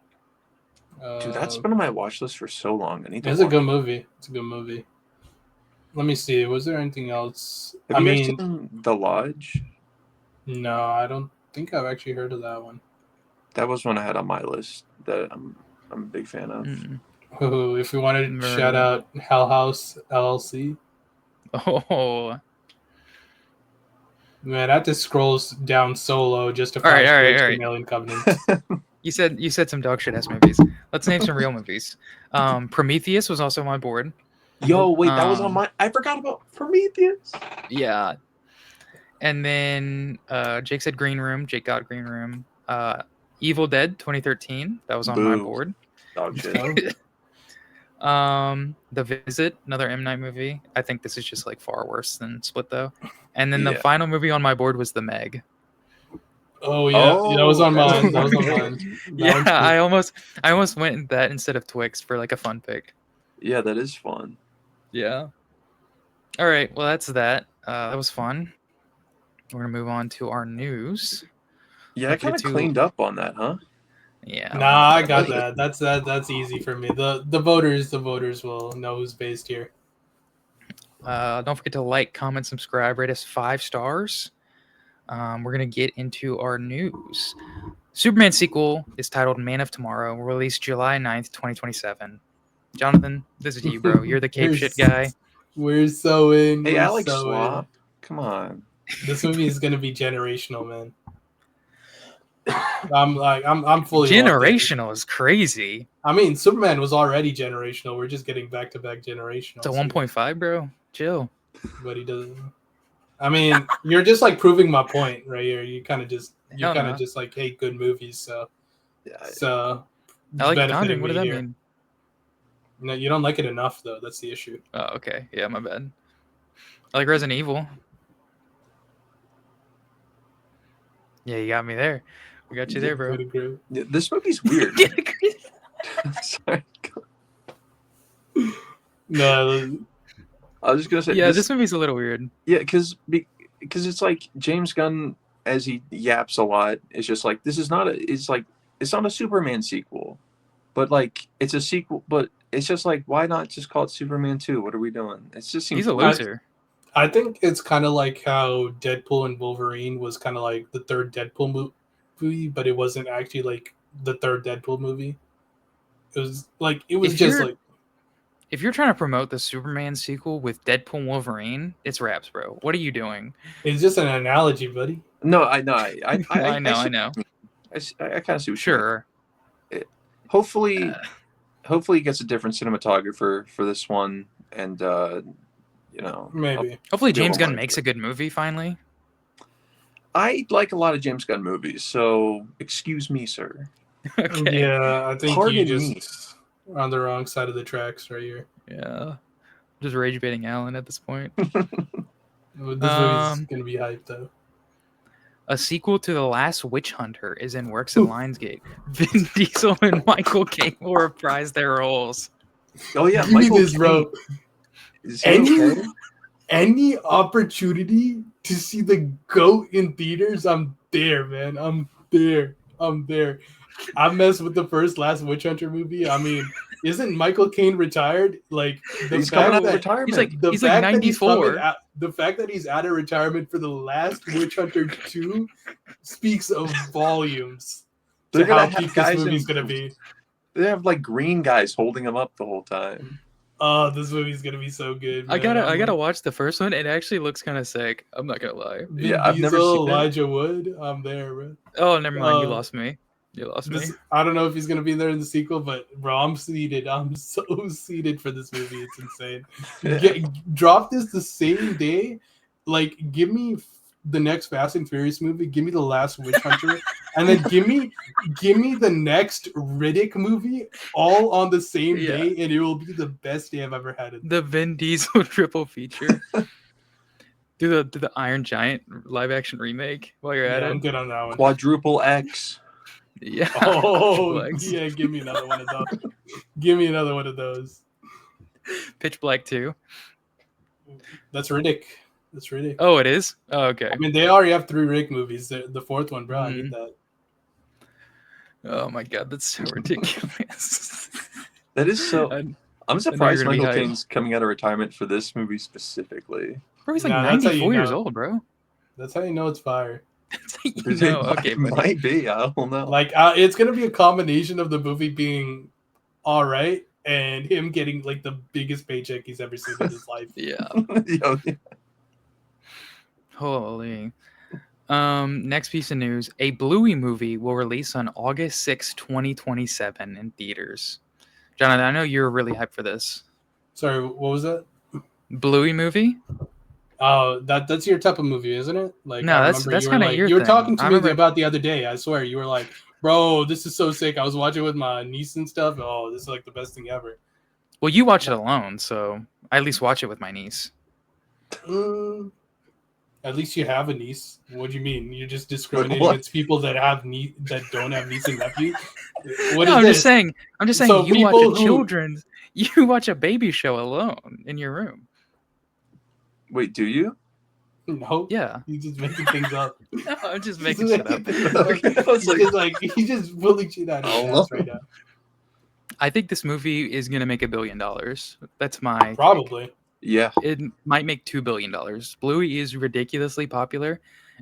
Dude, that's been on my watch list for so long. I need to. It's a good movie. It's a good movie. Let me see. Was there anything else? Have you guys seen The Lodge? No, I don't think I've actually heard of that one. That was one I had on my list that I'm a big fan of. Ooh, if we wanted to shout out Hell House LLC. Oh. Man, I had to scroll down so low just to find All right. Alien Covenant. You said some dog shit ass movies. Let's name some real movies. Prometheus was also on my board. Yo, wait, that was on my. I forgot about Prometheus. Yeah. And then Jake said Green Room. Jake got Green Room. Evil Dead 2013. That was on my board. Dog shit. The Visit, another M. Night movie. I think this is just like far worse than Split though. And then the final movie on my board was The Meg. Oh yeah, that was on mine. That was on mine. Yeah, I almost went with that instead of Twix for like a fun pick. Yeah, that is fun. Yeah. All right. Well, that's that. That was fun. We're gonna move on to our news. Yeah, I kind of cleaned up on that, huh? Yeah. Nah, I got that. That's easy for me. The voters will know who's based here. Don't forget to like, comment, subscribe, rate us 5 stars. We're gonna get into our news. Superman sequel is titled Man of Tomorrow, released July 9th, 2027. Jonathan, this is you, bro. You're the cape shit guy. We're so in. Hey, Alex Swap. Come on. This movie is gonna be generational, man. I'm fully generational is crazy. I mean, Superman was already generational. We're just getting back-to-back generational. It's a 1.5, bro. Chill. But he doesn't. I mean, you're just like proving my point right here. You kind of just like hate good movies, so yeah. So I like Conjuring. What does that mean? No, you don't like it enough, though. That's the issue. Oh, okay. Yeah, my bad. I like Resident Evil. Yeah, you got me there. We got you there, bro. Yeah, this movie's weird. Sorry. No. I was just gonna say. Yeah, this movie's a little weird. Yeah, because it's like James Gunn, as he yaps a lot, is just like this is not a. It's like it's not a Superman sequel, but like it's a sequel. But it's just like why not just call it Superman 2? What are we doing? It just seems he's a loser. I think it's kind of like how Deadpool and Wolverine was kind of like the third Deadpool movie, but it wasn't actually like the third Deadpool movie. It was like if you're trying to promote the Superman sequel with Deadpool and Wolverine, it's raps, bro. What are you doing? It's just an analogy, buddy. No, I know. I know. I kind of see what sure. Hopefully he gets a different cinematographer for this one, and maybe. Hopefully James Gunn makes a good movie finally. I like a lot of James Gunn movies, so excuse me, sir. Okay. Yeah, I think you just on the wrong side of the tracks right here. Yeah. Just rage baiting Alan at this point. This movie's gonna be hyped though. A sequel to The Last Witch Hunter is in works at Lionsgate. Vin Diesel and Michael Caine will reprise their roles. Oh yeah, Give me this, bro. Any opportunity to see the GOAT in theaters, I'm there, man. I'm there. I messed with the first Last Witch Hunter movie. I mean, isn't Michael Caine retired? Like he's coming out of retirement. He's like 94. The fact that he's out of retirement for The Last Witch Hunter 2 speaks of volumes. They're to how peak this movie's gonna be. They have like green guys holding him up the whole time. Oh, this movie's gonna be so good. Man. I gotta watch the first one. It actually looks kind of sick. I'm not gonna lie. I've never seen Elijah Wood. I'm there, bro. Oh, never mind. You lost me. I don't know if he's gonna be there in the sequel, but bro, I'm seated. I'm so seated for this movie. It's insane. Drop this the same day. Like, give me the next Fast and Furious movie. Give me the Last Witch Hunter, and then give me the next Riddick movie, all on the same day, and it will be the best day I've ever had. The Vin Diesel triple feature. Do the Iron Giant live action remake while you're at it. I'm good on that one. Quadruple X. Yeah. Oh, yeah. Give me another one of those. Pitch Black 2. That's Riddick. It's really. Oh, it is? Oh, okay. I mean, they already have 3 Rick movies. The fourth one, bro. I Mhm. get that. Oh my god, that's so ridiculous. That is so. I- I'm you're surprised gonna be Michael hyped. Caine's coming out of retirement for this movie specifically. Bro, he's like Nah, that's how you 94 years know. old, bro. That's how you know it's fire. That's how you It know. might, Okay, buddy. might be. I don't know. Like, it's gonna be a combination of the movie being all right and him getting like the biggest paycheck he's ever seen in his life. Yeah. Yo, Holy. Next piece of news. A Bluey movie will release on August 6, 2027 in theaters. Jonathan, I know you're really hyped for this. Sorry, what was that? Bluey movie? Oh, that's your type of movie, isn't it? Like, No, I that's remember you were kinda like, your you were thing. talking to I me remember- about the other day. I swear, you were like, "Bro, this is so sick." I was watching with my niece and stuff. Oh, this is like the best thing ever. Well, you watch it alone, so I at least watch it with my niece. At least you have a niece. What do you mean? You're just discriminating what? against people that that don't have niece and nephews? What No, is I'm this? just saying. I'm just saying. So You watch people a who- children's. You watch a baby show alone in your room. wait, do you? No, Yeah. he's just making things up. No, I'm just He's making shit up. things up. Okay, I was He's just like he's just pulling shit out of his Oh, ass right now. I think this movie is gonna make $1 billion. That's my take. Probably. Yeah. It might make $2 billion. Bluey is ridiculously popular,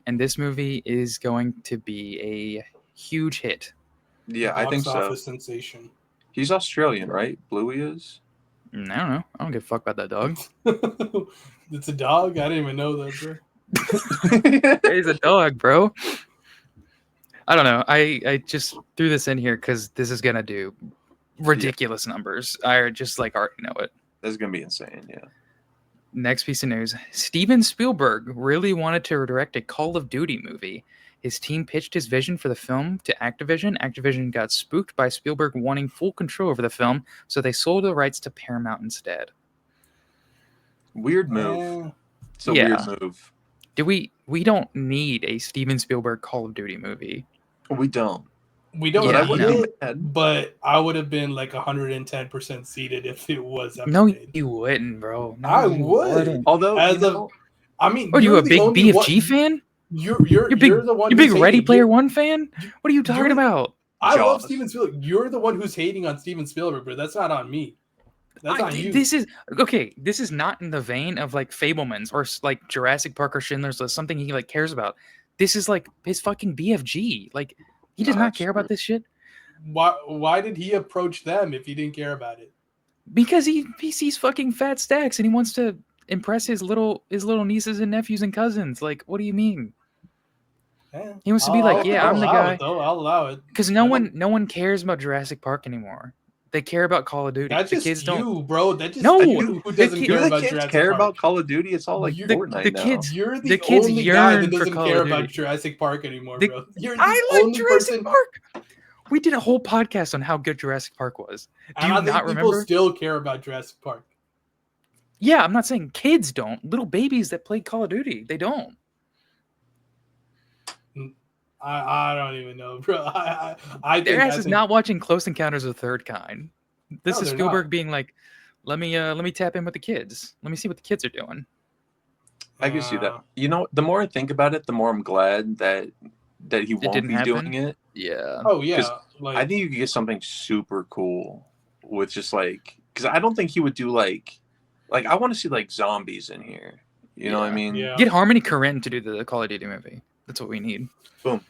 and this movie is going to be a huge hit. Yeah, I think Box so. office sensation. He's Australian, right? Bluey is? I don't know. I don't give a fuck about that dog. It's a dog. I didn't even know that, bro. He's a dog, bro. I don't know. I just threw this in here because this is gonna do ridiculous numbers. I just like already know it. That's going to be insane, yeah. Next piece of news. Steven Spielberg really wanted to direct a Call of Duty movie. His team pitched his vision for the film to Activision. Activision got spooked by Spielberg wanting full control over the film, so they sold the rights to Paramount instead. Weird move. Yeah. It's a Yeah. weird move. We don't need a Steven Spielberg Call of Duty movie. We don't. We don't Yeah, But I you need wouldn't know. it, be mad. but I would have been like 110% seated if it was ever No, made. you wouldn't, bro. No, I you would. wouldn't. Although, As you of- know, I mean, What are you, you're a the big only BFG one- fan? You're Big- the one. You big who's Ready hating. Player One fan? What are you talking you're- about? I love Jaws. Steven Spielberg. You're the one who's hating on Steven Spielberg, but that's not on me. That's on you. This is okay. This is not in the vein of like Fablemans or like Jurassic Park or Schindler's List, something he like cares about. This is like his fucking BFG. Like he does No, not that's care about true. this shit Why did he approach them if he didn't care about it? because he sees fucking fat stacks and he wants to impress his little nieces and nephews and cousins. Like, what do you mean? Yeah. He wants to be like, I'll- yeah, I'll I'm the allow guy. it, though. I'll allow it. Because no one cares about Jurassic Park anymore. They care about Call of Duty. That's The just kids you, don't. bro. That's just No, you who doesn't kid- care do the about kids Jurassic care Park. about Call of Duty? It's all like You- Fortnite the now. kids- You're the kids only guy yearn that for doesn't Call care of about Duty. Jurassic Park anymore, The- bro. You're the I like only Jurassic person, Park. We did a whole podcast on how good Jurassic Park was. Do and you I think not people remember? still care about Jurassic Park. Yeah, I'm not saying kids don't. Little babies that play Call of Duty, they don't. I don't even know, bro. I think Their ass that's is not watching Close Encounters of the Third Kind. This No, is they're Spielberg not. being like, let me tap in with the kids. Let me see what the kids are doing. I can see that. You know, the more I think about it, the more I'm glad that he won't didn't be happen? doing it. Yeah. Oh yeah, 'Cause like I think you could get something super cool with just like, because I don't think he would do like I want to see like zombies in here. You know what I Yeah. mean? yeah. Get Harmony Korine to do the Call of Duty movie. That's what we need. Boom.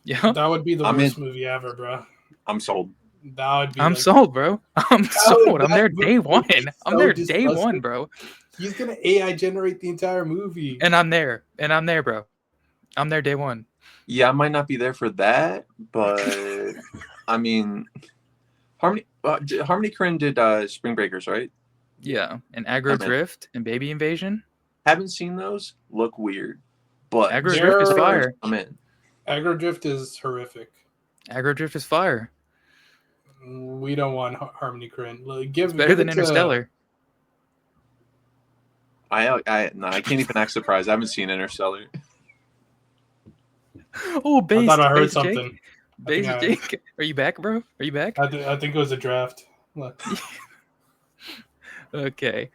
Yeah. That would be the I'm worst in. movie ever, bro. I'm sold. That would be. I'm like, sold, bro. I'm sold. I'm there that day movie one. is I'm so there day disgusting. one, bro. He's gonna AI generate the entire movie. And I'm there. And I'm there, bro. I'm there day one. Yeah, I might not be there for that, but I mean, Harmony Korine did Spring Breakers, right? Yeah. And Aggro Okay. Drift and Baby Invasion. Haven't seen those. Look weird, but Aggro They're- Drift is fire. I'm in. Aggro Drift is horrific. Aggro Drift is fire. We don't want Harmony Korine. Like, give It's better give than it to- Interstellar. I can't even act surprised. I haven't seen Interstellar. Oh, I base. thought I heard base something. Jake. Base I- Jake. Are you back, bro? Are you back? I think it was a draft. Look. Okay.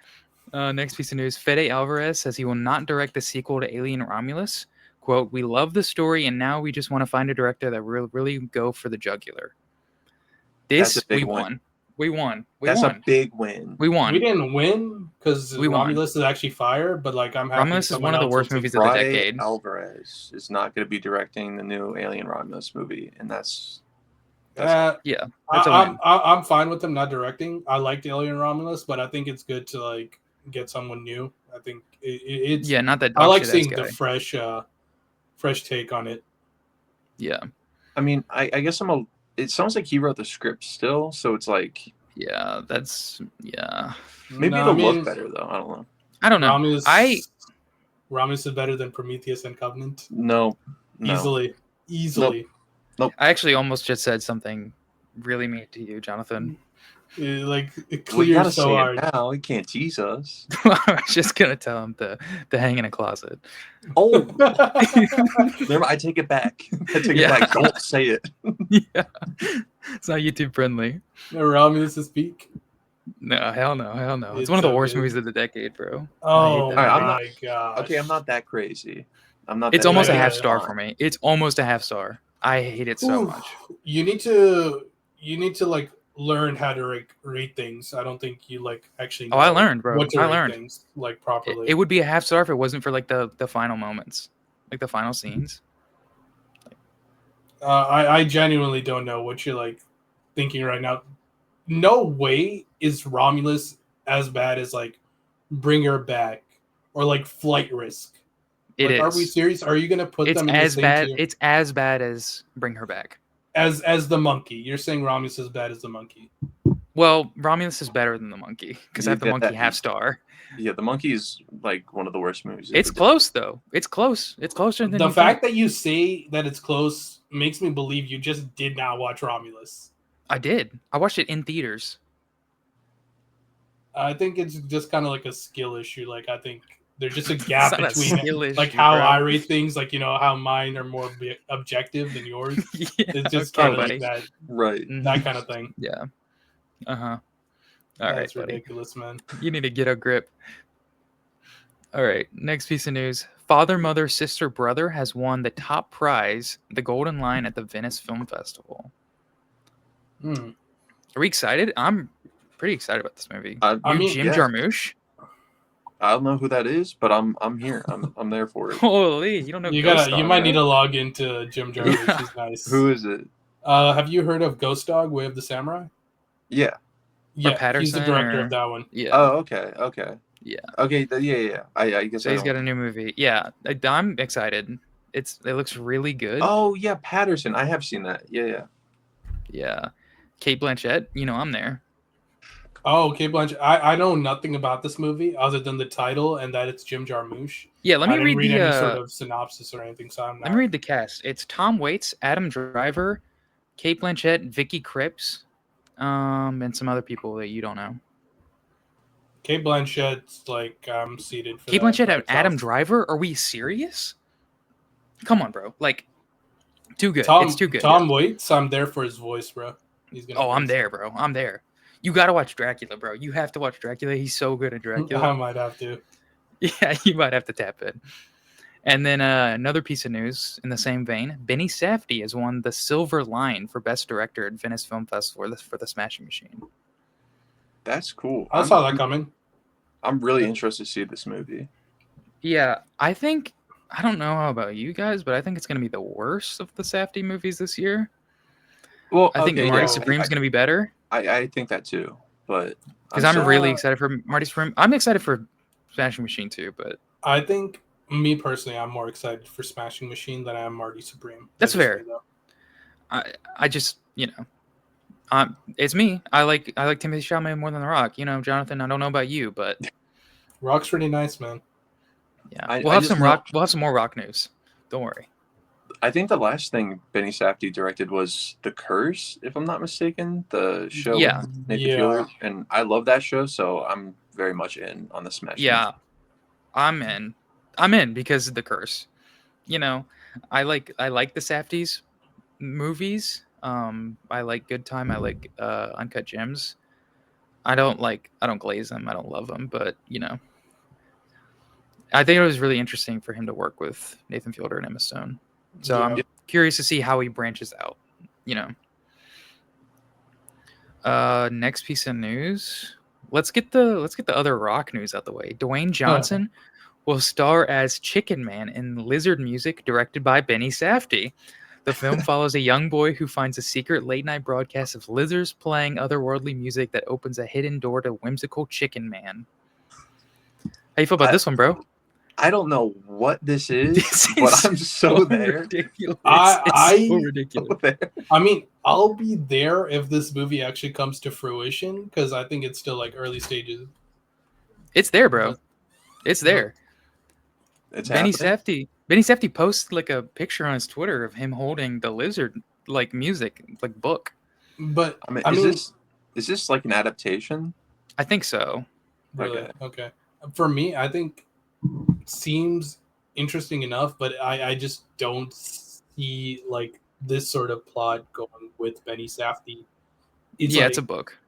Next piece of news. Fede Alvarez says he will not direct the sequel to Alien Romulus. Quote, "We love the story, and now we just want to find a director that will really go for the jugular." That's This, a big we win. won. We won. We That's a won. big win. We won. We didn't win because We won. Romulus is actually fire, but like I'm happy Romulus is someone one of the else will worst take- movies of the Friday decade. Alvarez is not going to be directing the new Alien Romulus movie, and that's Yeah, that's a win. I'm fine with them not directing. I liked Alien Romulus, but I think it's good to like get someone new. I think it's Yeah, not that I dog like shit seeing ass the guy. fresh take on it. Yeah, I mean, I guess it sounds like he wrote the script still, so it's like yeah, that's yeah. maybe No, it'll I mean, look better though. I don't know. I don't know. Romulus is better than Prometheus and Covenant. No. Easily. I actually almost just said something really mean to you, Jonathan. Like it We gotta clears so say hard. it now. He can't tease us. I was just gonna tell him to hang in a closet. Oh, never. I take it back. I take Yeah. it back. Don't say it. Yeah, it's not YouTube friendly. Romulus' peak. No, hell no, hell no. It's It's one of the so worst good. movies of the decade, bro. Oh that movie. my gosh. Okay, I'm not that crazy. I'm not. It's that almost a crazy. half star for me. It's almost a half star. I hate it so Oof. much. You need to like learn how to read things. I don't think you like actually. Oh, I know learned, bro. What to I rate learned. things like properly. It would be a half star if it wasn't for like the final moments, like the final scenes. I genuinely don't know what you're like thinking right now. No way is Romulus as bad as like Bring Her Back or like Flight Risk. It Like, is. Are we serious? Are you gonna put It's them in as the same bad. tier It's as bad as Bring Her Back. as the monkey? You're saying Romulus is as bad as the monkey? Well, Romulus is better than the monkey because I have the Yeah, monkey half star. Yeah, the monkey is like one of the worst movies. It's close though. It's close. It's closer than The you fact think. that you say that it's close makes me believe you just did not watch Romulus. I did. I watched it in theaters. I think it's just kind of like a skill issue. Like I think there's just a gap not a between skill like issue, how bro. I rate things. Like how mine are more objective than yours. Yeah, It's just okay, kind of buddy. like that Right. that kind of thing. Yeah. Uh huh. All right, That's buddy. ridiculous, man. You need to get a grip. All right. Next piece of news: Father, Mother, Sister, Brother has won the top prize, the Golden Lion, at the Venice Film Festival. Hmm. Are we excited? I'm pretty excited about this movie. I mean, Jim yeah. Jarmusch. I don't know who that is, but I'm here. I'm there for it. Holy, you don't know. You Ghost you Dog, might bro? need to log into Jim Jarmusch. He's nice. Who is it? Have you heard of Ghost Dog: Way of the Samurai? Yeah. Yeah, he's the Patterson, director or- of that one. Yeah. Oh, okay. Yeah. Okay. Yeah. I guess So I he's got don't- a new movie. Yeah, I'm excited. It looks really good. Oh yeah, Patterson. I have seen that. Yeah. Yeah. Kate Blanchett, I'm there. Oh, okay, Blanchett. I know nothing about this movie other than the title and that it's Jim Jarmusch. Yeah, let me I didn't read the any sort of synopsis or anything, so I'm not. let me read the cast. It's Tom Waits, Adam Driver, Kate Blanchett, Vicky Krieps, and some other people that you don't know. Kate Blanchett's like seated for Kate that Blanchett and box Adam office. Driver? Are we serious? Come on, bro. Like, too good. Tom, It's too good. Tom Waits, I'm there for his voice, bro. He's gonna. Oh, I'm voice there, bro. I'm there. You gotta watch Dracula, bro. You have to watch Dracula. He's so good at it. Dracula. I might have to. Yeah, you might have to tap it. And then another piece of news in the same vein: Benny Safdie has won the Silver Lion for Best Director at Venice Film Festival for the Smashing Machine. That's cool. I saw that coming. I'm really interested to see this movie. Yeah, I don't know how about you guys, but I think it's going to be the worst of the Safdie movies this year. Well, I think okay, Marty yeah, Supreme's going to be better I think that too, but because I'm so- really excited for Marty Supreme. I'm excited for Smashing Machine too, but I think me personally, I'm more excited for Smashing Machine than I am Marty Supreme. That's just fair. me, though. I just it's me. I like Timothée Chalamet more than The Rock. Jonathan. I don't know about you, but Rock's pretty nice, man. yeah, we'll have some rock. We'll have some more rock news. Don't worry. I think the last thing Benny Safdie directed was The Curse, if I'm not mistaken, the show Yeah. with Nathan Yeah. Fielder, and I love that show, so I'm very much in on the Smash. Yeah, I'm in. I'm in because of The Curse. I like the Safdies movies. I like Good Time. I like Uncut Gems. I don't glaze him. I don't love him, but I think it was really interesting for him to work with Nathan Fielder and Emma Stone. So Yeah. I'm curious to see how he branches out. You know. Next piece of news. Let's get the other Rock news out the way. Dwayne Johnson will star as Chicken Man in Lizard Music, directed by Benny Safdie. The film follows a young boy who finds a secret late-night broadcast of lizards playing otherworldly music that opens a hidden door to whimsical Chicken Man. How you feel about this one, bro? I don't know what this is, This but is I'm so there. ridiculous. I- It's so ridiculous. So there. I mean, I'll be there if this movie actually comes to fruition, because I think it's still like early stages. It's there, bro. It's there. It's Benny happening. Safdie posted like a picture on his Twitter of him holding the lizard like music like book. But I mean, I mean, is this like an adaptation? I think so. really, Okay. okay. For me, I think seems interesting enough, but I just don't see like this sort of plot going with Benny Safdie. It's Yeah, like, it's a book.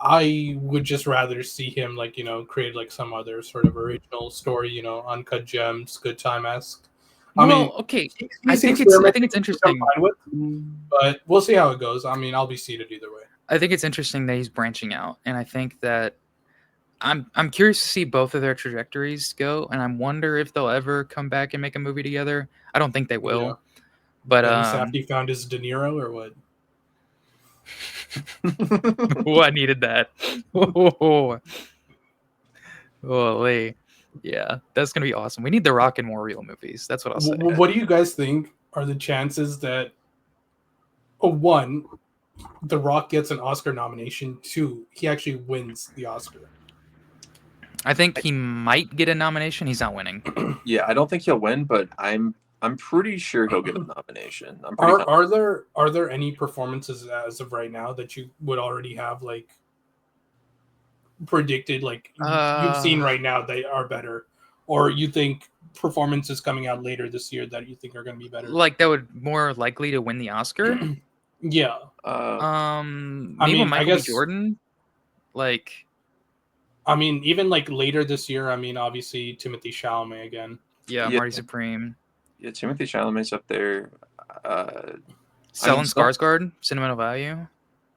I would just rather see him like create like some other sort of original story, Uncut Gems, Good Time-esque. I mean, okay. he's I think experimenting, it's which I'm interesting. fine with, but we'll see how it goes. I mean, I'll be seated either way. I think it's interesting that he's branching out, and I think that I'm curious to see both of their trajectories go, and I wonder if they'll ever come back and make a movie together. I don't think they will, Yeah. but Benny Safdie found his De Niro or what? I needed that. Oh, holy. Yeah, that's gonna be awesome. We need the Rock and more real movies. That's what I'll say. What do you guys think are the chances that, one, The Rock gets an Oscar nomination, two, he actually wins the Oscar? I think he might get a nomination. He's not winning. Yeah, I don't think he'll win, but I'm pretty sure he'll get a nomination. I'm pretty confident. Are there any performances as of right now that you would already have like predicted, like you've seen right now they are better, or you think performances coming out later this year that you think are going to be better? Like that would more likely to win the Oscar. Yeah. Maybe mean, I Michael guess- B. Jordan. Like, I mean, even like later this year, I mean, obviously Timothy Chalamet again. yeah, Yeah. Marty Supreme. Yeah, Timothy Chalamet's up there. Stellan some- Skarsgård, sentimental value.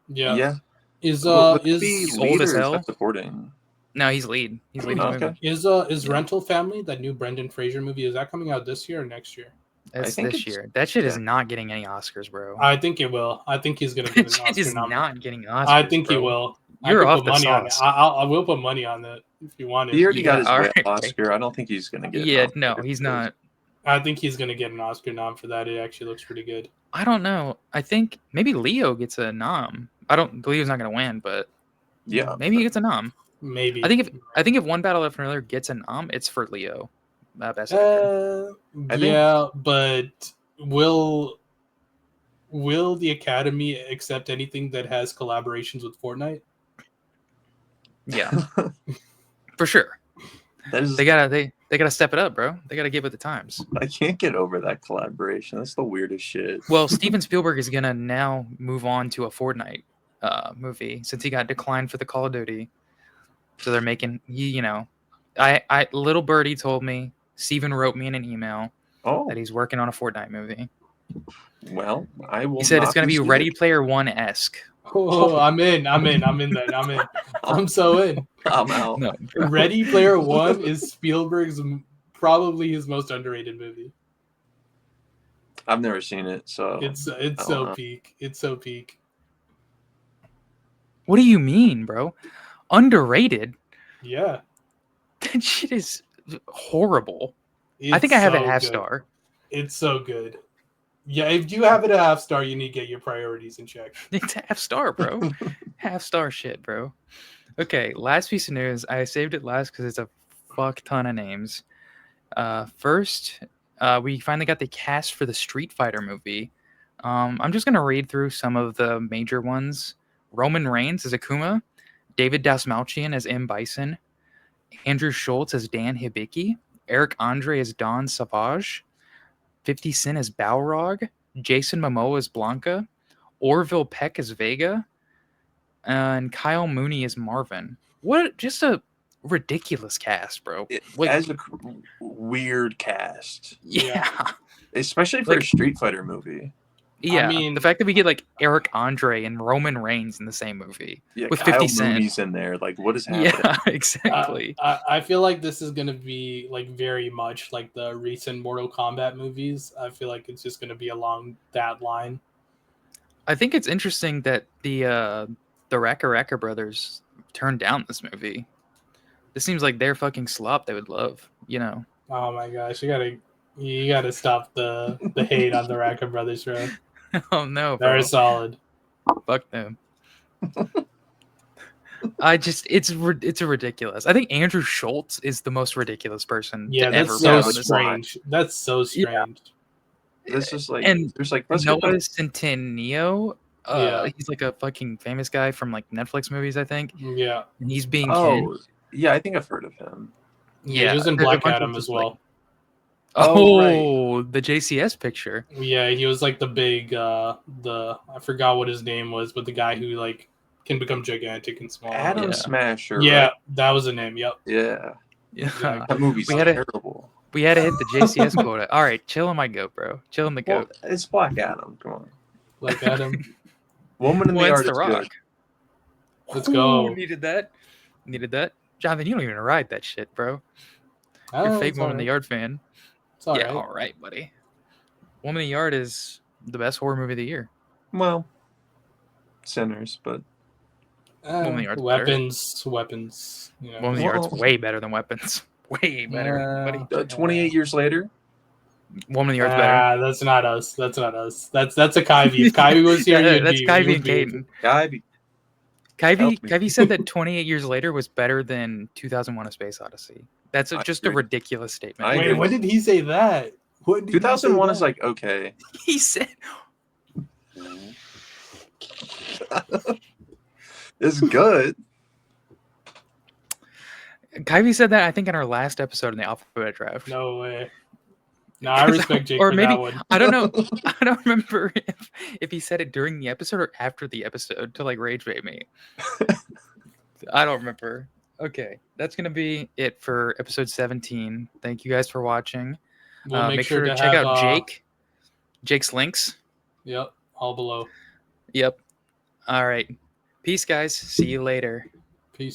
Yeah. Yeah. Is Would it is be He's lead old as or is hell. that supporting? No, he's lead. He's leading Oh, the movie. okay. is Rental Family, that new Brendan Fraser movie, is that coming out this year or next year? That's think this it's- year. That shit is yeah. not getting any Oscars, bro. I think it will. I think he's gonna That get an shit Oscar is nom. not getting Oscars. I think he bro. will. You're I could off put the money on it. sauce. I will put money on that if you want He it. already got his all way right. Oscar. I don't think he's gonna get. Yeah, no, nominated he's for this. not. I think he's gonna get an Oscar nom for that. It actually looks pretty good. I don't know. I think maybe Leo gets a nom. Leo's not gonna win, but Yeah, maybe he gets a nom. Maybe. I think if One Battle After Another gets a nom, it's for Leo. Best actor. I think- Yeah, but will the Academy accept anything that has collaborations with Fortnite? Yeah, for sure. that is. They gotta step it up, bro. They gotta get with the times. I can't get over that collaboration. That's the weirdest shit. Well, Steven Spielberg is gonna now move on to a Fortnite movie since he got declined for the Call of Duty. So they're making I little birdie told me, Steven wrote me in an email Oh that he's working on a Fortnite movie. well, I will. He said it's not gonna be see Ready it. Player One-esque. Oh, I'm in then. I'm in. I'm so in. I'm out. No, Ready Player One is Spielberg's probably his most underrated movie. I've never seen it, so It's don't so know. peak. It's so peak. what do you mean, bro? Underrated? Yeah. That shit is horrible. I think I It's have it so half good. star. It's so good. Yeah, if you have it a half star, you need to get your priorities in check. It's half star, bro. Half star shit, bro. Okay, last piece of news. I saved it last because it's a fuck ton of names. First, we finally got the cast for the Street Fighter movie. I'm just gonna read through some of the major ones. Roman Reigns as Akuma, David Dastmalchian as M. Bison, Andrew Schultz as Dan Hibiki, Eric Andre as Don Savage, 50 Cent as Balrog, Jason Momoa as Blanca, Orville Peck as Vega, and Kyle Mooney is Marvin. What just a ridiculous cast, bro. Like, As a weird cast, yeah. especially for Like- a Street Fighter movie. Yeah, mean- the fact that we get like Eric Andre and Roman Reigns in the same movie Yeah, with Kyle 50 Cent. Mooney's in there. Like, what is happening? Yeah, exactly. I feel like this is gonna be like very much like the recent Mortal Kombat movies. I feel like it's just gonna be along that line. I think it's interesting that the Raka Raka brothers turned down this movie. This seems like their fucking slop they would love, you know. Oh my gosh, you gotta stop the hate on the Raka brothers, bro. Oh no, bro. They're solid. Fuck them. It's ridiculous. I think Andrew Schultz is the most ridiculous person Yeah, to ever that's be on so this strange. That's so strange. It's just like, And there's like, let's Noah get the- Centineo. Yeah. He's like a fucking famous guy from like Netflix movies, I think. Yeah. And he's being oh, yeah, I think I've heard of him. Yeah, he was in there's a Black bunch of Adam as just, like- well. Oh, the JCS picture. Yeah, he was like the big I forgot what his name was, but the guy who like can become gigantic and small. Adam yeah. Smasher. Yeah, right? that was the name. Yep. Yeah. Yeah. That movie's We had a- terrible. We had to hit the JCS quota. All right, chill on my goat, bro. Chill on the Well, goat. it's Black Adam. Come on. Black Adam. Woman in Well, the it's Art The is Rock. good. Let's go. Ooh, needed that. Jonathan, you don't even ride that shit, bro. Oh, You're a fake it's Woman in the alright. Yard fan. It's all yeah, right. all right, buddy. Woman in the Yard is the best horror movie of the year. Well, Sinners, but Woman in the Yard's better. Weapons. You know. Woman in the Yard's Well- way better than Weapons. Way better, Yeah. buddy. 28 years later, Woman in the Yard's better. That's not us. That's a Kyvie. If Kyvie was here, Yeah, you'd that's be, Kyvie you'd and be- Caden. guy, be- Kyvie, Help me. Kyvie said that 28 years later was better than 2001: A Space Odyssey. That's I just a agree. ridiculous statement. I Wait, agree. when did he say that? When did he say 2001 is that? like okay. He said, It's good. Kyvie said that I think in our last episode in the alphabet draft. No way. No, I respect Jake Or for maybe- that one. I don't know. I don't remember if he said it during the episode or after the episode to like rage bait me. I don't remember. Okay, that's gonna be it for episode 17. Thank you guys for watching. We'll Make sure to check have, out Jake's links. Yep, all below. Yep. All right. Peace, guys. See you later. Peace.